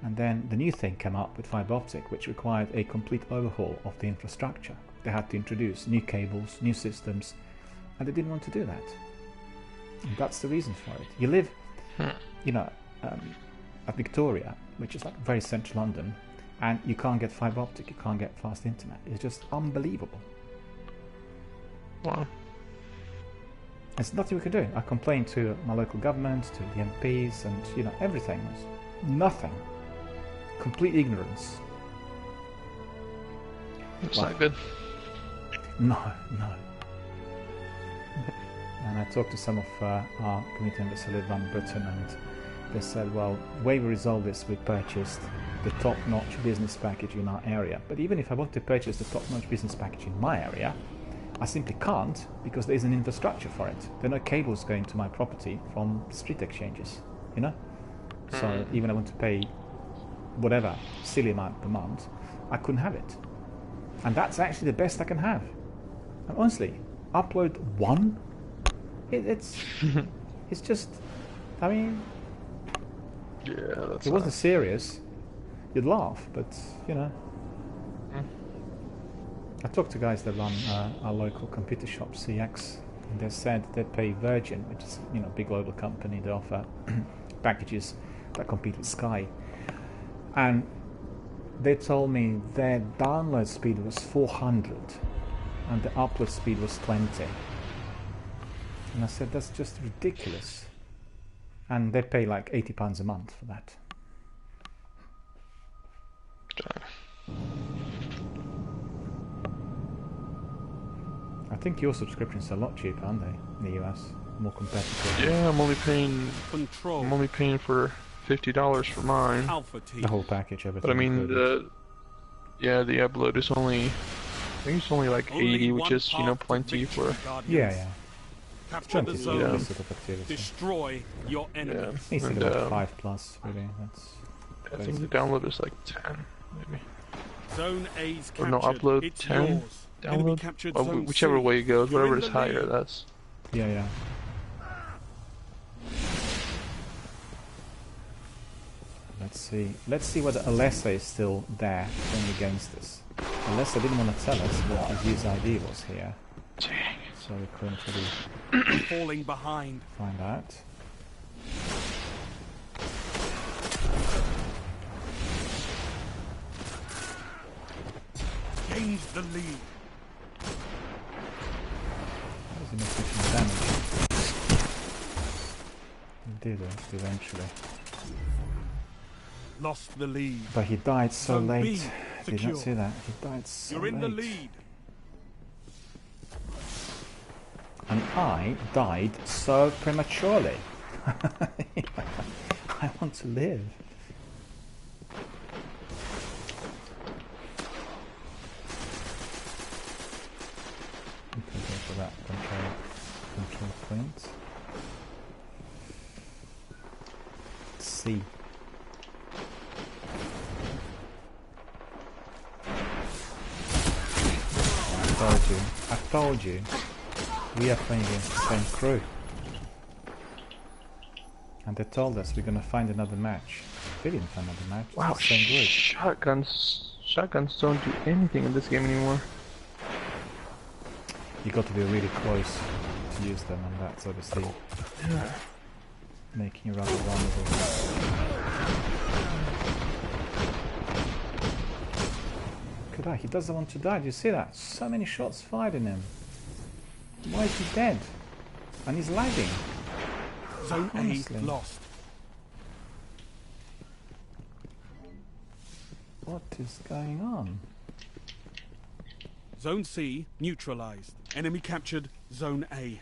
and then the new thing came up with fiber optic, which required a complete overhaul of the infrastructure. They had to introduce new cables, new systems, and they didn't want to do that. And that's the reason for it. You live, you know, at Victoria, which is like very central London, and you can't get fiber optic, you can't get fast internet. It's just unbelievable. Wow. There's nothing we can do. I complained to my local government, to the MPs, and you know, everything was nothing. Complete ignorance. It's not good. No. And I talked to some of our community members who live around Britain, and they said, well, the way we resolve this, we purchased the top-notch business package in our area. But even if I want to purchase the top-notch business package in my area, I simply can't, because there isn't infrastructure for it. There are no cables going to my property from street exchanges, you know? So even if I want to pay whatever silly amount per month, I couldn't have it. And that's actually the best I can have. And honestly, upload one? It's just, I mean, Yeah, that's if it wasn't serious, you'd laugh, but you know. I talked to guys that run our local computer shop, CX, and they said they pay Virgin, which is, you know, a big global company. They offer packages that compete with Sky, and they told me their download speed was 400 and the upload speed was 20. And I said, that's just ridiculous. And they pay like £80 a month for that. I think your subscriptions are a lot cheaper, aren't they, in the US? More competitive. Yeah, I'm only paying Control. for $50 for mine. Alpha team. The whole package, everything. But I mean, included. the upload is only, I think it's only like Only 80, which one is, you know, path to plenty victory, for. Guardians. Yeah. Capture the 20 is zone. a sort of activity. Destroy your enemy. Yeah, Needs to and, be like 5 plus, really. That's I think the download is like 10, maybe. Zone A's Or captured. no, upload It's 10, yours. Enemy download. captured Well, zone whichever C. way it goes, You're whatever in is the higher, lead. that's. yeah. Let's see whether Alessa is still there playing against us. Alessa didn't want to tell us what his user ID was here, Dang. so we couldn't really Falling behind. find out. Gains the lead. How does he not taking damage? He did eventually. Lost the lead. But he died so Zone B late. I did not secure. see that. He died so You're in late. the lead. And I died so prematurely. I want to live. We can go for that control point. C. I told you. We are playing against the same crew. And they told us we're gonna find another match. They didn't find another match. It's Wow, the same group. shotguns don't do anything in this game anymore. You got to be really close to use them, and that's obviously making you rather vulnerable. Could I? He doesn't want to die. Do you see that? So many shots fired in him. Why is he dead? And he's lagging. Zone Honestly. A lost. What is going on? Zone C neutralized. Enemy captured Zone A.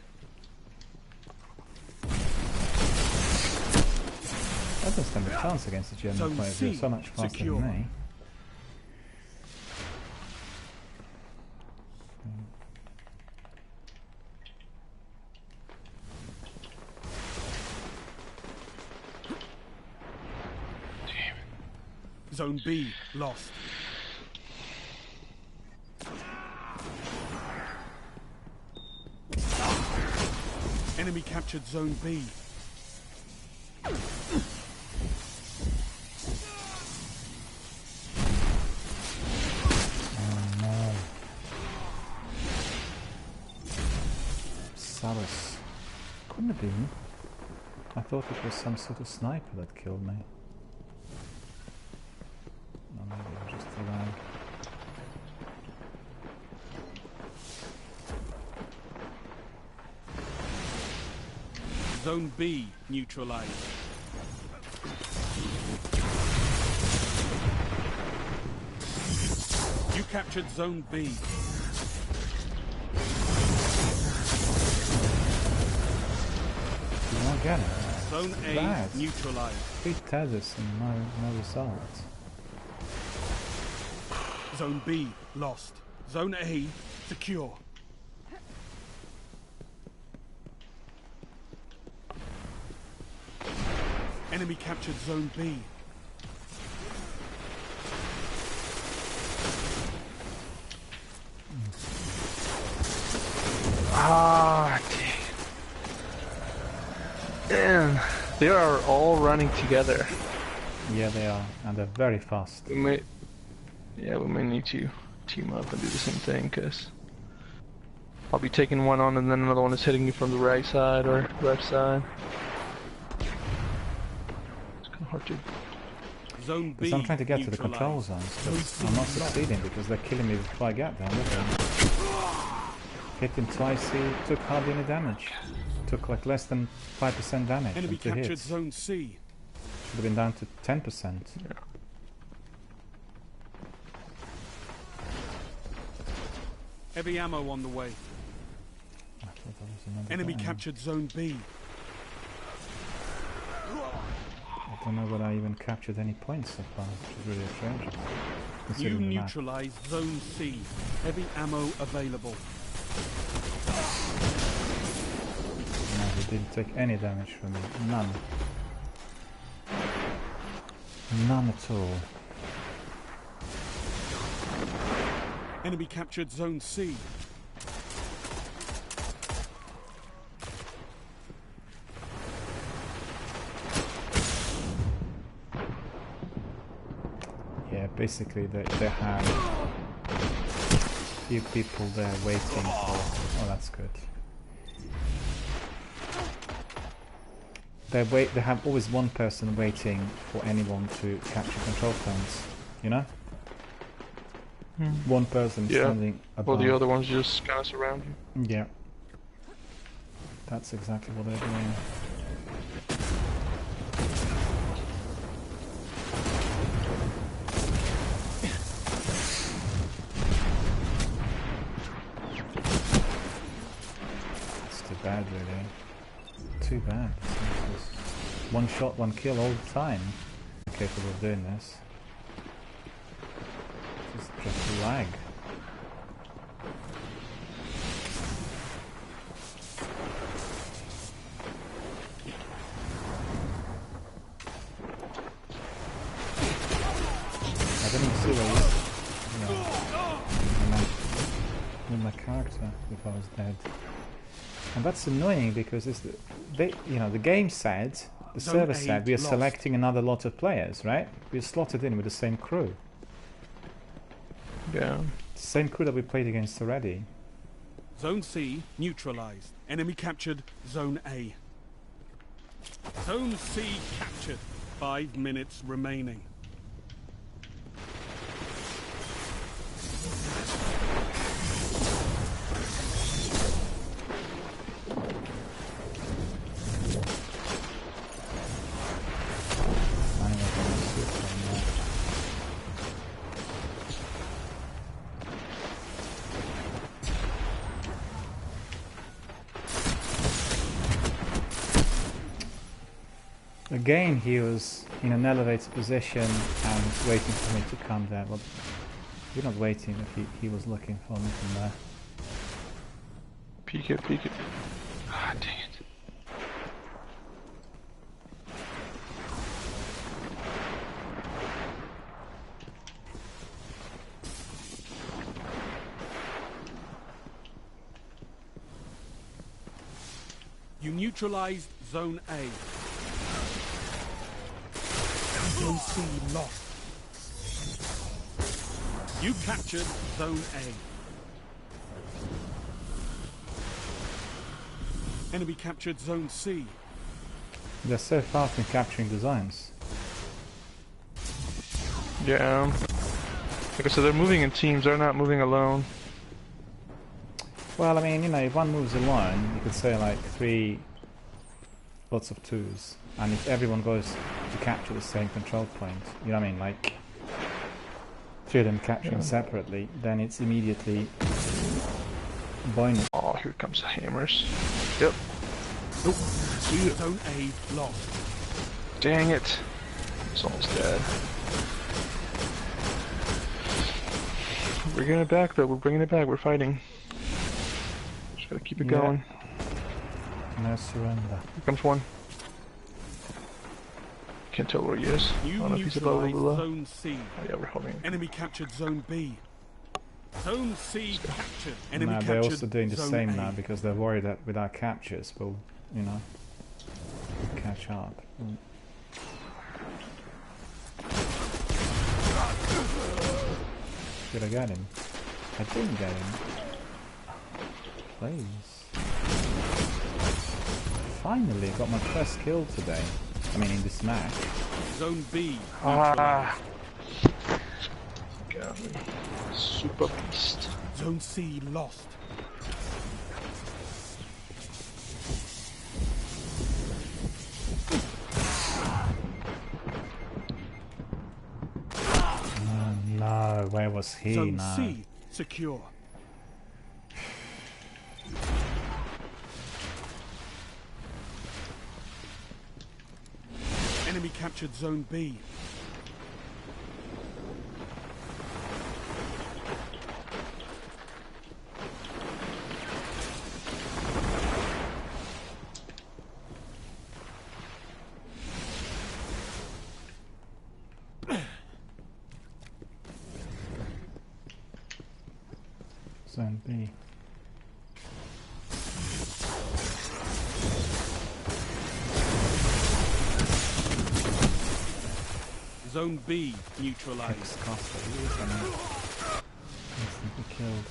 I don't stand a chance against the German Zone players. They're C so much faster secure. than me. Zone B lost. Enemy captured Zone B. Salas. Couldn't have been. I thought it was some sort of sniper that killed me. Or maybe it was just a lag. Zone B neutralized. You captured Zone B. Did not get it. Zone A Bad. neutralized. 3 tethers and no result. Zone B lost. Zone A secure. Enemy captured Zone B. Ah, damn. They are all running together. Yeah, they are, and they're very fast. We may need to team up and do the same thing, because I'll be taking one on and then another one is hitting me from the right side or left side. It's kind of hard to... Zone B Because I'm trying to get to the neutralized. control zones, but I'm not succeeding because they're killing me before I get there. Look at him. Hit him twice, he took hardly any damage. Took like less than 5% damage Enemy from 2 captured hits. Zone C. Should have been down to 10%. Yeah. Heavy ammo on the way. I thought that was another Enemy guy. captured Zone B. I don't know whether I even captured any points so far, which is really atrocious. You Considering the map. neutralized Zone C. Heavy ammo available. No, he didn't take any damage from me. None. None at all. Enemy captured Zone C. Yeah, basically they have few people there waiting for... Oh, that's good. They have always one person waiting for anyone to capture control points, you know? One person standing above. Well, the other ones just kind of surround you. Yeah. That's exactly what they're doing. It's too bad, really. Too bad. It's just one shot, one kill all the time. I'm capable of doing this. Just lag. Siva with my character if I was dead. And that's annoying because it's the game said, the server said we are selecting another lot of players, right? We're slotted in with the same crew. Yeah. Same crew that we played against already. Zone C neutralized. Enemy captured Zone A. Zone C captured. 5 minutes remaining. Again, he was in an elevated position and waiting for me to come there. Well, you're not waiting if he was looking for me from there. Peek it, peek it. Ah, dang it. You neutralized Zone A. Zone C lost. You captured Zone A. Enemy captured Zone C. They're so fast in capturing the zones. Yeah. Like I said, they're moving in teams, they're not moving alone. Well, I mean, if one moves alone, you could say like 3 lots of 2s. And if everyone goes to capture the same control point, you know what I mean, like 3 of them capturing separately, then it's immediately bonus. Oh, here comes the hammers. Yep. Nope. Zone A lost. Dang it. It's almost dead. We're bringing it back though, we're bringing it back, we're fighting. Just gotta keep it going. No surrender. Here comes one. Can't tell where he is. I don't know if he's above or below. Zone C. Oh yeah, we're holding. Enemy captured Zone B. Zone C captured. Enemy They're captured also doing the Zone same A. now because they're worried that with our captures we'll, catch up. Did I get him? I didn't get him. Please. Finally got my first kill today. I mean, in this match. Zone B. Ah. Got me. Super beast. Zone C lost. Oh, no, where was he Zone now? C secure. Enemy captured Zone B. Zone B. Zone B neutralized. Instantly killed.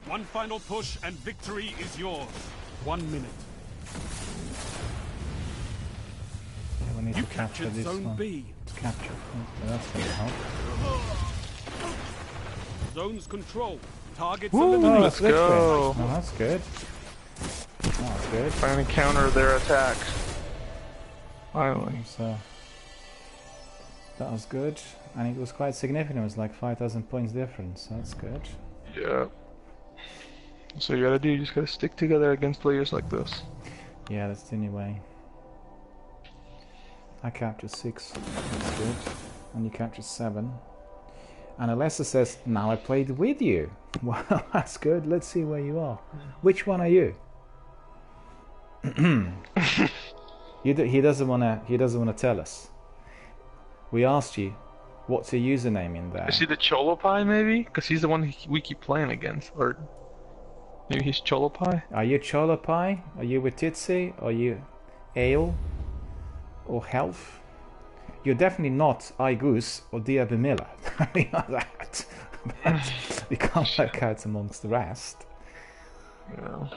One final push and victory is yours. 1 minute. Yeah, we need You to capture captured this Zone one. B. It's captured. Okay, that's gonna help. Zones control. Targets Woo, eliminated. let's go. Oh, that's good. That's good. Finally counter their attack. Finally. So that was good, and it was quite significant. It was like 5,000 points difference. So that's good. Yeah. So you gotta do, you just gotta stick together against players like this. Yeah, that's the only way. I captured 6. That's good. And you captured 7. And Alessa says, now I played with you. Well, that's good. Let's see where you are. Which one are you? He doesn't wanna tell us. We asked you, what's your username in there? Is he the Cholopai maybe? Because he's the one we keep playing against. Or maybe he's Cholopai? Are you Cholopai? Are you with Titsi? Are you Ale? Or Health? You're definitely not iGoose or DRBMiller. We know that. But we can't work out amongst the rest. Yeah.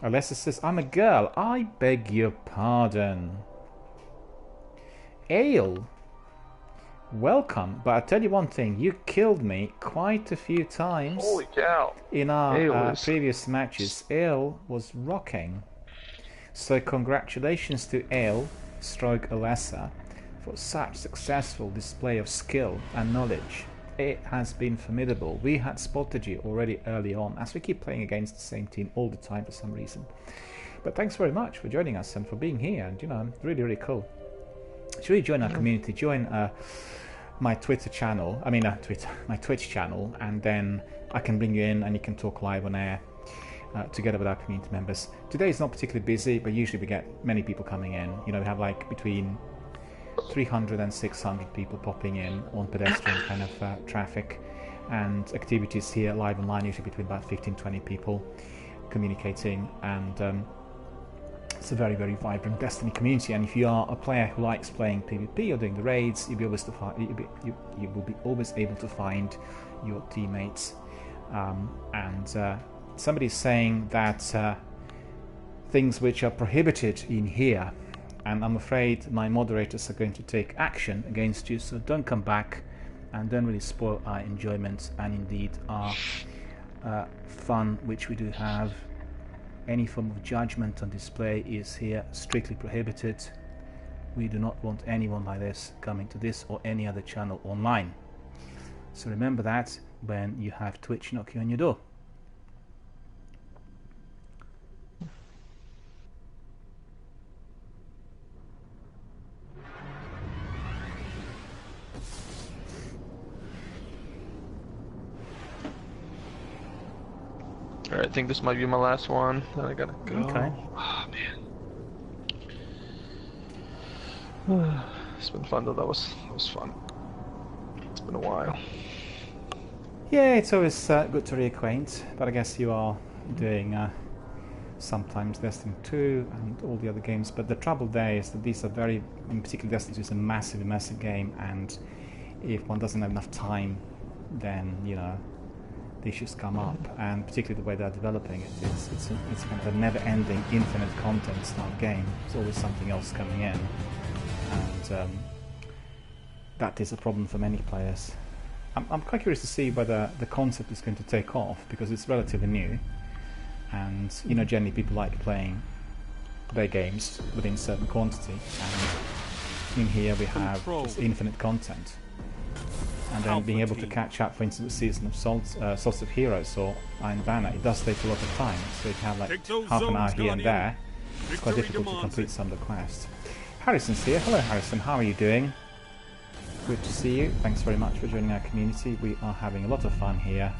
Alessa says, I'm a girl. I beg your pardon. Ale, welcome. But I tell you one thing, you killed me quite a few times. Holy cow. In our previous matches. Ale was rocking. So congratulations to Ale, stroke Alessa, for such successful display of skill and knowledge. It has been formidable. We had spotted you already early on, as we keep playing against the same team all the time for some reason. But thanks very much for joining us and for being here, and you know, really, really cool. Should we join our community? Join my Twitter channel, my Twitch channel, and then I can bring you in and you can talk live on air together with our community members. Today is not particularly busy, but usually we get many people coming in. You know, we have like between 300 and 600 people popping in on pedestrian kind of traffic, and activities here live online usually between about 15-20 people communicating, and it's a very, very vibrant Destiny community. And if you are a player who likes playing PvP or doing the raids, you'll be always you will be always able to find your teammates. And somebody's saying that things which are prohibited in here, and I'm afraid my moderators are going to take action against you, so don't come back and don't really spoil our enjoyment and indeed our fun which we do have. Any form of judgment on display is here strictly prohibited. We do not want anyone like this coming to this or any other channel online. So remember that when you have Twitch knocking on your door. Alright, I think this might be my last one. Then I gotta go. Okay. Oh, man. It's been fun though. That was fun. It's been a while. Yeah, it's always good to reacquaint, but I guess you are doing sometimes Destiny 2 and all the other games, but the trouble there is that these are very, in particular Destiny 2 is a massive game, and if one doesn't have enough time, then, you know, the issues come up, and particularly the way they're developing it, it's kind of a never-ending, infinite content style game. There's always something else coming in, and that is a problem for many players. I'm quite curious to see whether the concept is going to take off, because it's relatively new, and you know, generally people like playing their games within certain quantity, and in here we have just infinite content. And then being able to catch up, for instance, with Season of Swords of Heroes or Iron Banner, it does take a lot of time. So you have like half an hour here and there. It's quite difficult to complete some of the quests. Harrison's here. Hello Harrison, how are you doing? Good to see you. Thanks very much for joining our community. We are having a lot of fun here.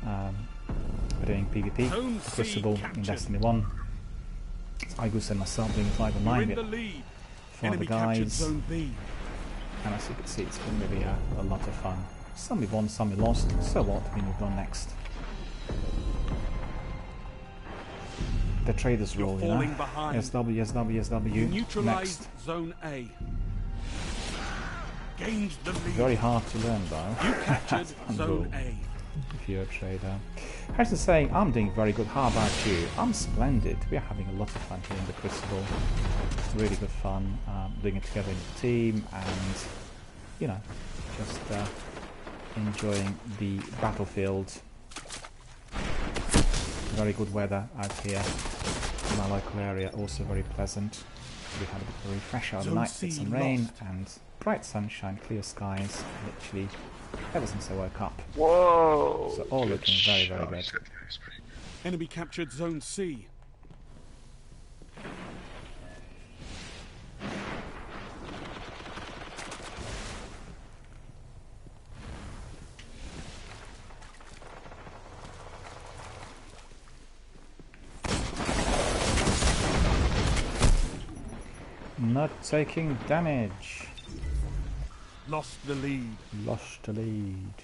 We're doing PvP, Crucible in Destiny 1. Igus and myself doing 5 and 9 for the guys. And as you can see, it's been really a lot of fun. Some we won, some we lost. So what? We move on next. The traders rule, you know. SW, SW, SW. Next. Zone A. Gained the lead. Very hard to learn though. You captured Zone A. If you're a trader. Harrison's saying, I'm doing very good. How about you? I'm splendid. We're having a lot of fun here in the Crucible. It's really good fun doing it together in the team, and you know, just enjoying the battlefield. Very good weather out here in my local area, also very pleasant. We had a bit of a refresh out of the night with some rain and bright sunshine, clear skies, literally ever since I woke up. Whoa! So all looking very, very good. Enemy captured Zone C. not taking damage. Lost the lead. Lost the lead.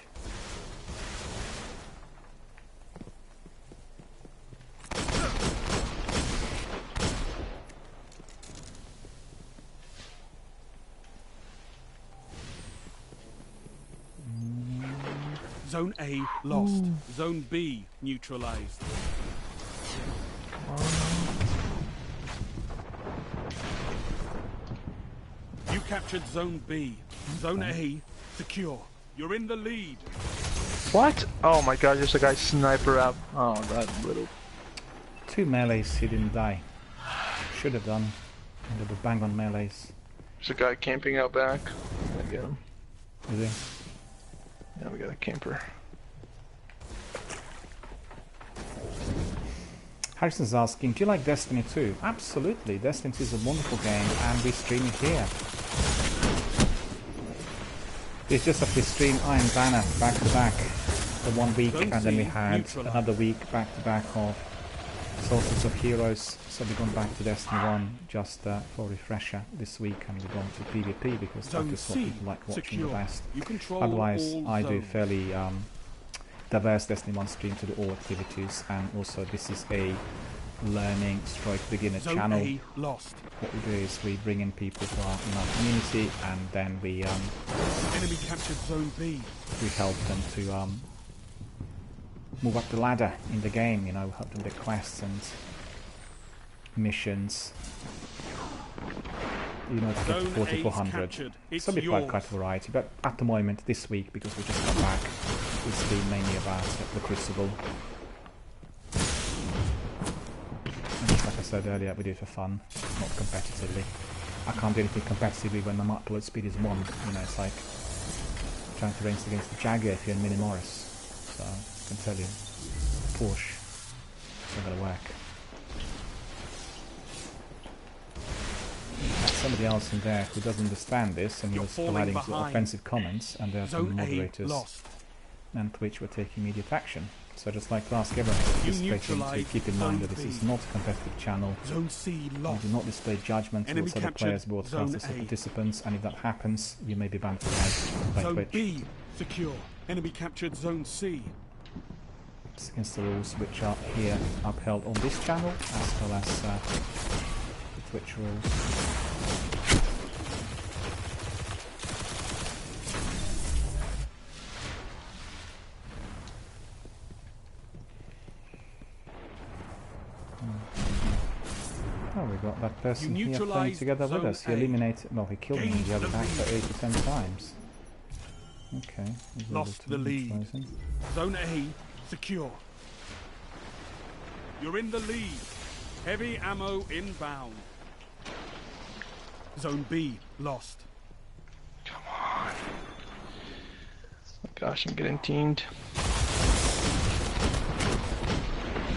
Zone A lost. Zone B neutralized. You captured Zone B. Zone A secure. You're in the lead. What? Oh my god, there's a guy sniper out. Oh, that little... 2 melees, he didn't die. Should have done. A little bang on melees. There's a guy camping out back. I get him. Is he? Yeah, we got a camper. Harrison's asking, do you like Destiny 2? Absolutely, Destiny 2 is a wonderful game and we stream it here. It's just that we stream Iron Banner back to back for 1 week and then we had another week back to back of Solstice of Heroes, so we're going back to Destiny 1 just for a refresher this week, and we're going to PvP because that is what people like watching the best. Otherwise I do fairly diverse Destiny 1 stream to do all activities, and also this is a learning stroke beginner channel. What we do is we bring in people who are in our community and then we Enemy captured Zone B. We help them to move up the ladder in the game, you know, help them with quests and missions, you know, to get to 4400. So we quite a variety, but at the moment, this week, because we just got back, it's been mainly about the Crucible. And just like I said earlier, we do it for fun, not competitively. I can't do anything competitively when my upload speed is 1, you know, it's like trying to race against the Jaguar if you're in Mini Morris. So I can tell you, Porsche, it's not going to work. There's somebody else in there who doesn't understand this and he was providing offensive comments, and there are some moderators and Twitch were taking immediate action. So I'd just like to ask everyone participating to keep in mind that this is not a competitive channel. Zone C lost. You do not display judgment towards other players, broadcasters or participants, and if that happens, you may be banned from by Twitch. Zone B secure. Enemy captured Zone C. It's against the rules which are here upheld on this channel, as well as the Twitch rules. Oh, we got that person here playing together with us. He eliminated... well, he killed me in the other back for 8 to 10 times. Okay. Lost the lead. Zone A secure. You're in the lead. Heavy ammo inbound. Zone B lost. Come on. Oh gosh, I'm getting teamed.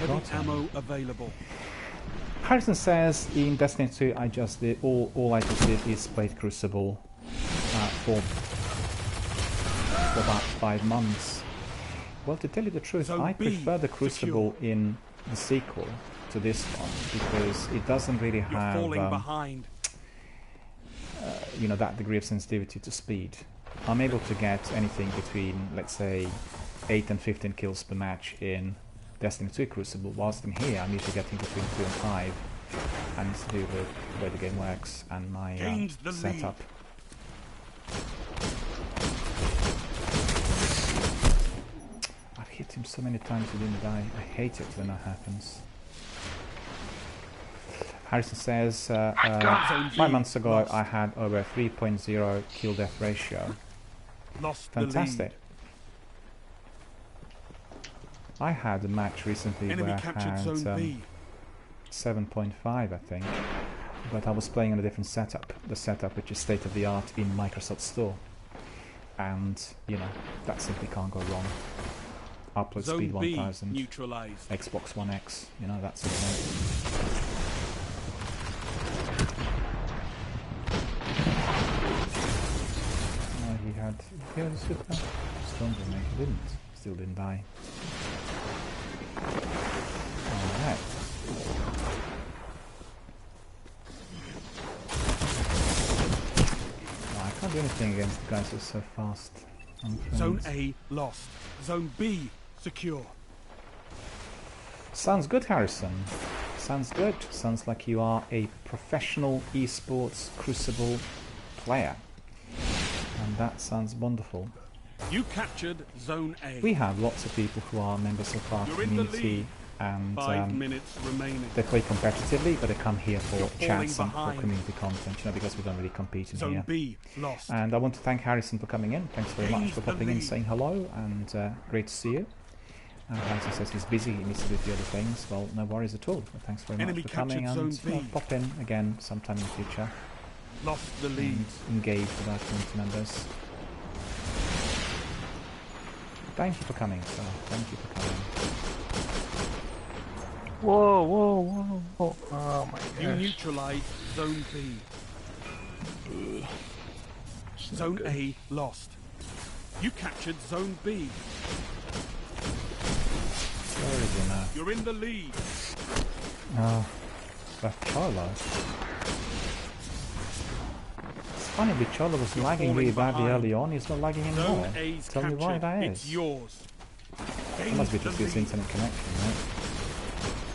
Heavy ammo available. Harrison says in Destiny 2 I just did all I just did is played Crucible for about 5 months. Well, to tell you the truth, I prefer the Crucible in the sequel to this one because it doesn't really have you know, that degree of sensitivity to speed. I'm able to get anything between, let's say, 8 and 15 kills per match in Destiny 2 Crucible, whilst in here I'm usually getting between 2 and 5, and it's to do with the way the game works and my setup. I've hit him so many times he didn't die. I hate it when that happens. Harrison says, 5 months ago I had over 3.0 kill death ratio. Fantastic. I had a match recently where I had 7.5, I think, but I was playing on a different setup, the setup which is state of the art in Microsoft Store, and you know, that simply can't go wrong. Upload speed 1000, Xbox One X, you know, that's it. He had a super storm grenade, he didn't. Still didn't die. Alright. do anything against the guys who are so fast. Zone A lost. Zone B secure. Sounds good, Harrison. Sounds good. Sounds like you are a professional esports Crucible player. And that sounds wonderful. You captured Zone A. We have lots of people who are members of our You're in the community lead. and 5 minutes remaining. they play competitively, but they come here for You're chats and falling for community content, you know, because we don't really compete in Zone here. B lost. And I want to thank Harrison for coming in. Thanks very much Gained for the popping in, lead. saying hello, and great to see you. Harrison says he's busy, he needs to do a few other things. Well, no worries at all. But thanks very Enemy much for coming, captured and Zone B. pop in again sometime in the future Lost the lead. and engage with our community members. Thank you for coming, sir. Thank you for coming. Whoa, whoa, whoa, whoa. Oh my gosh. You neutralized Zone B. It's not Zone good. A lost. You captured Zone B. Where is he now? You're in the lead. Oh, Bichala. It's funny, Bichala was You're lagging really falling badly behind. early on. He's not lagging anymore. Zone A's Tell me captured. why that It's is. yours. It must be Gained just the his lead. internet connection, right?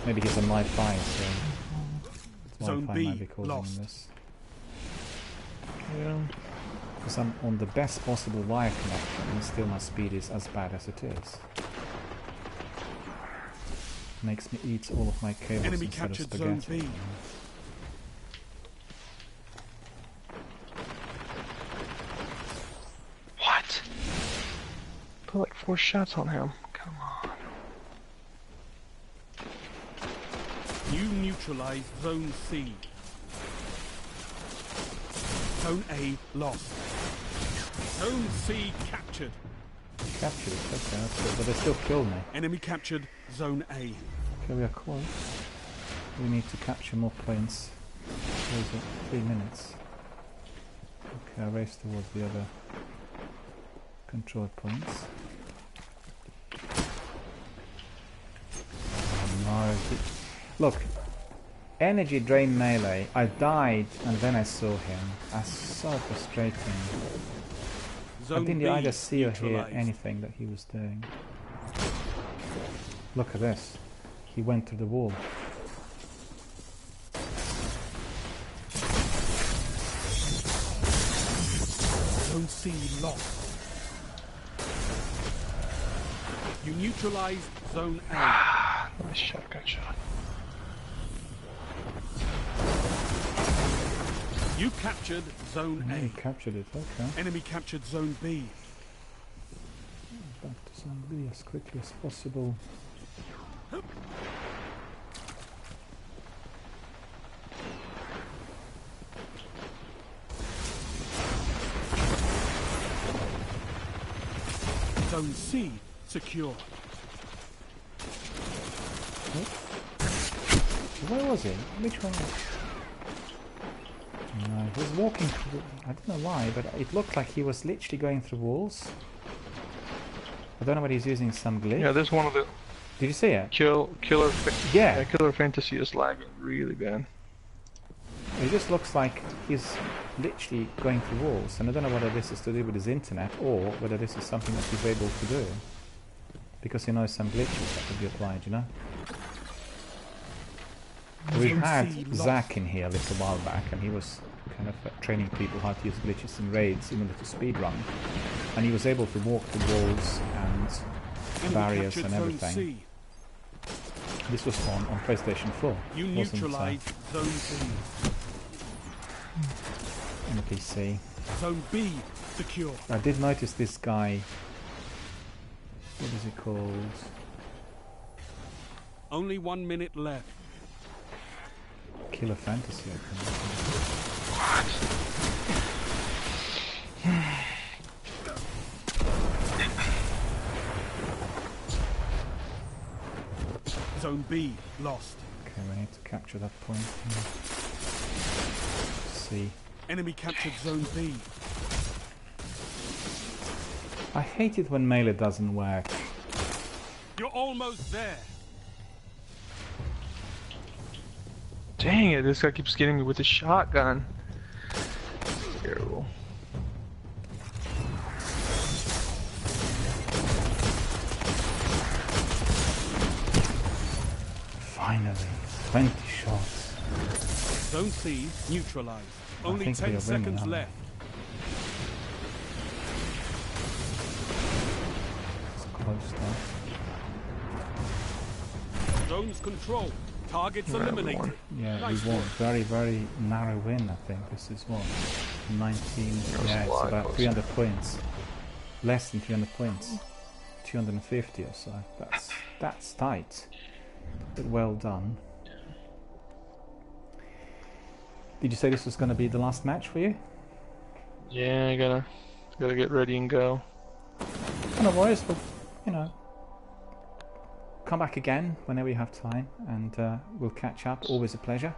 Maybe he's on Wi-Fi, so Zone Wi-Fi B might be causing lost. this. Yeah. Because I'm on the best possible wire connection, and still my speed is as bad as it is. Makes me eat all of my cables Enemy instead of captured Zone spaghetti. B. What? Put like 4 shots on him. Come on. You neutralized Zone C. Zone A lost. Zone C captured. Captured it, okay, that's good. But they still killed me. Enemy captured Zone A. Okay, we are close. We need to capture more points. Where is it? 3 minutes. Okay, I race towards the other control points. Oh no. Look, energy drain melee. I died and then I saw him. That's so frustrating. Zone I didn't B either see or hear neutralized. anything that he was doing. Look at this. He went through the wall. Zone C lost. You neutralized Zone A. Nice shotgun shot. You captured Zone Oh, he A. captured it, okay. Enemy captured Zone B. Back to Zone B as quickly as possible. Zone C secure. Where was he? Which one? No, he was walking through. I don't know why, but it looked like he was literally going through walls. I don't know whether he's using some glitch. Yeah, there's one of the Did you see it? killer Yeah. killer fantasy is lagging really bad. It just looks like he's literally going through walls, and I don't know whether this is to do with his internet or whether this is something that he's able to do. Because he knows some glitches that could be applied, you know? We Zone had C lost. Zach in here a little while back, and he was kind of training people how to use glitches in raids, similar to speedrun. And he was able to walk through walls and Enemy barriers captured and Zone everything. C. This was on PlayStation 4. You wasn't neutralized Zone C. on the PC. Zone B secure. I did notice this guy. What is he called? Only 1 minute left. Killer Fantasy, I Zone B lost. think. Okay, we need to capture that point. See. Enemy captured Zone B. I hate it when melee doesn't work. You're almost there. Dang it, this guy keeps getting me with a shotgun. Terrible. 20 shots. Zone C neutralized. I Only think we 10 are winning, seconds aren't we? left. It's close though. Zone's control. Targets eliminated. Yeah, Nice we won. work. Very, very narrow win, I think. This is what? 19. Yeah, a it's lot about closer. 300 points. Less than 300 points. 250 or so. That's tight. But well done. Did you say this was going to be the last match for you? Yeah, I gotta get ready and go. No worries, but you know, come back again whenever you have time, and we'll catch up. Always a pleasure.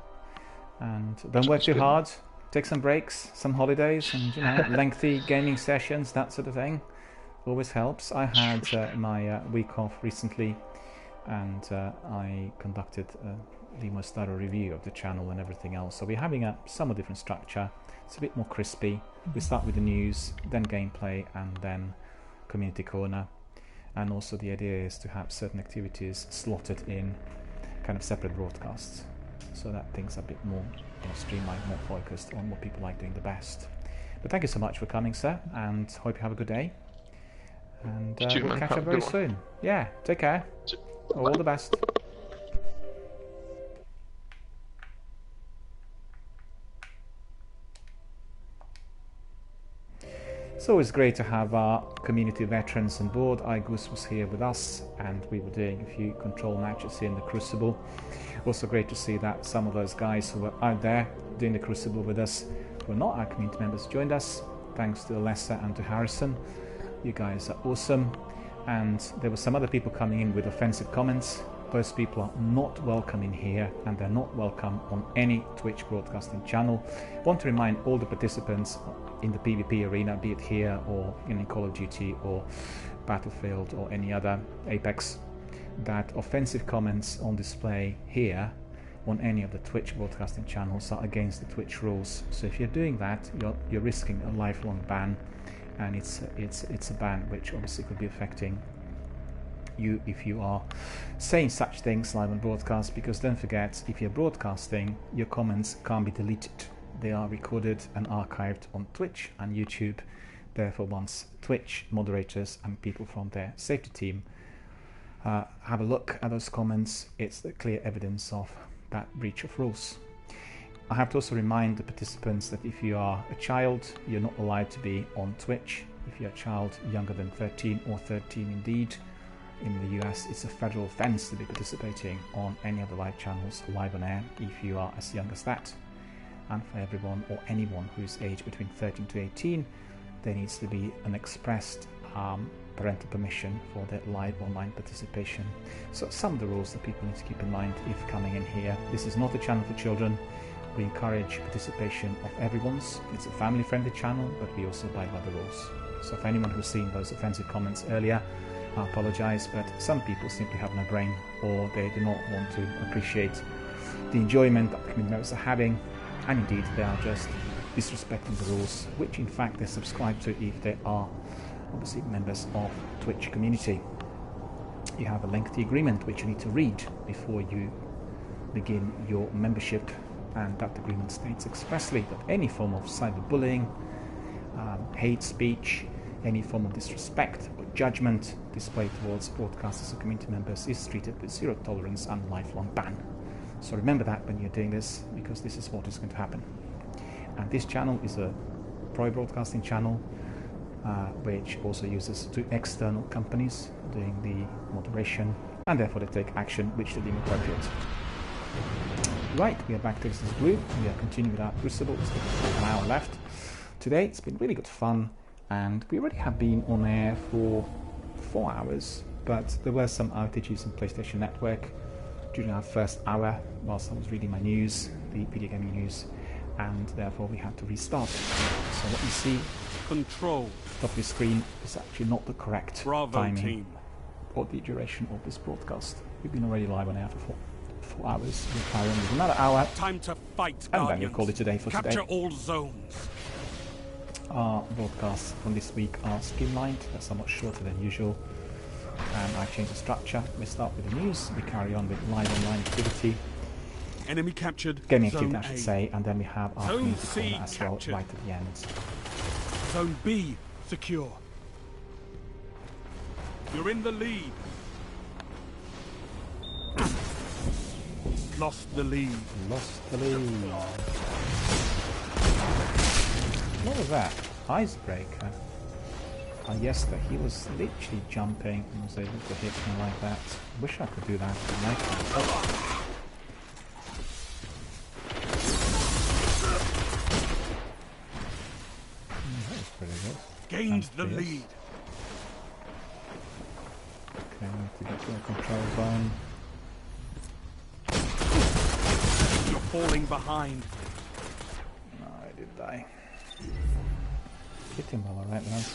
And don't work Sounds too good. hard. Take some breaks, some holidays, and you know, lengthy gaming sessions, that sort of thing. Always helps. I had my week off recently, and I conducted the most thorough review of the channel and everything else. So we're having a somewhat different structure. It's a bit more crispy. We start with the news, then gameplay, and then community corner. And also the idea is to have certain activities slotted in kind of separate broadcasts, so that things are a bit more streamlined, more focused on what people like doing the best. But thank you so much for coming, sir, and hope you have a good day. And You too, we'll man. catch Have up a very good one. soon. Yeah, take care. All the best. It's always great to have our community veterans on board. Igus was here with us, and we were doing a few control matches here in the Crucible. Also great to see that some of those guys who were out there doing the Crucible with us, who are not our community members, joined us. Thanks to Alessa and to Harrison. You guys are awesome. And there were some other people coming in with offensive comments. Those people are not welcome in here, and they're not welcome on any Twitch broadcasting channel. I want to remind all the participants in the PvP arena, be it here or in Call of Duty or Battlefield or any other Apex, that offensive comments on display here on any of the Twitch broadcasting channels are against the Twitch rules. So if you're doing that, you're risking a lifelong ban, and it's a ban which obviously could be affecting you if you are saying such things live on broadcast, because don't forget, if you're broadcasting, your comments can't be deleted. They are recorded and archived on Twitch and YouTube. Therefore, once Twitch moderators and people from their safety team have a look at those comments, it's the clear evidence of that breach of rules. I have to also remind the participants that if you are a child, you're not allowed to be on Twitch. If you're a child younger than 13 or 13 indeed, in the US it's a federal offense to be participating on any of the live channels live on air if you are as young as that. And for everyone or anyone who's aged between 13 to 18, there needs to be an expressed parental permission for their live online participation. So some of the rules that people need to keep in mind if coming in here. This is not a channel for children. We encourage participation of everyone's. It's a family-friendly channel, but we also abide by the rules. So for anyone who's seen those offensive comments earlier, I apologize, but some people simply have no brain, or they do not want to appreciate the enjoyment that community members are having, and indeed they are just disrespecting the rules, which in fact they subscribe to if they are obviously members of Twitch community. You have a lengthy agreement which you need to read before you begin your membership, and that agreement states expressly that any form of cyberbullying, hate speech, any form of disrespect or judgment displayed towards broadcasters or community members is treated with zero tolerance and lifelong ban. So remember that when you're doing this, because this is what is going to happen. And this channel is a pro-broadcasting channel, which also uses two external companies doing the moderation, and therefore they take action which they deem appropriate. Right, we are back to This Is Blue. We are continuing with our Crucible. There's still an hour left. Today it's been really good fun, and we already have been on air for 4 hours, but there were some outages in PlayStation Network during our first hour whilst I was reading my news, the video gaming news, and therefore we had to restart. So what you see Control. top of your screen is actually not the correct Bravo timing team. or the duration of this broadcast. We've been already live on air for 4 hours. We'll carry on with another hour, Time to fight, and then Guardians. we'll call it a day for Capture today. all zones. Our broadcasts from this week are streamlined. They're somewhat shorter than usual. And I changed the structure. We start with the news. We carry on with live online activity. Enemy captured. Gaming Zone activity, I should A. say, and then we have our Zone community C corner as well, captured. right at the end. Zone B secure. You're in the lead. Lost the lead. Lost the lead. What was that? Icebreaker. Oh yes, that he was literally jumping and was able to hit me like that. Wish I could do that with my character. That was pretty good. Gained the Fierce. lead. Okay, we need to get to the control zone. You're falling behind. No, I did die. Hit him well, alright though.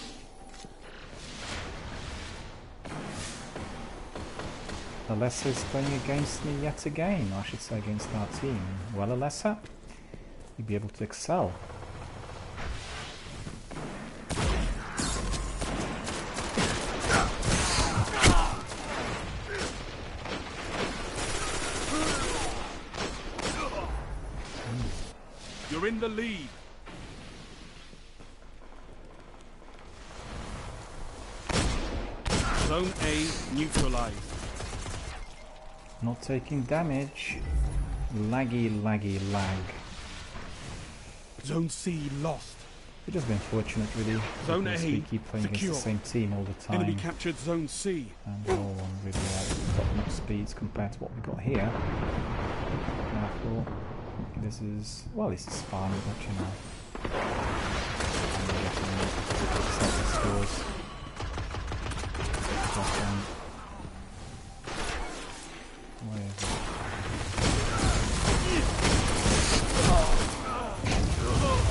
Alessa is playing against me yet again, or I should say against our team. Well, Alessa, you'll be able to excel. You're in the lead. Zone A neutralized. Not taking damage. Laggy, laggy, lag. Zone C lost. It has been fortunate really, Zone because A we keep playing against secure. the same team all the time. Enemy captured Zone C. And we're all on really top notch speeds compared to what we got here. Therefore, this is, well, this is fun, but you know, I'm getting certain scores. But, where is it?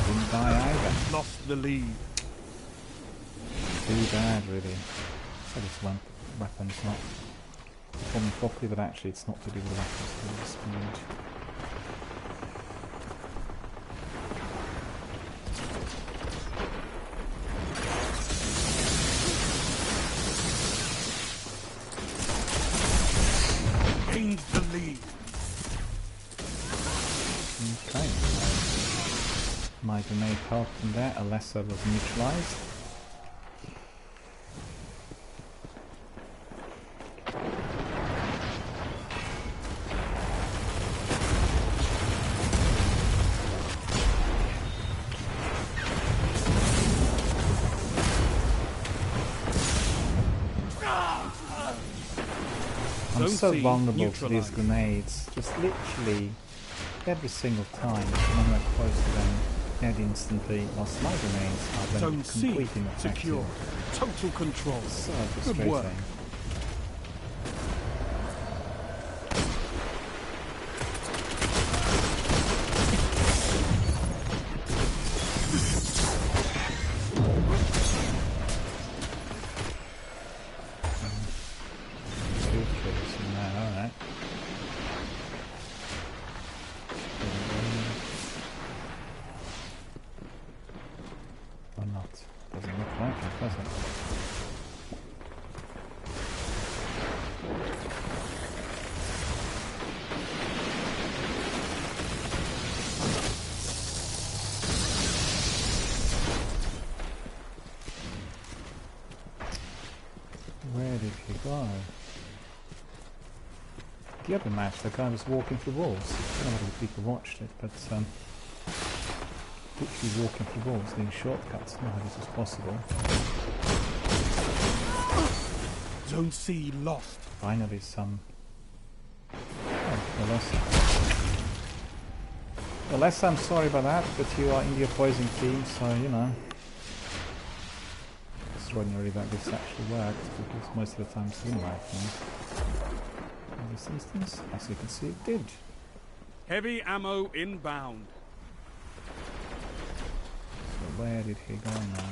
Didn't die either. Lost the lead. Too bad, really. So this weapon's not performing properly, but actually it's not to do with the weapons, it's to do with the speed. Gained the lead. Okay. My grenade helped from there. Alessa was neutralized. I'm Zone so C vulnerable to these neutralized. grenades. Just literally every single time when we're close to them, dead instantly, whilst my grenades are then Zone C completely ineffective. secure. Total control. So Good frustrating. work. Two kills in there, alright. Or not. Doesn't look like it, does it? Where did he go? The other match, the guy was walking through walls. I don't know whether people watched it, but literally walking through walls, doing shortcuts. I don't know how this was possible. Zone C lost. Finally some... Oh, Alessa. Alessa, I'm sorry about that, but you are in the opposing team, so, you know. Extraordinary that this actually worked, because most of the time it didn't work. You know? In this instance, as you can see, it did. Heavy ammo inbound. So where did he go now?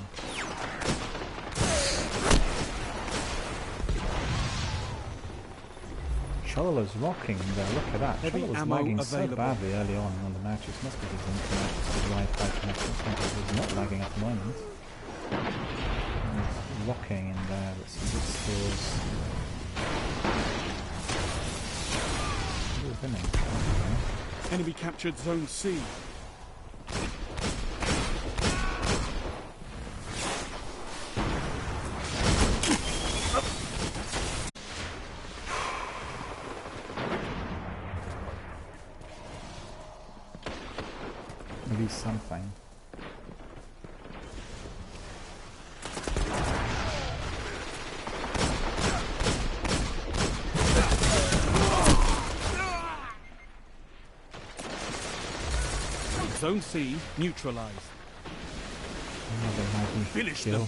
Cholo's rocking there, look at that. Heavy Cholo was ammo lagging so available. badly early on the matches. Must be his internet, his Wi-Fi connection. He's not lagging at the moment. He's rocking in there with some good scores. Ooh, winning. Okay. Enemy captured Zone C. Maybe something. Zone C neutralized. Finish them.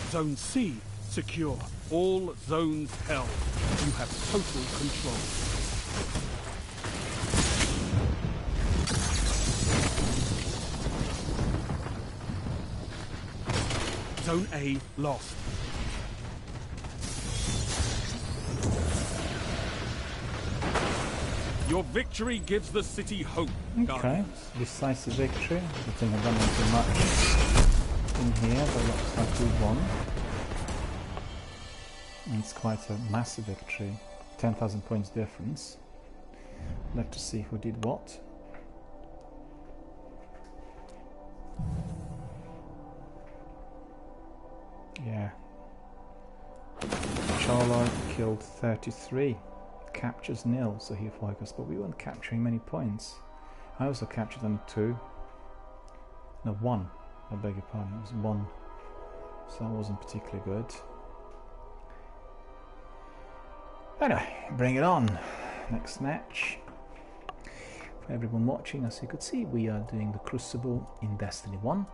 Zone C secure. All zones held. You have total control. Zone A lost. Your victory gives the city hope, Okay, Guardians. decisive victory. I think I've done too much in here, but looks like we won. And it's quite a massive victory. 10,000 points difference. Left to see who did what. Yeah. Charlo killed 33. Captures nil, so he focused, but we weren't capturing many points. I also captured only 2. No, 1. I beg your pardon, it was 1. So that wasn't particularly good. Anyway, bring it on. Next match. For everyone watching, as you could see, we are doing the Crucible in Destiny 1.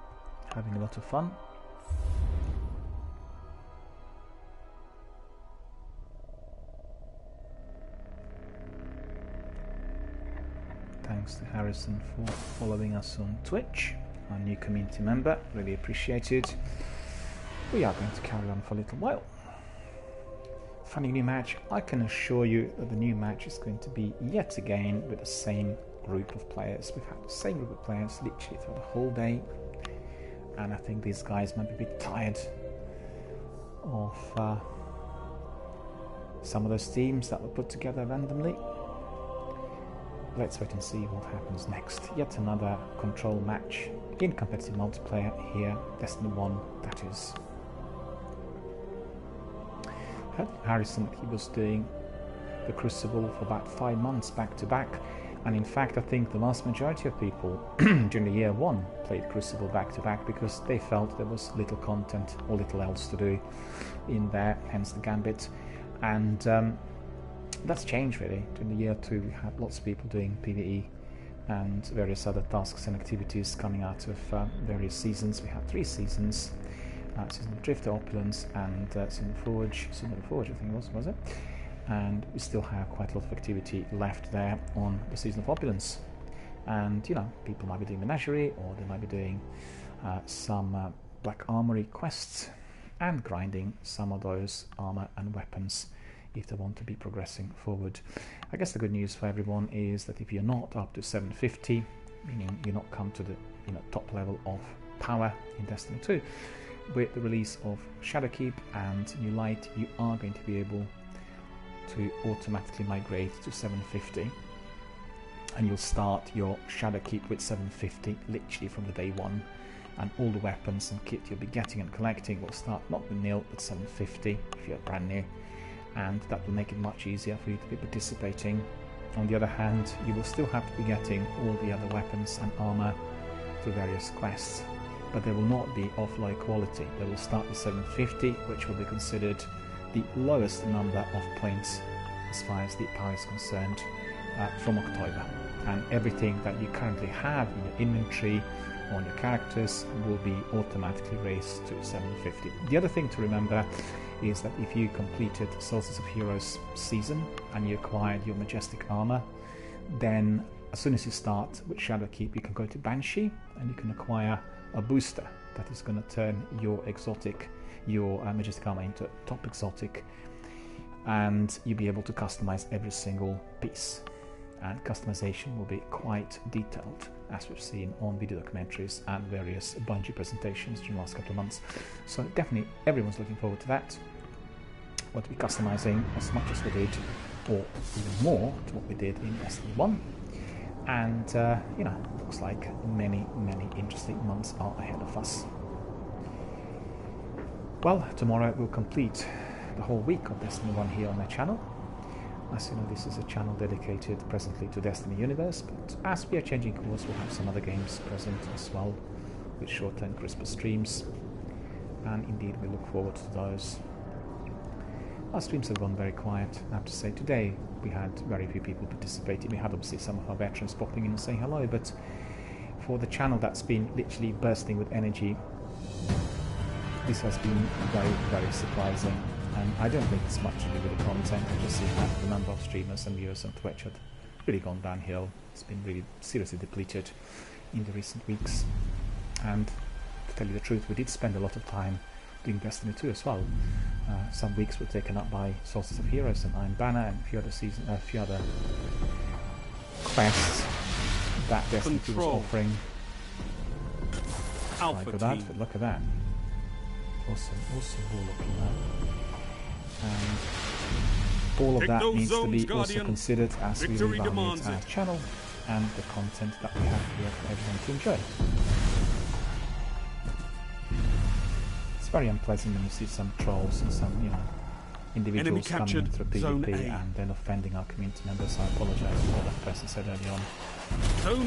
Having a lot of fun. Thanks to Harrison for following us on Twitch, our new community member, really appreciated. We are going to carry on for a little while. Funny new match. I can assure you that the new match is going to be yet again with the same group of players. We've had the same group of players literally for the whole day, and I think these guys might be a bit tired of some of those teams that were put together randomly. Let's wait and see what happens next. Yet another control match in competitive multiplayer here, Destiny 1, that is. Harrison, he was doing the Crucible for about 5 months back to back, and in fact I think the vast majority of people during the year 1 played Crucible back to back because they felt there was little content or little else to do in there, hence the Gambit. And that's changed really. During the year 2 we had lots of people doing PvE and various other tasks and activities coming out of various seasons. We had 3 seasons, Season of Drift, Opulence, and Season of Forge. Season of Forge I think it was it? And we still have quite a lot of activity left there on the Season of Opulence. And you know, people might be doing the Menagerie, or they might be doing some Black Armory quests and grinding some of those armor and weapons if they want to be progressing forward. I guess the good news for everyone is that if you're not up to 750, meaning you're not come to the top level of power in Destiny 2, with the release of Shadowkeep and New Light, you are going to be able to automatically migrate to 750, and you'll start your Shadowkeep with 750 literally from the day 1, and all the weapons and kit you'll be getting and collecting will start not with nil but 750 if you're brand new, and that will make it much easier for you to be participating. On the other hand, you will still have to be getting all the other weapons and armor through various quests, but they will not be of low quality. They will start with 750, which will be considered the lowest number of points as far as the power is concerned from October, and everything that you currently have in your inventory on your characters will be automatically raised to 750. The other thing to remember is that if you completed Solstice of Heroes season and you acquired your Majestic armor, then as soon as you start with Shadowkeep, you can go to Banshee and you can acquire a booster that is going to turn your exotic, your Majestic armor into top exotic, and you'll be able to customize every single piece. And customization will be quite detailed, as we've seen on video documentaries and various Bungie presentations during the last couple of months. So definitely everyone's looking forward to that. We'll be customizing as much as we did or even more to what we did in Destiny 1. And, you know, looks like many, many interesting months are ahead of us. Well, tomorrow we'll complete the whole week of Destiny 1 here on my channel. As you know, this is a channel dedicated presently to Destiny Universe, but as we are changing course, we'll have some other games present as well, with shorter and crisper streams. And indeed, we look forward to those. Our streams have gone very quiet, I have to say. Today, we had very few people participating. We had obviously some of our veterans popping in and saying hello, but for the channel that's been literally bursting with energy, this has been very, very surprising. And I don't think it's much to do with the content. I just see that the number of streamers and viewers on Twitch had really gone downhill. It's been really seriously depleted in the recent weeks. And to tell you the truth, we did spend a lot of time doing Destiny 2 as well. Some weeks were taken up by Sources of Heroes and Iron Banner and a few other quests that Destiny 2 was offering. Alpha team. But look at that. Awesome cool looking that. And all of that needs to be also considered as we evaluate our channel and the content that we have here for everyone to enjoy. It's very unpleasant when you see some trolls and some, you know, individuals coming in through PvP and then offending our community members. I apologise for what that person said earlier on.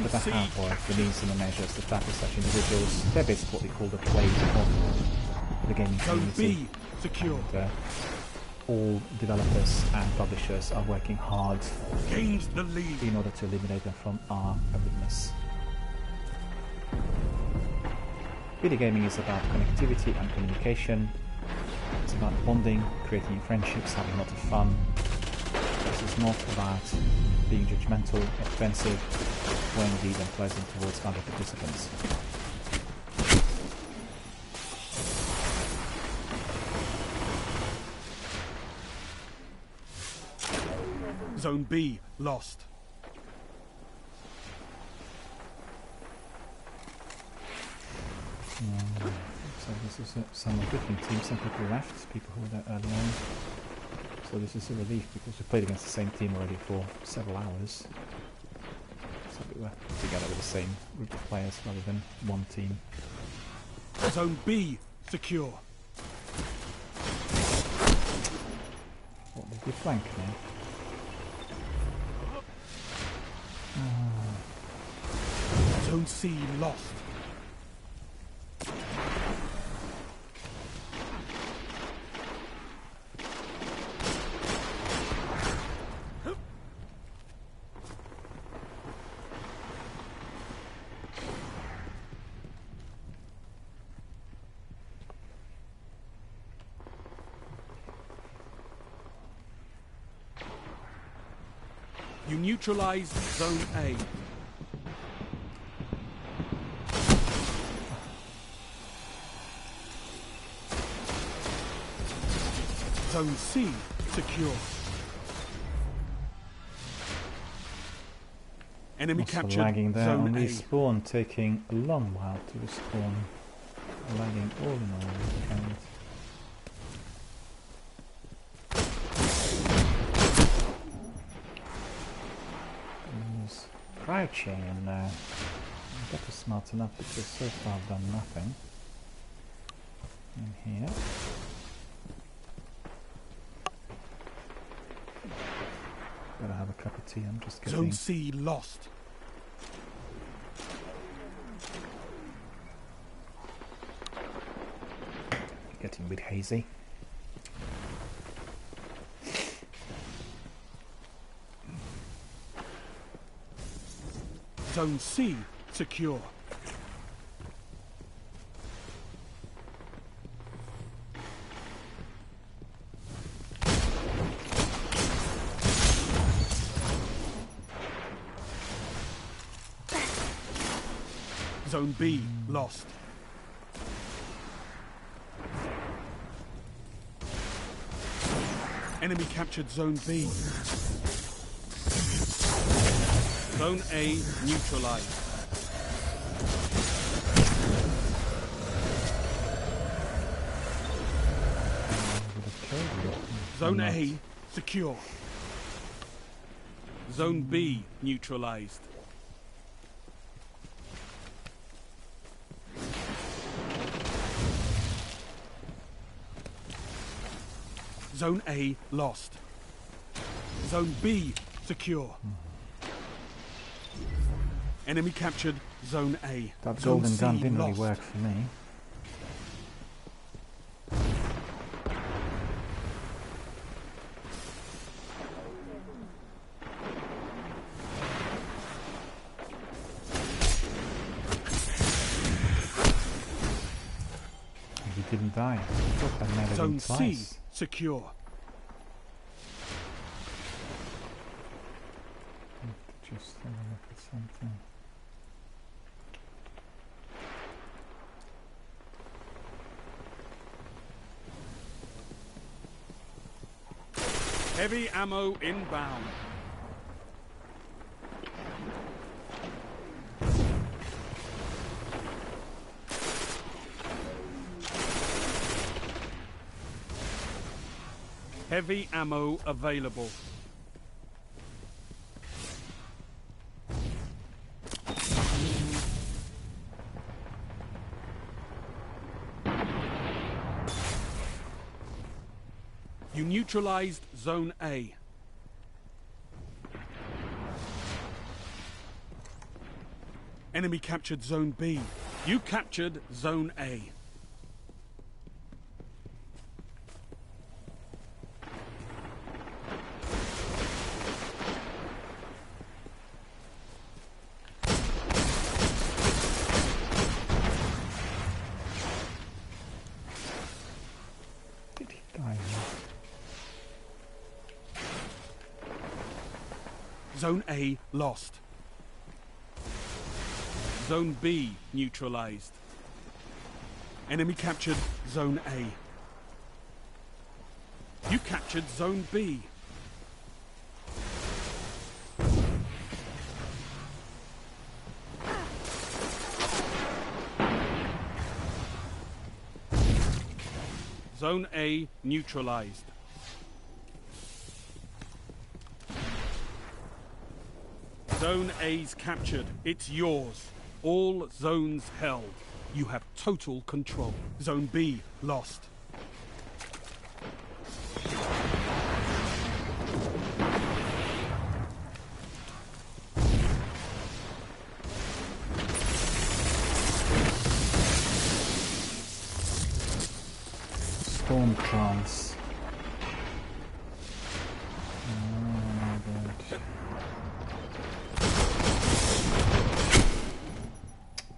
But that's how for the means and the measures to tackle such individuals. They're basically what we call the plague of the gaming community. And, all developers and publishers are working hard in order to eliminate them from our arenas. Video gaming is about connectivity and communication. It's about bonding, creating friendships, having a lot of fun. This is not about being judgmental, offensive, or indeed unpleasant towards other participants. Zone B lost. So this is some different teams, some people left, people who were there early on. So this is a relief because we played against the same team already for several hours. So we were together with the same group of players rather than one team. Zone B secure. What did we flank now? Zone C lost. You neutralize Zone A. Zone C secure. Enemy also captured. Lagging there Zone on A. respawn, taking a long while to respawn. Lagging all in all. And he's crouching and better smart enough because so far I've done nothing. In here. Gotta have a cup of tea, I'm just getting... Zone C lost. Getting a bit hazy. Zone C secure. Zone B lost. Enemy captured Zone B. Zone A neutralized. Zone A secure. Zone B neutralized. Zone A lost. Zone B secure. Enemy captured Zone A. That Zone golden C gun didn't really lost. work for me. He didn't die. I thought that might have been Zone twice. C secure. Just have a look at something. Heavy ammo inbound. Heavy ammo available. You neutralized Zone A. Enemy captured Zone B. You captured Zone A. Did he die? Zone A lost. Zone B neutralized. Enemy captured Zone A. You captured Zone B. Zone A neutralized. Zone A's captured. It's yours. All zones held. You have total control. Zone B lost. Storm trance. Oh my god.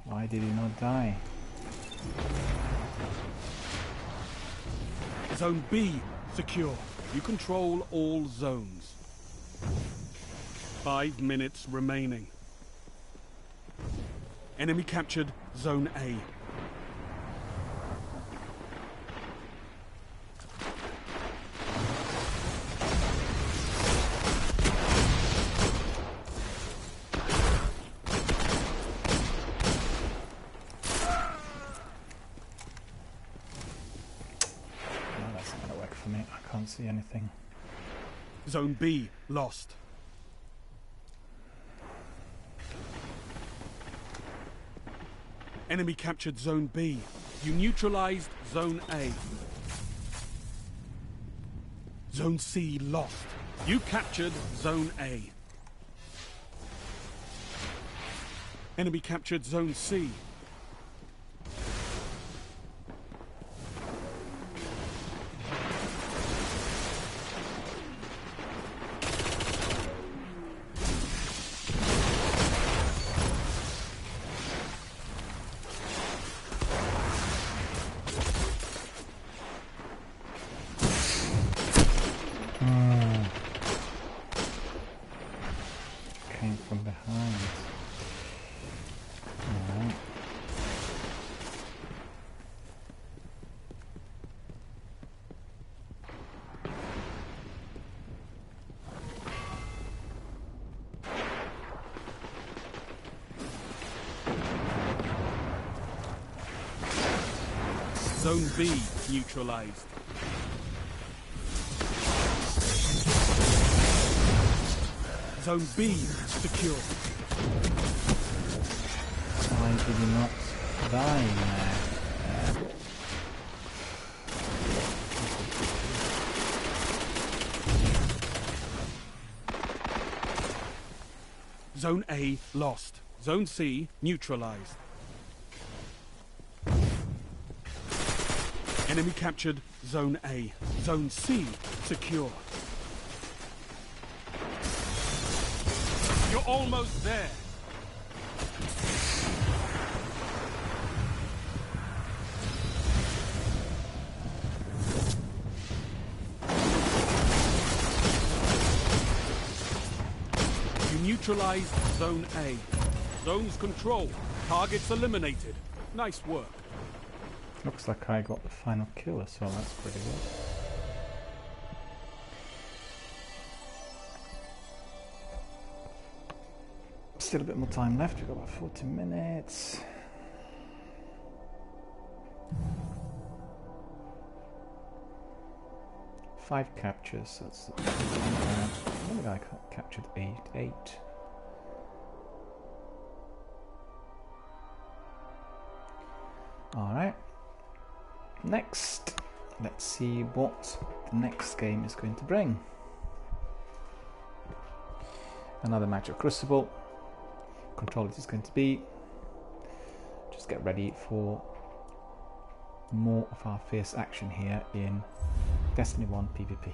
Why did he not die? Zone B secure. You control all zones. 5 minutes remaining. Enemy captured Zone A. I can't see anything. Zone B lost. Enemy captured Zone B. You neutralized Zone A. Zone C lost. You captured Zone A. Enemy captured Zone C. Came from behind. Alright. Zone B neutralized. Zone B secure. Why did you not die in there? Zone A lost. Zone C neutralized. Enemy captured Zone A. Zone C secure. You're almost there. You neutralized Zone A. Zone's control. Targets eliminated. Nice work. Looks like I got the final kill as well, that's pretty good. Still a bit more time left, we've got about 40 minutes. Five captures, that's one guy captured eight. Alright. Next, let's see what the next game is going to bring. Another match of Crucible. Control it is going to be. Just get ready for more of our fierce action here in Destiny 1 PvP.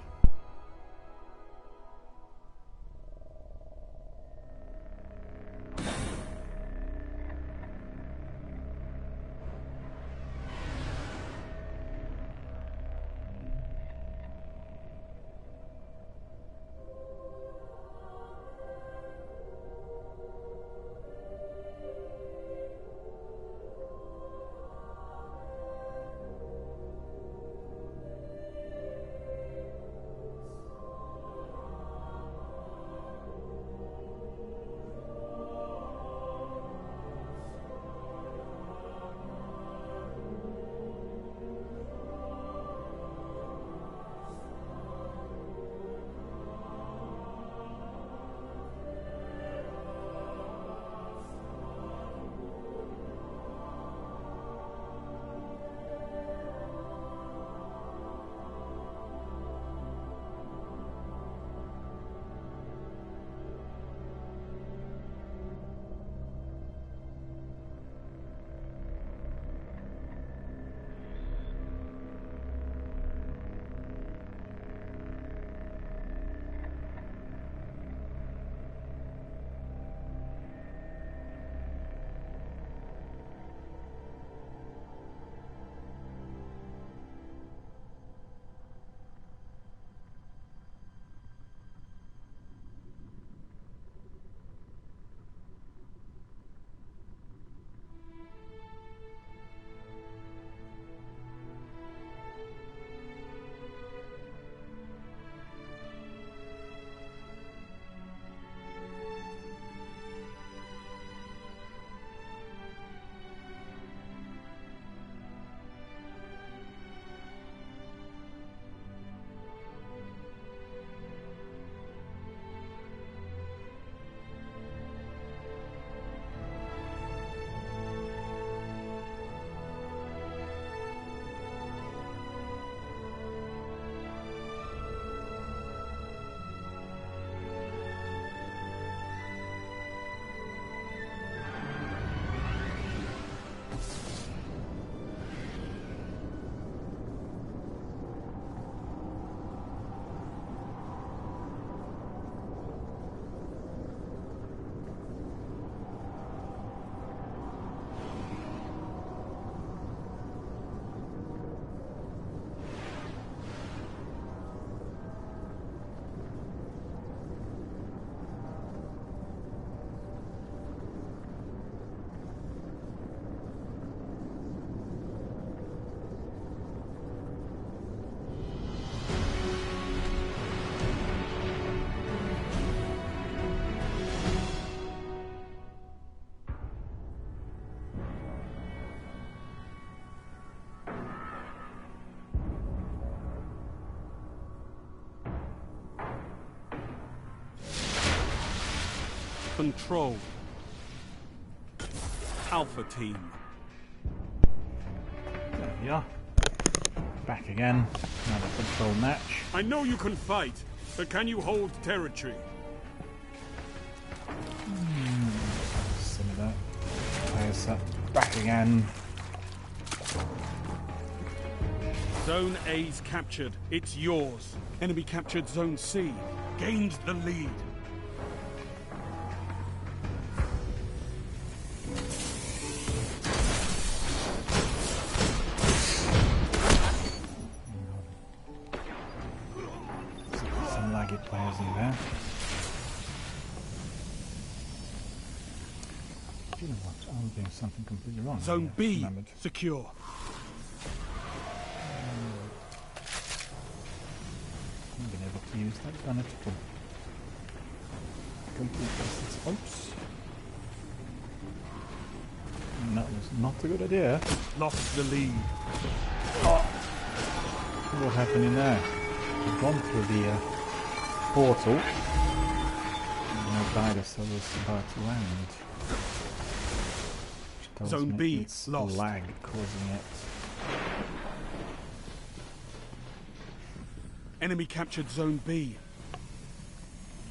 control. Alpha team. There we are. Back again. Another control match. I know you can fight, but can you hold territory? Similar. Players up. Back again. Zone A's captured. It's yours. Enemy captured Zone C. Gained the lead. Some laggy players in there. You know what? I'm doing something completely wrong. Zone here. B Remembered. secure. I've been able to use that gun at all. Complete distance. Oops. That was not a good idea. Lost the lead. What happened in there? I've gone through the portal. And I died as I was about to land. Which tells Zone me B it's lost. lag causing it. Enemy captured Zone B.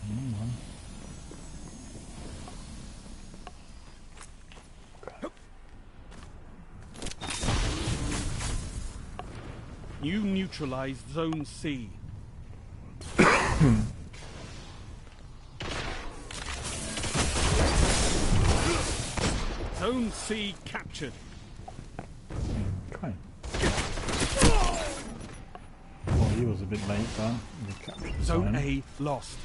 Hang on. You neutralized Zone C. Zone C captured. Okay. Well, he was a bit late, but we captured the Zone A lost.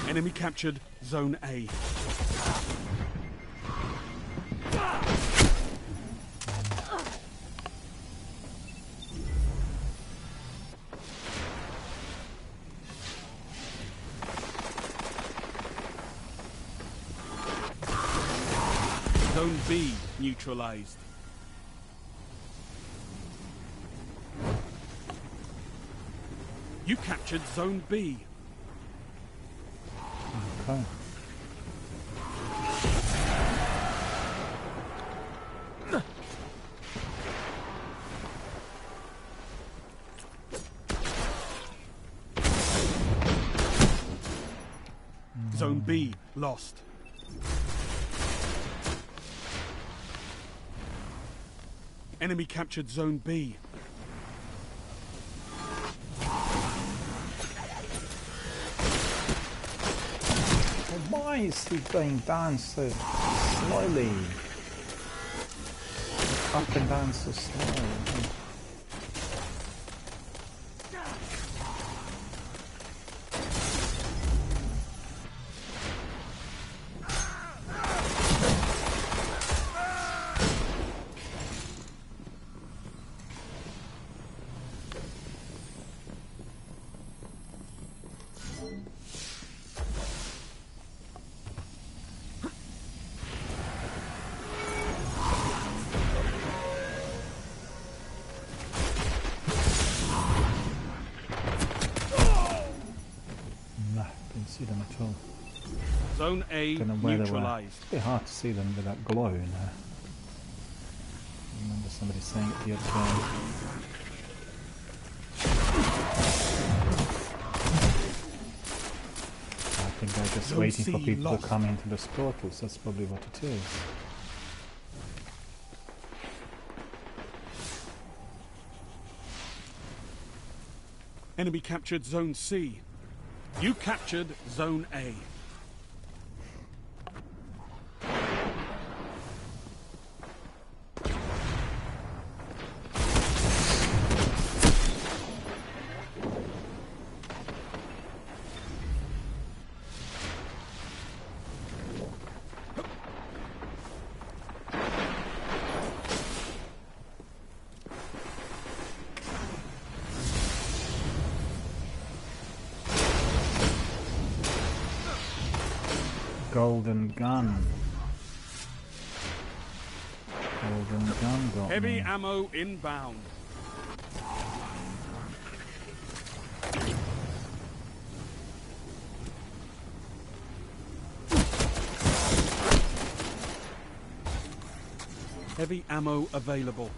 Enemy captured Zone A. Zone B neutralized. You captured Zone B. Okay. Zone B lost. Enemy captured Zone B. Why is he going down so slowly? Up and down so slowly. See them at all. Zone A Don't know where they were. neutralized. It's a bit hard to see them with that glow in there. I remember somebody saying it the other day. I think they're just Zone waiting C for people lost. to come into the portals. That's probably what it is. Enemy captured Zone C. You captured Zone A. Golden gun. Golden gun got Heavy me. ammo inbound. Heavy ammo available.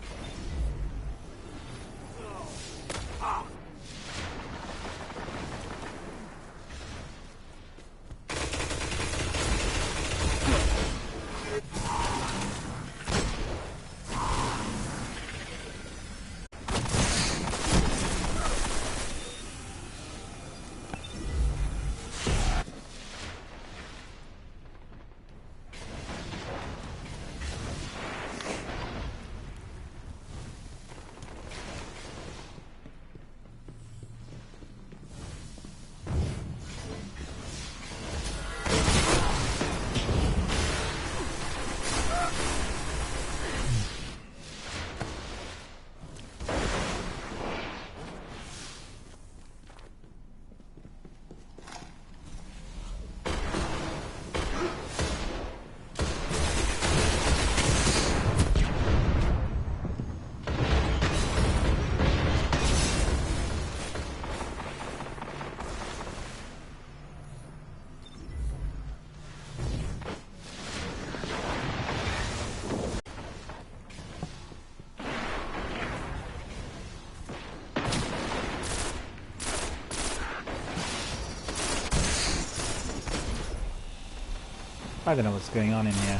I don't know what's going on in here.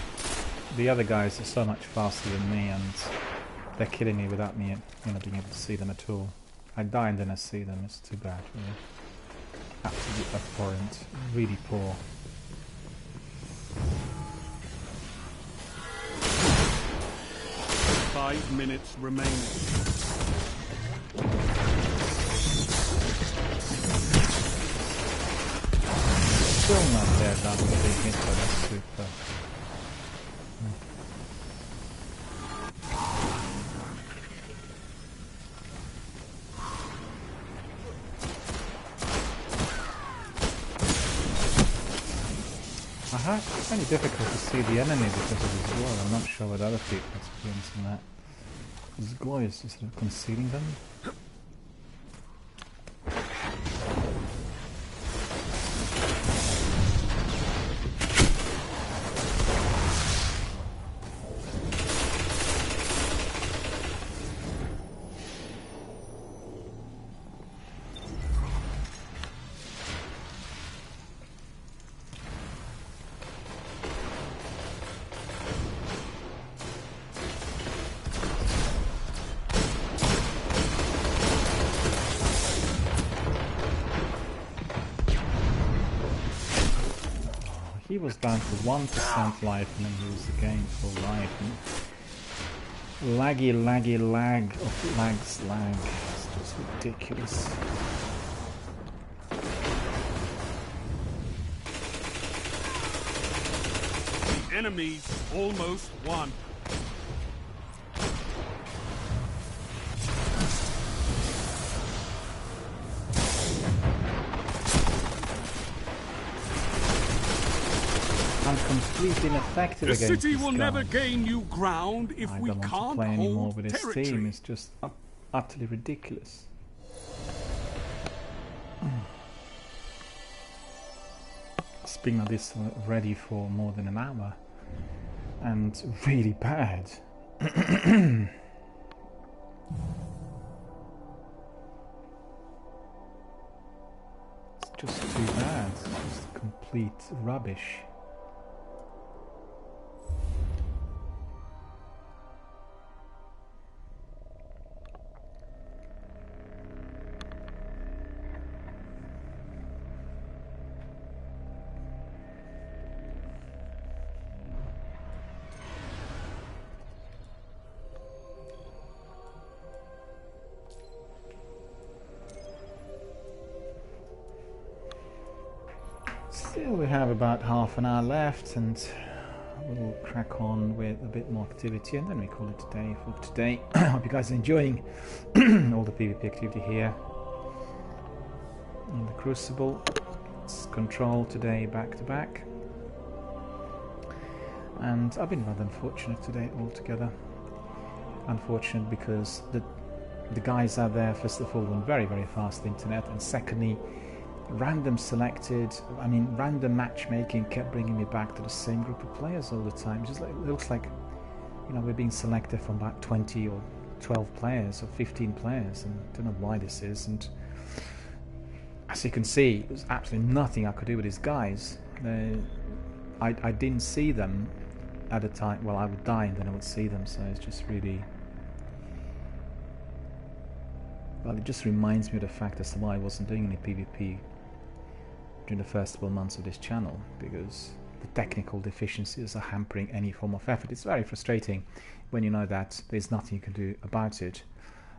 The other guys are so much faster than me, and they're killing me without me, being able to see them at all. I die and then I see them. It's too bad, really. Absolutely abhorrent. Really poor. Five minutes remaining. Still not there, down with a big hit, but that's super. I find it difficult to see the enemy because of his glow. I'm not sure what other people are experiencing that. His glow is just sort of concealing them. He was down to 1% life and then he was again full life. And lag of lags lag. It's just ridiculous. The enemy's almost won. Completely ineffective the against city this will guy. never gain new ground if we I don't want can't to play anymore hold with his territory. team. It's just utterly ridiculous. Speaking of this, ready for more than an hour, and really bad. It's just too bad. It's just complete rubbish. Still, we have about half an hour left, and we'll crack on with a bit more activity, and then we call it a day for today. I hope you guys are enjoying all the PvP activity here in the Crucible. It's Control today, back to back, and I've been rather unfortunate today altogether. Unfortunate because the guys out there, first of all, went very, very fast the internet, and secondly, random matchmaking kept bringing me back to the same group of players all the time. Just like, it looks like You know, we're being selected from about 20 or 12 players or 15 players, and I don't know why this is. And as you can see, there's absolutely nothing I could do with these guys. I didn't see them at a time. Well, I would die and then I would see them, so it's just really... Well, it just reminds me of the fact as to why I wasn't doing any PvP during the first couple of months of this channel, because the technical deficiencies are hampering any form of effort. It's very frustrating when you know that there's nothing you can do about it,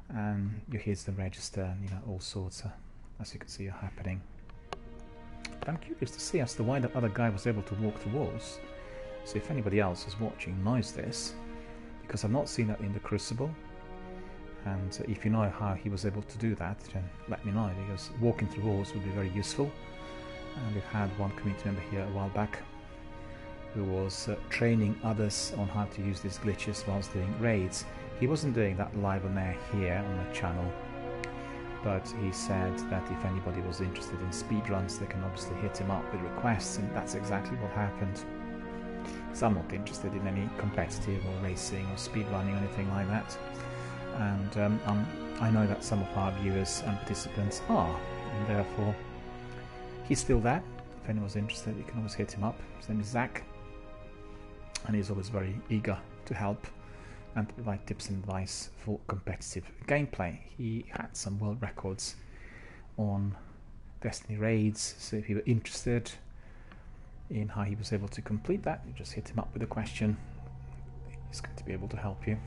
and you hit the register, and you know, all sorts of, as you can see, are happening. But I'm curious to see as to why that other guy was able to walk the walls. So if anybody else is watching knows this, because I've not seen that in the Crucible, and if you know how he was able to do that, then let me know, because walking through walls would be very useful. And we've had one community member here a while back who was training others on how to use these glitches whilst doing raids. He wasn't doing that live on air here on the channel, but he said that if anybody was interested in speedruns, they can obviously hit him up with requests, and that's exactly what happened. So I'm not interested in any competitive or racing or speedrunning or anything like that, and I know that some of our viewers and participants are, and therefore he's still there. If anyone's interested, you can always hit him up. His name is Zach, and he's always very eager to help and to provide tips and advice for competitive gameplay. He had some world records on Destiny raids, so if you were interested in how he was able to complete that, you just hit him up with a question. He's going to be able to help you.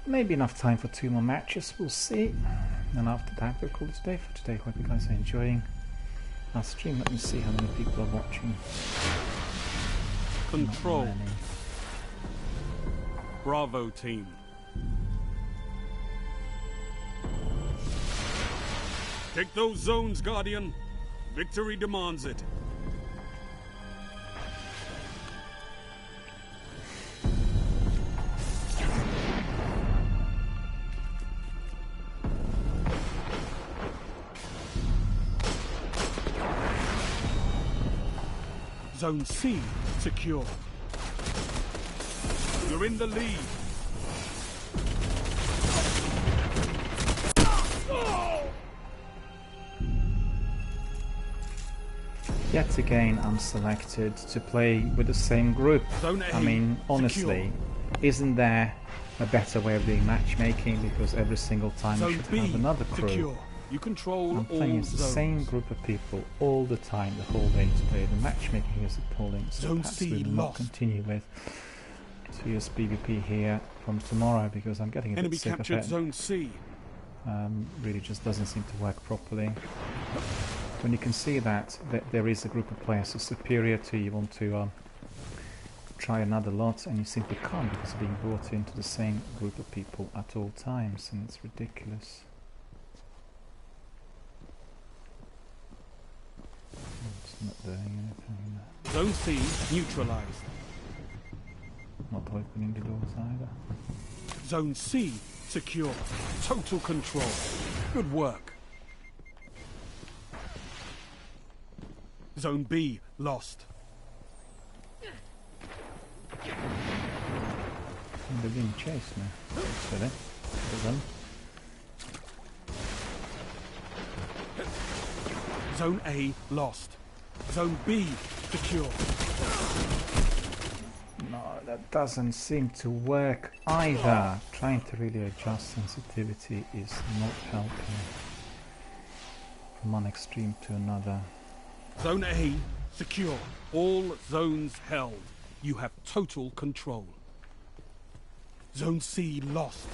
Maybe enough time for 2 more matches, we'll see. And after that we'll call it a day for today. Hope you guys are enjoying our stream. Let me see how many people are watching. Control. Bravo team. Take those zones, Guardian. Victory demands it. Zone C secure. You're in the lead. Yet again, I'm selected to play with the same group. Zone A I mean, honestly, isn't there a better way of doing matchmaking? Because every single time you Zone should B have another crew. secure. You control I'm playing all as the zones. same group of people all the time, the whole day today. The matchmaking is appalling, so Zone perhaps C we will not lost. continue with serious PvP here from tomorrow because I'm getting a Enemy bit sick of captured it. Zone C. Really just doesn't seem to work properly. When you can see that there is a group of players who's superior to you, want to try another lot, and you simply can't because you're being brought into the same group of people at all times, and it's ridiculous. It's not doing anything. Zone C neutralized. Not opening the doors either. Zone C secure. Total control. Good work. Zone B lost. They're being chased now. Silly. Well done. Zone A lost. Zone B secure. No, that doesn't seem to work either. Trying to really adjust sensitivity is not helping from one extreme to another. Zone A secure. All zones held. You have total control. Zone C lost.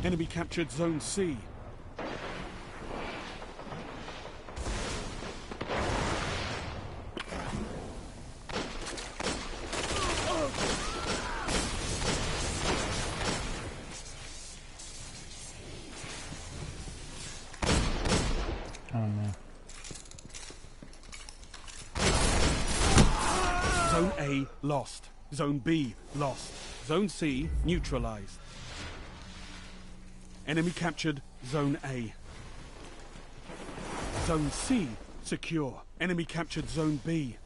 Enemy captured Zone C. Oh no. Zone A lost. Zone B lost. Zone C neutralized. Enemy captured Zone A. Zone C secure. Enemy captured Zone B.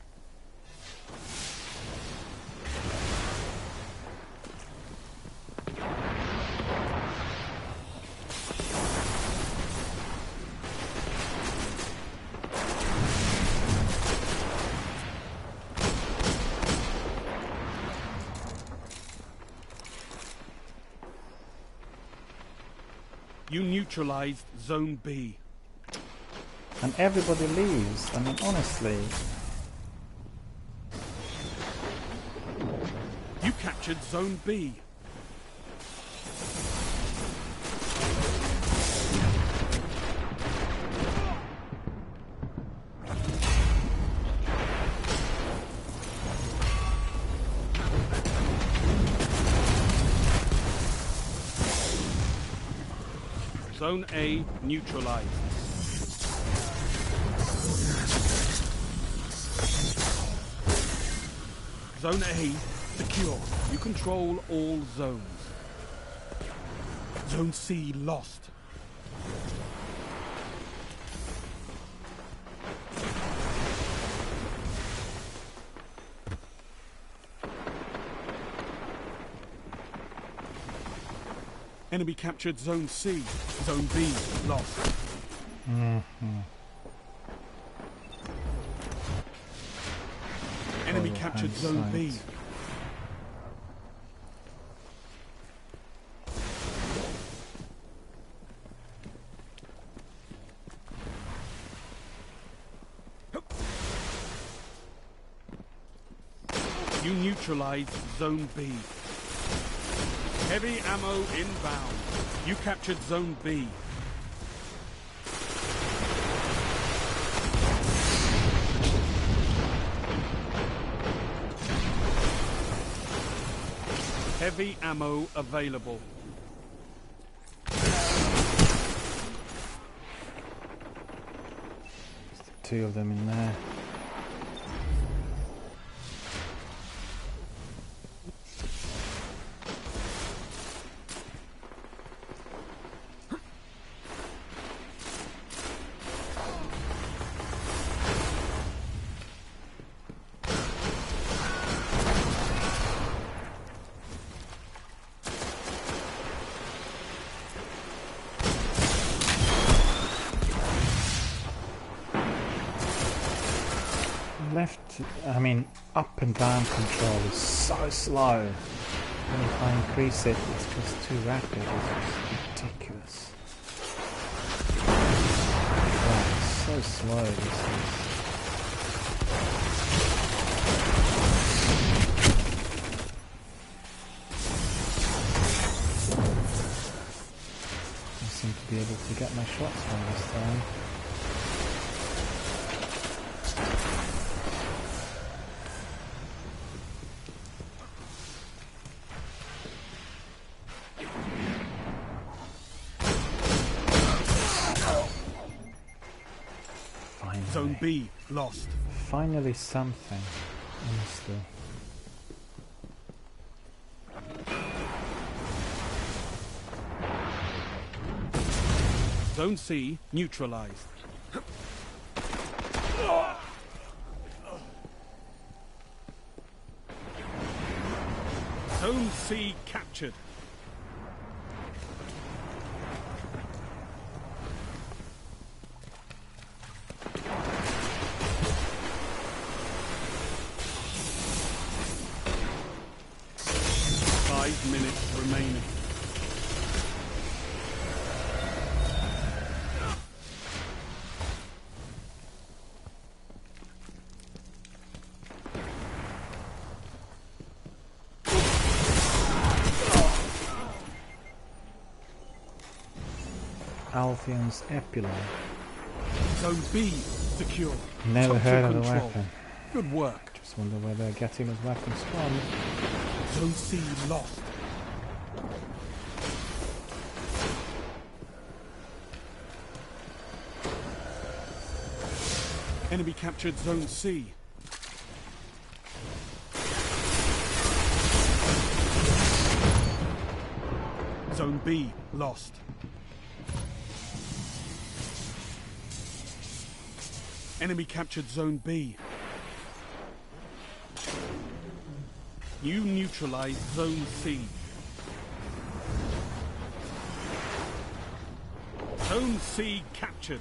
You neutralized Zone B. And everybody leaves. I mean, honestly. You captured Zone B. Zone A neutralized. Zone A secure. You control all zones. Zone C lost. Enemy captured Zone C. Zone B lost. Enemy captured Zone B. You neutralized Zone B. Heavy ammo inbound. You captured Zone B. Heavy ammo available. Two of them in there. left, I mean, up and down control is so slow. And if I increase it, it's just too rapid. It's just ridiculous. Wow, it's so slow, this is. I seem to be able to get my shots from this time. Zone B lost. Finally something, honestly. Zone C neutralized. Zone C captured. Minutes remaining. Althion's Epilogue. Zone B secure. Never Total heard of the control. weapon. Good work. Just wonder where they're getting those weapons from. Zone C lost. Enemy captured Zone C. Zone B lost. Enemy captured Zone B. You neutralized Zone C. Zone C captured.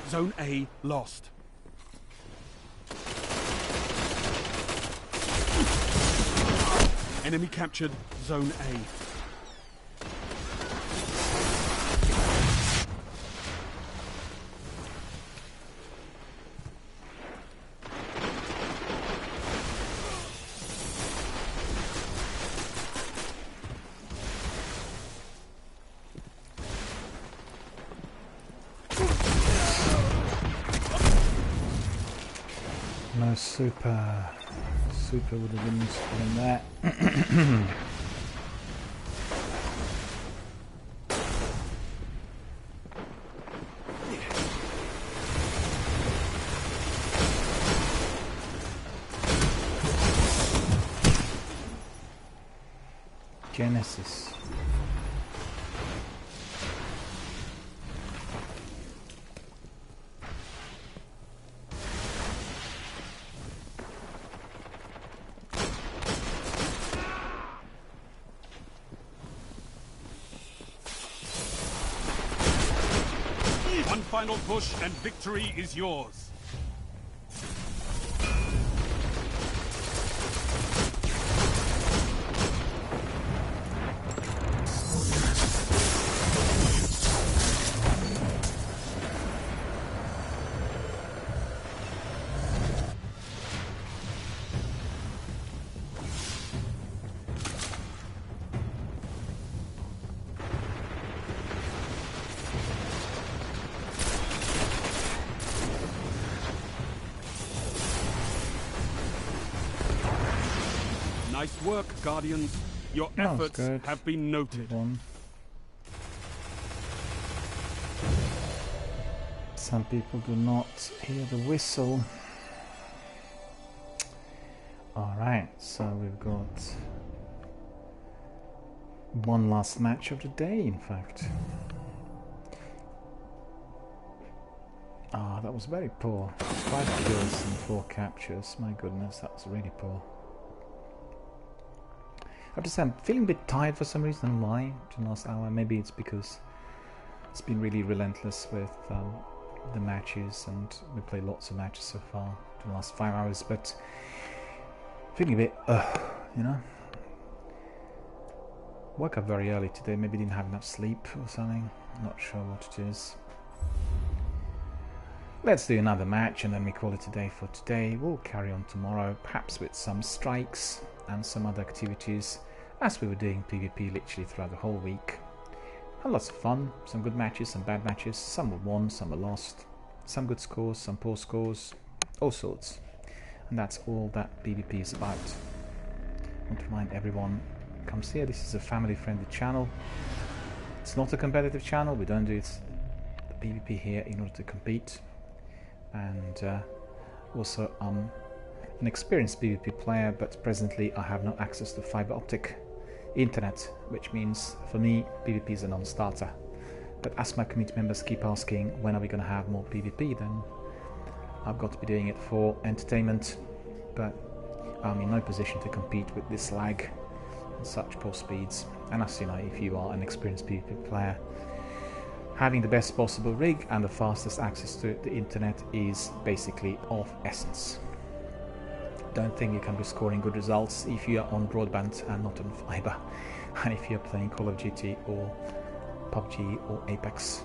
Zone A lost. Enemy captured Zone A. No super. Super would have been useful in that. Genesis. One final push and victory is yours. Nice work, Guardians. Your That was efforts good. have been noted. One. Some people do not hear the whistle. Alright, so we've got one last match of the day, in fact. Ah, that was very poor. 5 kills and 4 captures. My goodness, that was really poor. I have to say, I'm feeling a bit tired for some reason. Why? In the last hour. Maybe it's because it's been really relentless with the matches, and we played lots of matches so far in the last 5 hours. But feeling a bit, you know. Woke up very early today. Maybe didn't have enough sleep or something. Not sure what it is. Let's do another match and then we call it a day for today. We'll carry on tomorrow, perhaps with some strikes and some other activities, as we were doing PvP literally throughout the whole week. Had lots of fun, some good matches, some bad matches, some were won, some were lost, some good scores, some poor scores, all sorts. And that's all that PvP is about. I want to remind everyone, comes here, this is a family-friendly channel. It's not a competitive channel, we don't do it, the PvP here in order to compete. And also I'm an experienced PvP player, but presently I have no access to fiber optic internet, which means for me PvP is a non-starter. But as my community members keep asking when are we going to have more PvP, then I've got to be doing it for entertainment, but I'm in no position to compete with this lag and such poor speeds. And as you know, if you are an experienced PvP player, having the best possible rig and the fastest access to the internet is basically of essence. Don't think you can be scoring good results if you are on broadband and not on fiber. And if you're playing Call of Duty or PUBG or Apex,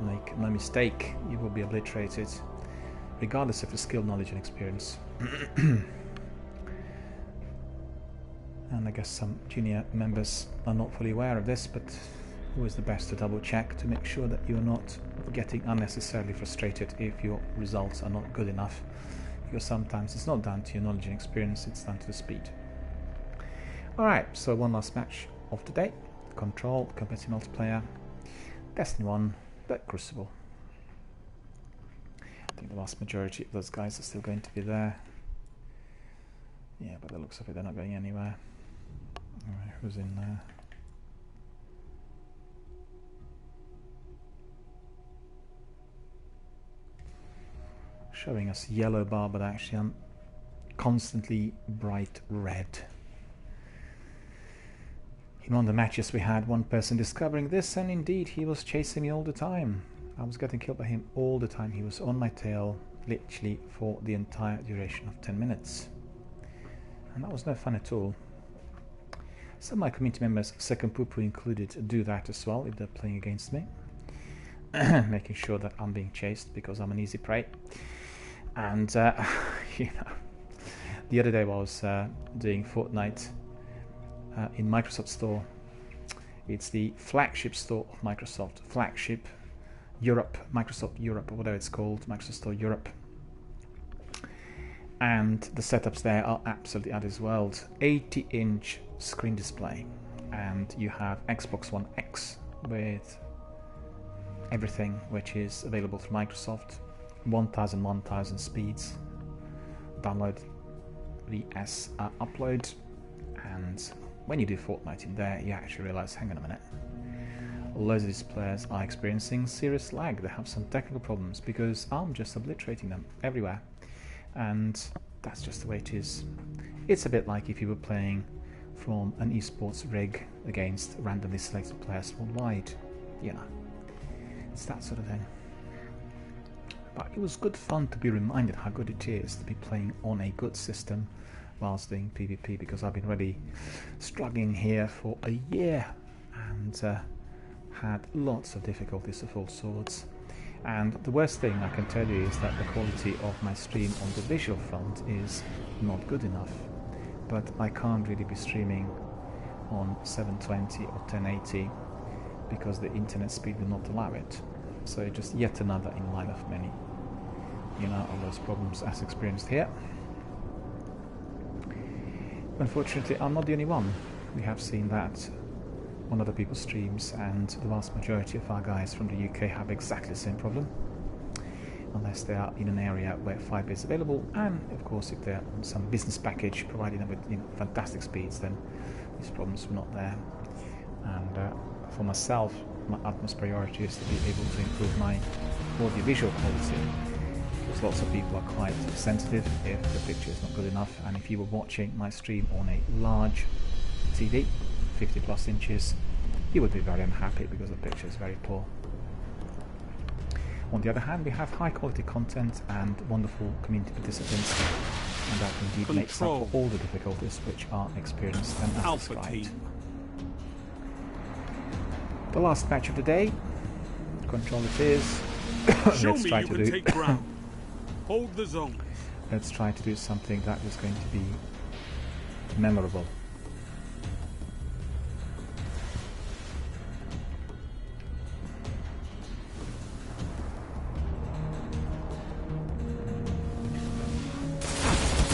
make no mistake, you will be obliterated, regardless of your skill, knowledge and experience. And I guess some junior members are not fully aware of this, but always the best to double check to make sure that you're not getting unnecessarily frustrated if your results are not good enough, because sometimes it's not down to your knowledge and experience, it's down to the speed. Alright, so one last match of today. Control, competitive multiplayer, Destiny 1, but Crucible. I think the vast majority of those guys are still going to be there. Yeah, but the looks of it, they're not going anywhere. Alright, who's in there? Showing us yellow bar, but actually I'm constantly bright red. In one of the matches we had one person discovering this, and indeed he was chasing me all the time. I was getting killed by him all the time. He was on my tail literally for the entire duration of 10 minutes. And that was no fun at all. Some of my community members, second poo-poo included, do that as well if they're playing against me. Making sure that I'm being chased because I'm an easy prey. And you know, the other day I was doing Fortnite in Microsoft Store. It's the flagship store of Microsoft, flagship Europe, Microsoft Europe, or whatever it's called, Microsoft Store Europe. And the setups there are absolutely out of this world. 80-inch screen display, and you have Xbox One X with everything which is available through Microsoft. 1000 speeds, download vs upload, and when you do Fortnite in there, you actually realize, hang on a minute, loads of these players are experiencing serious lag. They have some technical problems because I'm just obliterating them everywhere, and that's just the way it is. It's a bit like if you were playing from an esports rig against randomly selected players worldwide, you know, it's that sort of thing. But it was good fun to be reminded how good it is to be playing on a good system whilst doing PvP, because I've been really struggling here for a year and had lots of difficulties of all sorts. And the worst thing I can tell you is that the quality of my stream on the visual front is not good enough. But I can't really be streaming on 720 or 1080 because the internet speed will not allow it. So just yet another in line of many, you know, all those problems as experienced here. Unfortunately, I'm not the only one. We have seen that on other people's streams, and the vast majority of our guys from the UK have exactly the same problem, unless they are in an area where fiber is available, and of course if they're on some business package providing them with, you know, fantastic speeds, then these problems were not there. And for myself, my utmost priority is to be able to improve my audio-visual quality, because lots of people are quite sensitive if the picture is not good enough, and if you were watching my stream on a large TV, 50 plus inches, you would be very unhappy because the picture is very poor. On the other hand, we have high quality content and wonderful community participants, and that indeed makes up for all the difficulties which are experienced and as Alpha described. team. The last match of the day, control it is. Show Let's me try you to can do. take ground. Hold the zone. Let's try to do something that is going to be memorable.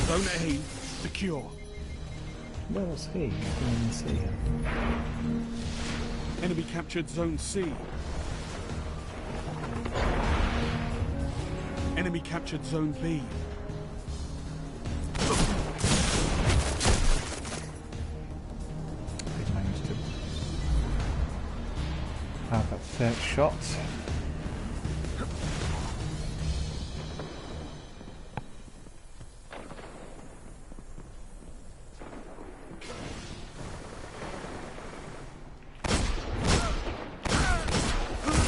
Zone A secure. Where was he? I didn't even see him. Enemy captured Zone C. Enemy captured Zone B. They managed to have that third shot.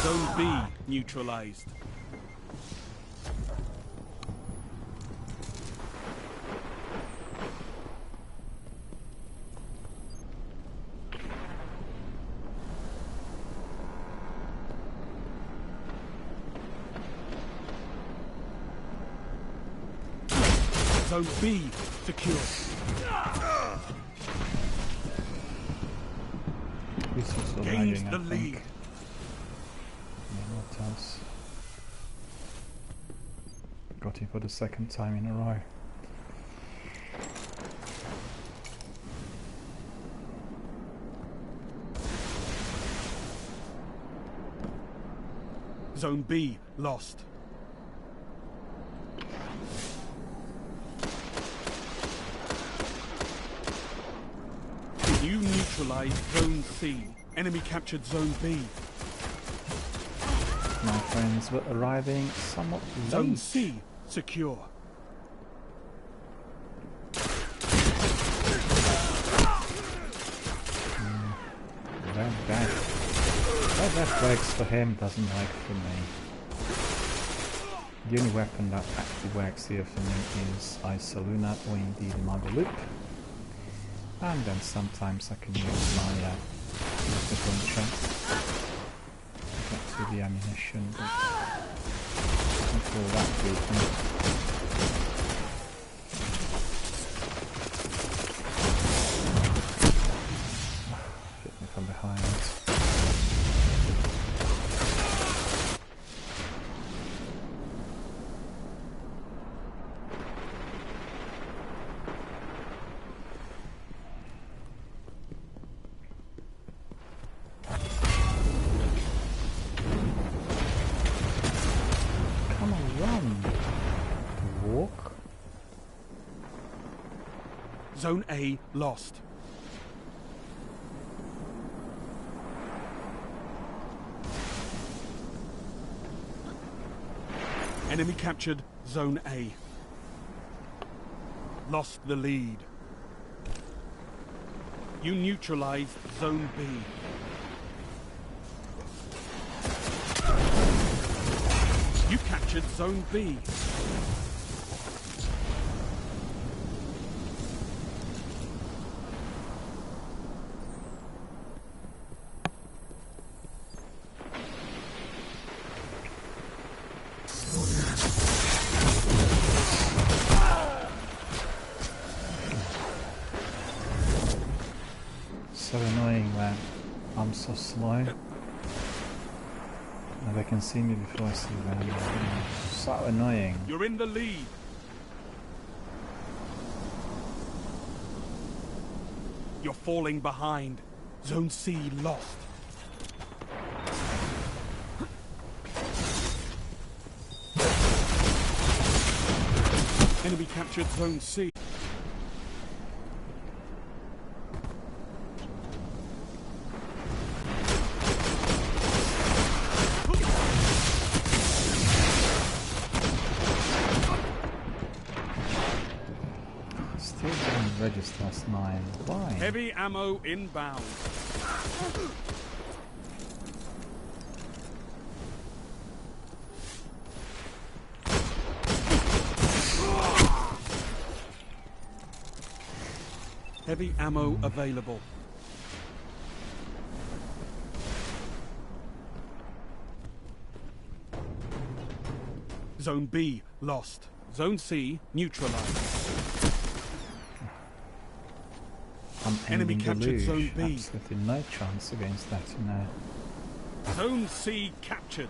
Zone B neutralized. Zone B secure. This was Gained arriving, the I think. lead. Yeah, what else? Got him for the second time in a row. Zone B lost. You neutralized Zone C. Enemy captured Zone B. My friends were arriving somewhat Zone late. C secure. Very bad. Well, that works for him, doesn't work for me. The only weapon that actually works here for me is Isoluna or indeed the Marble Loop. And then sometimes I can use my rocket launcher to get to the ammunition, but until that frequent. Hit me from behind. Come on, run! Walk? Zone A lost. Enemy captured Zone A. Lost the lead. You neutralized Zone B. You captured Zone B. So annoying that I'm so slow. And they can see me before I see them. So annoying. You're in the lead. You're falling behind. Zone C lost. Enemy captured Zone C. register as 9. Why? Heavy ammo inbound. Heavy ammo available. Zone B lost. Zone C neutralized. Enemy captured Zone B. Absolutely no chance against that, you know. Zone C captured.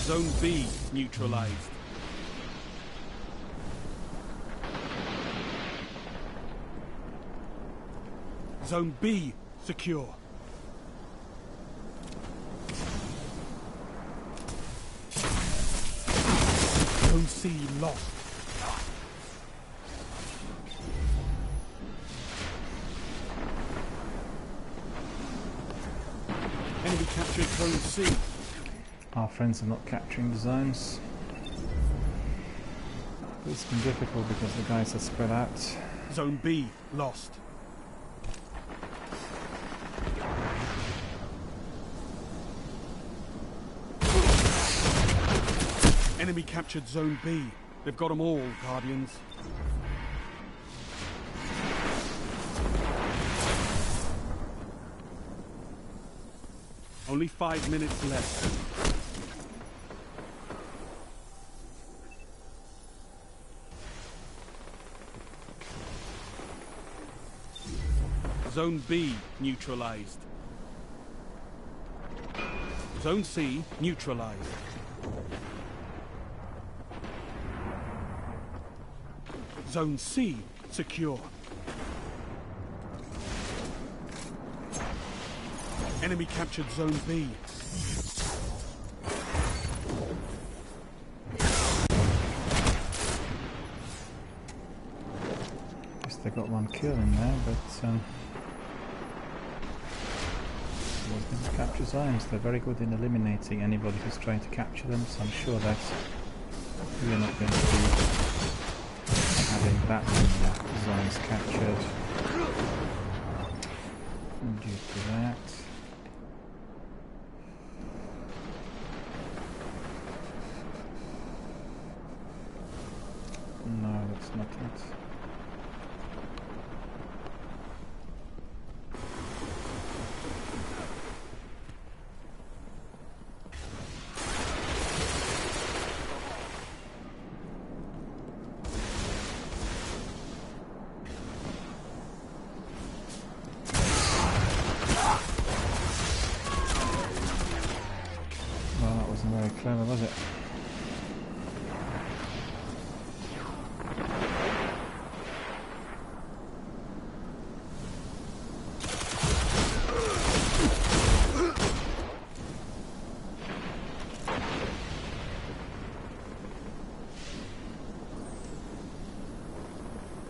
Zone B neutralized. Zone B secure. Zone C lost. Enemy captured Zone C. Our friends are not capturing the zones. But it's been difficult because the guys are spread out. Zone B lost. Enemy captured Zone B. They've got them all, Guardians. Only 5 minutes left. Zone B neutralized. Zone C neutralized. Zone C secure. Enemy captured Zone B. Guess they got one kill in there, but wasn't to capture zones. They're very good in eliminating anybody who's trying to capture them, so I'm sure that we're not going to be having that many zones captured due to that. No, that's not it. Well, that wasn't very clever, was it?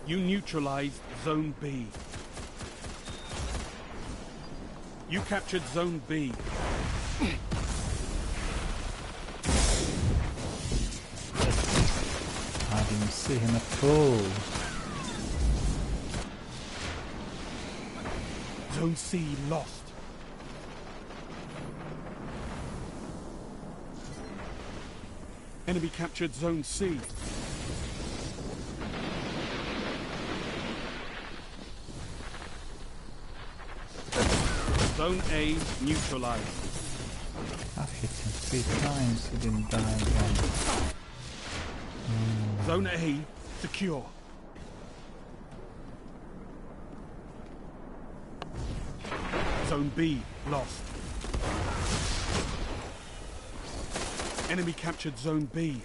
You neutralized Zone B. You captured Zone B. I didn't see him at all. Zone C lost. Enemy captured Zone C. Zone A neutralized. I've hit him 3 times, he didn't die again. Zone A secure. Zone B lost. Enemy captured Zone B.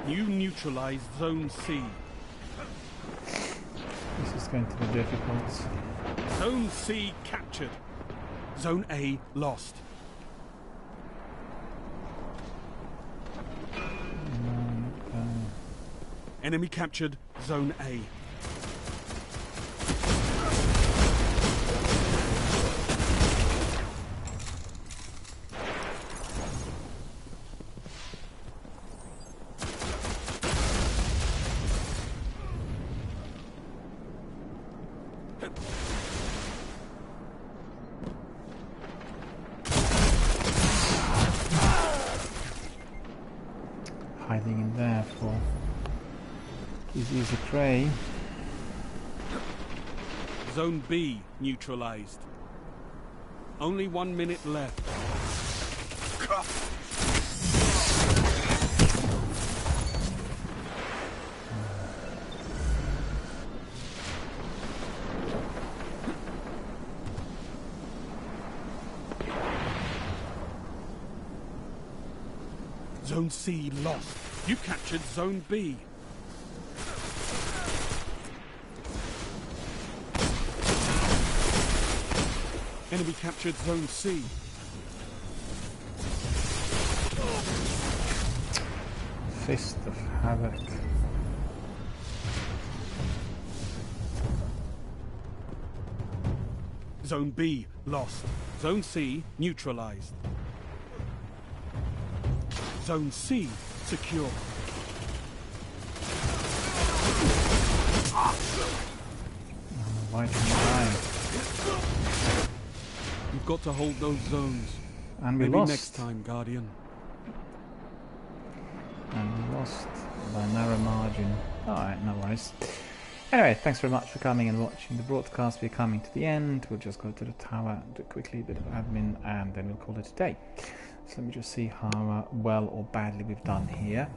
You neutralized Zone C. This is going to be difficult. Zone C captured. Zone A lost. Enemy captured Zone A. Hiding in there for his easy prey. Zone B neutralized. Only 1 minute left. Zone C lost. You captured Zone B. Enemy captured Zone C. Fist of Havoc. Zone B lost. Zone C neutralized. Zone C secure. Why didn't I? You've got to hold those zones. And we Maybe lost. next time, Guardian. And we lost by a narrow margin. Alright, no worries. Anyway, thanks very much for coming and watching the broadcast. We're coming to the end. We'll just go to the tower, do quickly a bit of admin, and then we'll call it a day. So let me just see how well or badly we've done here.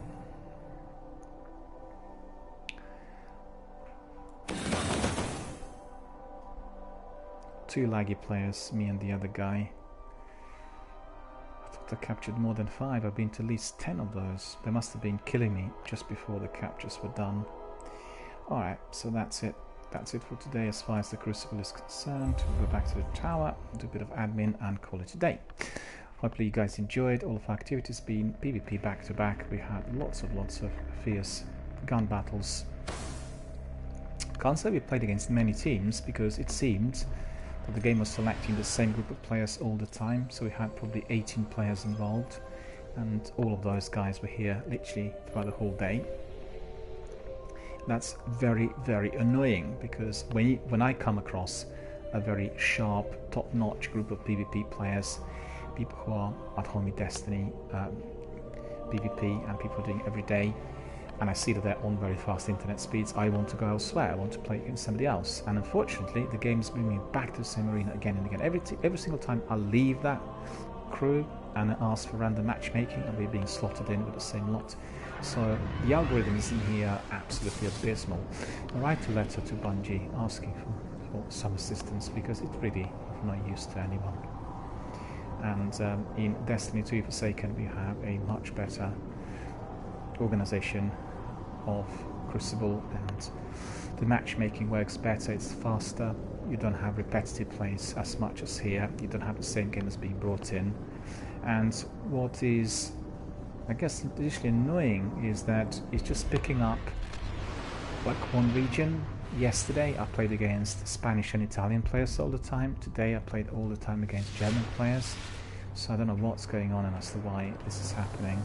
Two laggy players, me and the other guy. I thought I captured more than 5. I've been to at least 10 of those. They must have been killing me just before the captures were done. Alright, so that's it. That's it for today as far as the Crucible is concerned. We'll go back to the tower, do a bit of admin, and call it a day. Hopefully you guys enjoyed. All of our activities being PvP back to back. We had lots of fierce gun battles. Can't say we played against many teams because it seemed that the game was selecting the same group of players all the time. So we had probably 18 players involved, and all of those guys were here literally throughout the whole day. That's very, very annoying because when I come across a very sharp, top-notch group of PvP players, people who are at home with Destiny, PvP, and people doing it every day, and I see that they're on very fast internet speeds, I want to go elsewhere. I want to play against somebody else. And unfortunately, the game's bringing me back to the same arena again and again. Every single time I leave that crew and ask for random matchmaking, I'll be being slotted in with the same lot. So the algorithms in here are absolutely abysmal. I write a letter to Bungie asking for some assistance because it's really of no use to anyone. And in Destiny 2 Forsaken we have a much better organization of Crucible, and the matchmaking works better, it's faster, you don't have repetitive plays as much as here, you don't have the same gamers being brought in. And what is, I guess, additionally annoying is that it's just picking up like one region. Yesterday I played against Spanish and Italian players all the time. Today I played all the time against German players. So I don't know what's going on and as to why this is happening.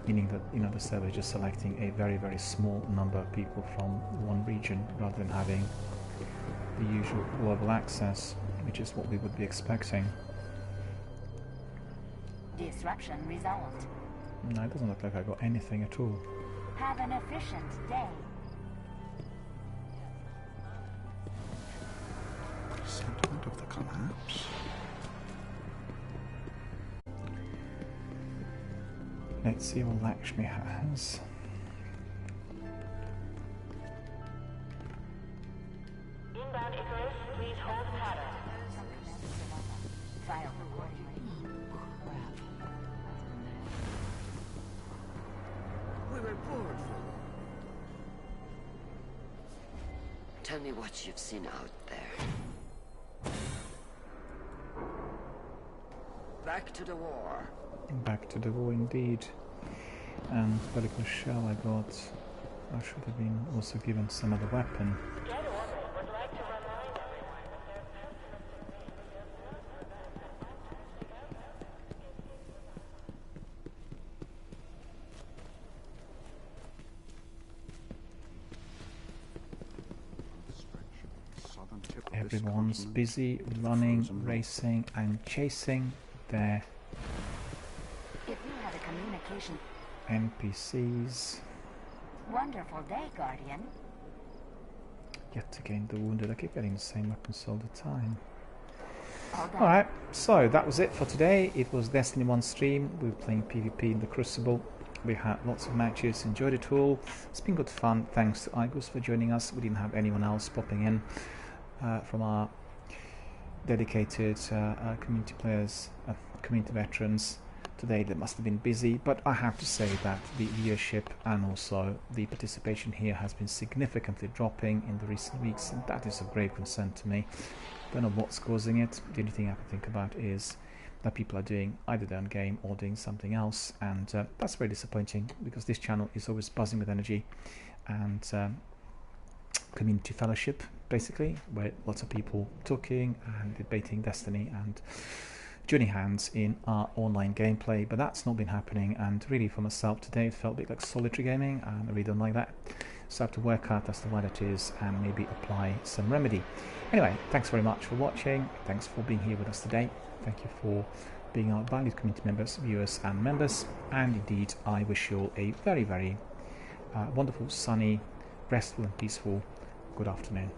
Meaning that, you know, the server is just selecting a very, very small number of people from one region rather than having the usual global access, which is what we would be expecting. Disruption resolved. No, it doesn't look like I got anything at all. Have an efficient day. Sentiment of the Perhaps. Let's see what Lakshmi has. Inbound Icarus, please hold pattern. File recording. We were bored. Tell me what you've seen out there. Back to the war. Back to the war indeed. And Pelican Shell I got. I should have been also given some other weapon. Dead Orbit would like to remind everyone that their Southern tip of this Everyone's continent. busy running, racing and chasing their If you had a communication... NPCs. Wonderful day, Guardian. Yet again the wounded. I keep getting the same weapons all the time. All done. Alright, so that was it for today. It was Destiny 1 stream. We were playing PvP in the Crucible. We had lots of matches, enjoyed it all. It's been good fun. Thanks to Igus for joining us. We didn't have anyone else popping in from our dedicated community players, community veterans. Today they must have been busy, but I have to say that the viewership and also the participation here has been significantly dropping in the recent weeks, and that is of grave concern to me. Don't know what's causing it. The only thing I can think about is that people are doing either their own game or doing something else, and that's very disappointing because this channel is always buzzing with energy and community fellowship, basically, where lots of people talking and debating Destiny and joining hands in our online gameplay. But that's not been happening, and really for myself today it felt a bit like solitary gaming, and I really don't like that. So I have to work out as to why that is and maybe apply some remedy. Anyway, thanks very much for watching. Thanks for being here with us today. Thank you for being our valued community members, viewers and members. And indeed, I wish you all a very, very wonderful, sunny, restful and peaceful good afternoon.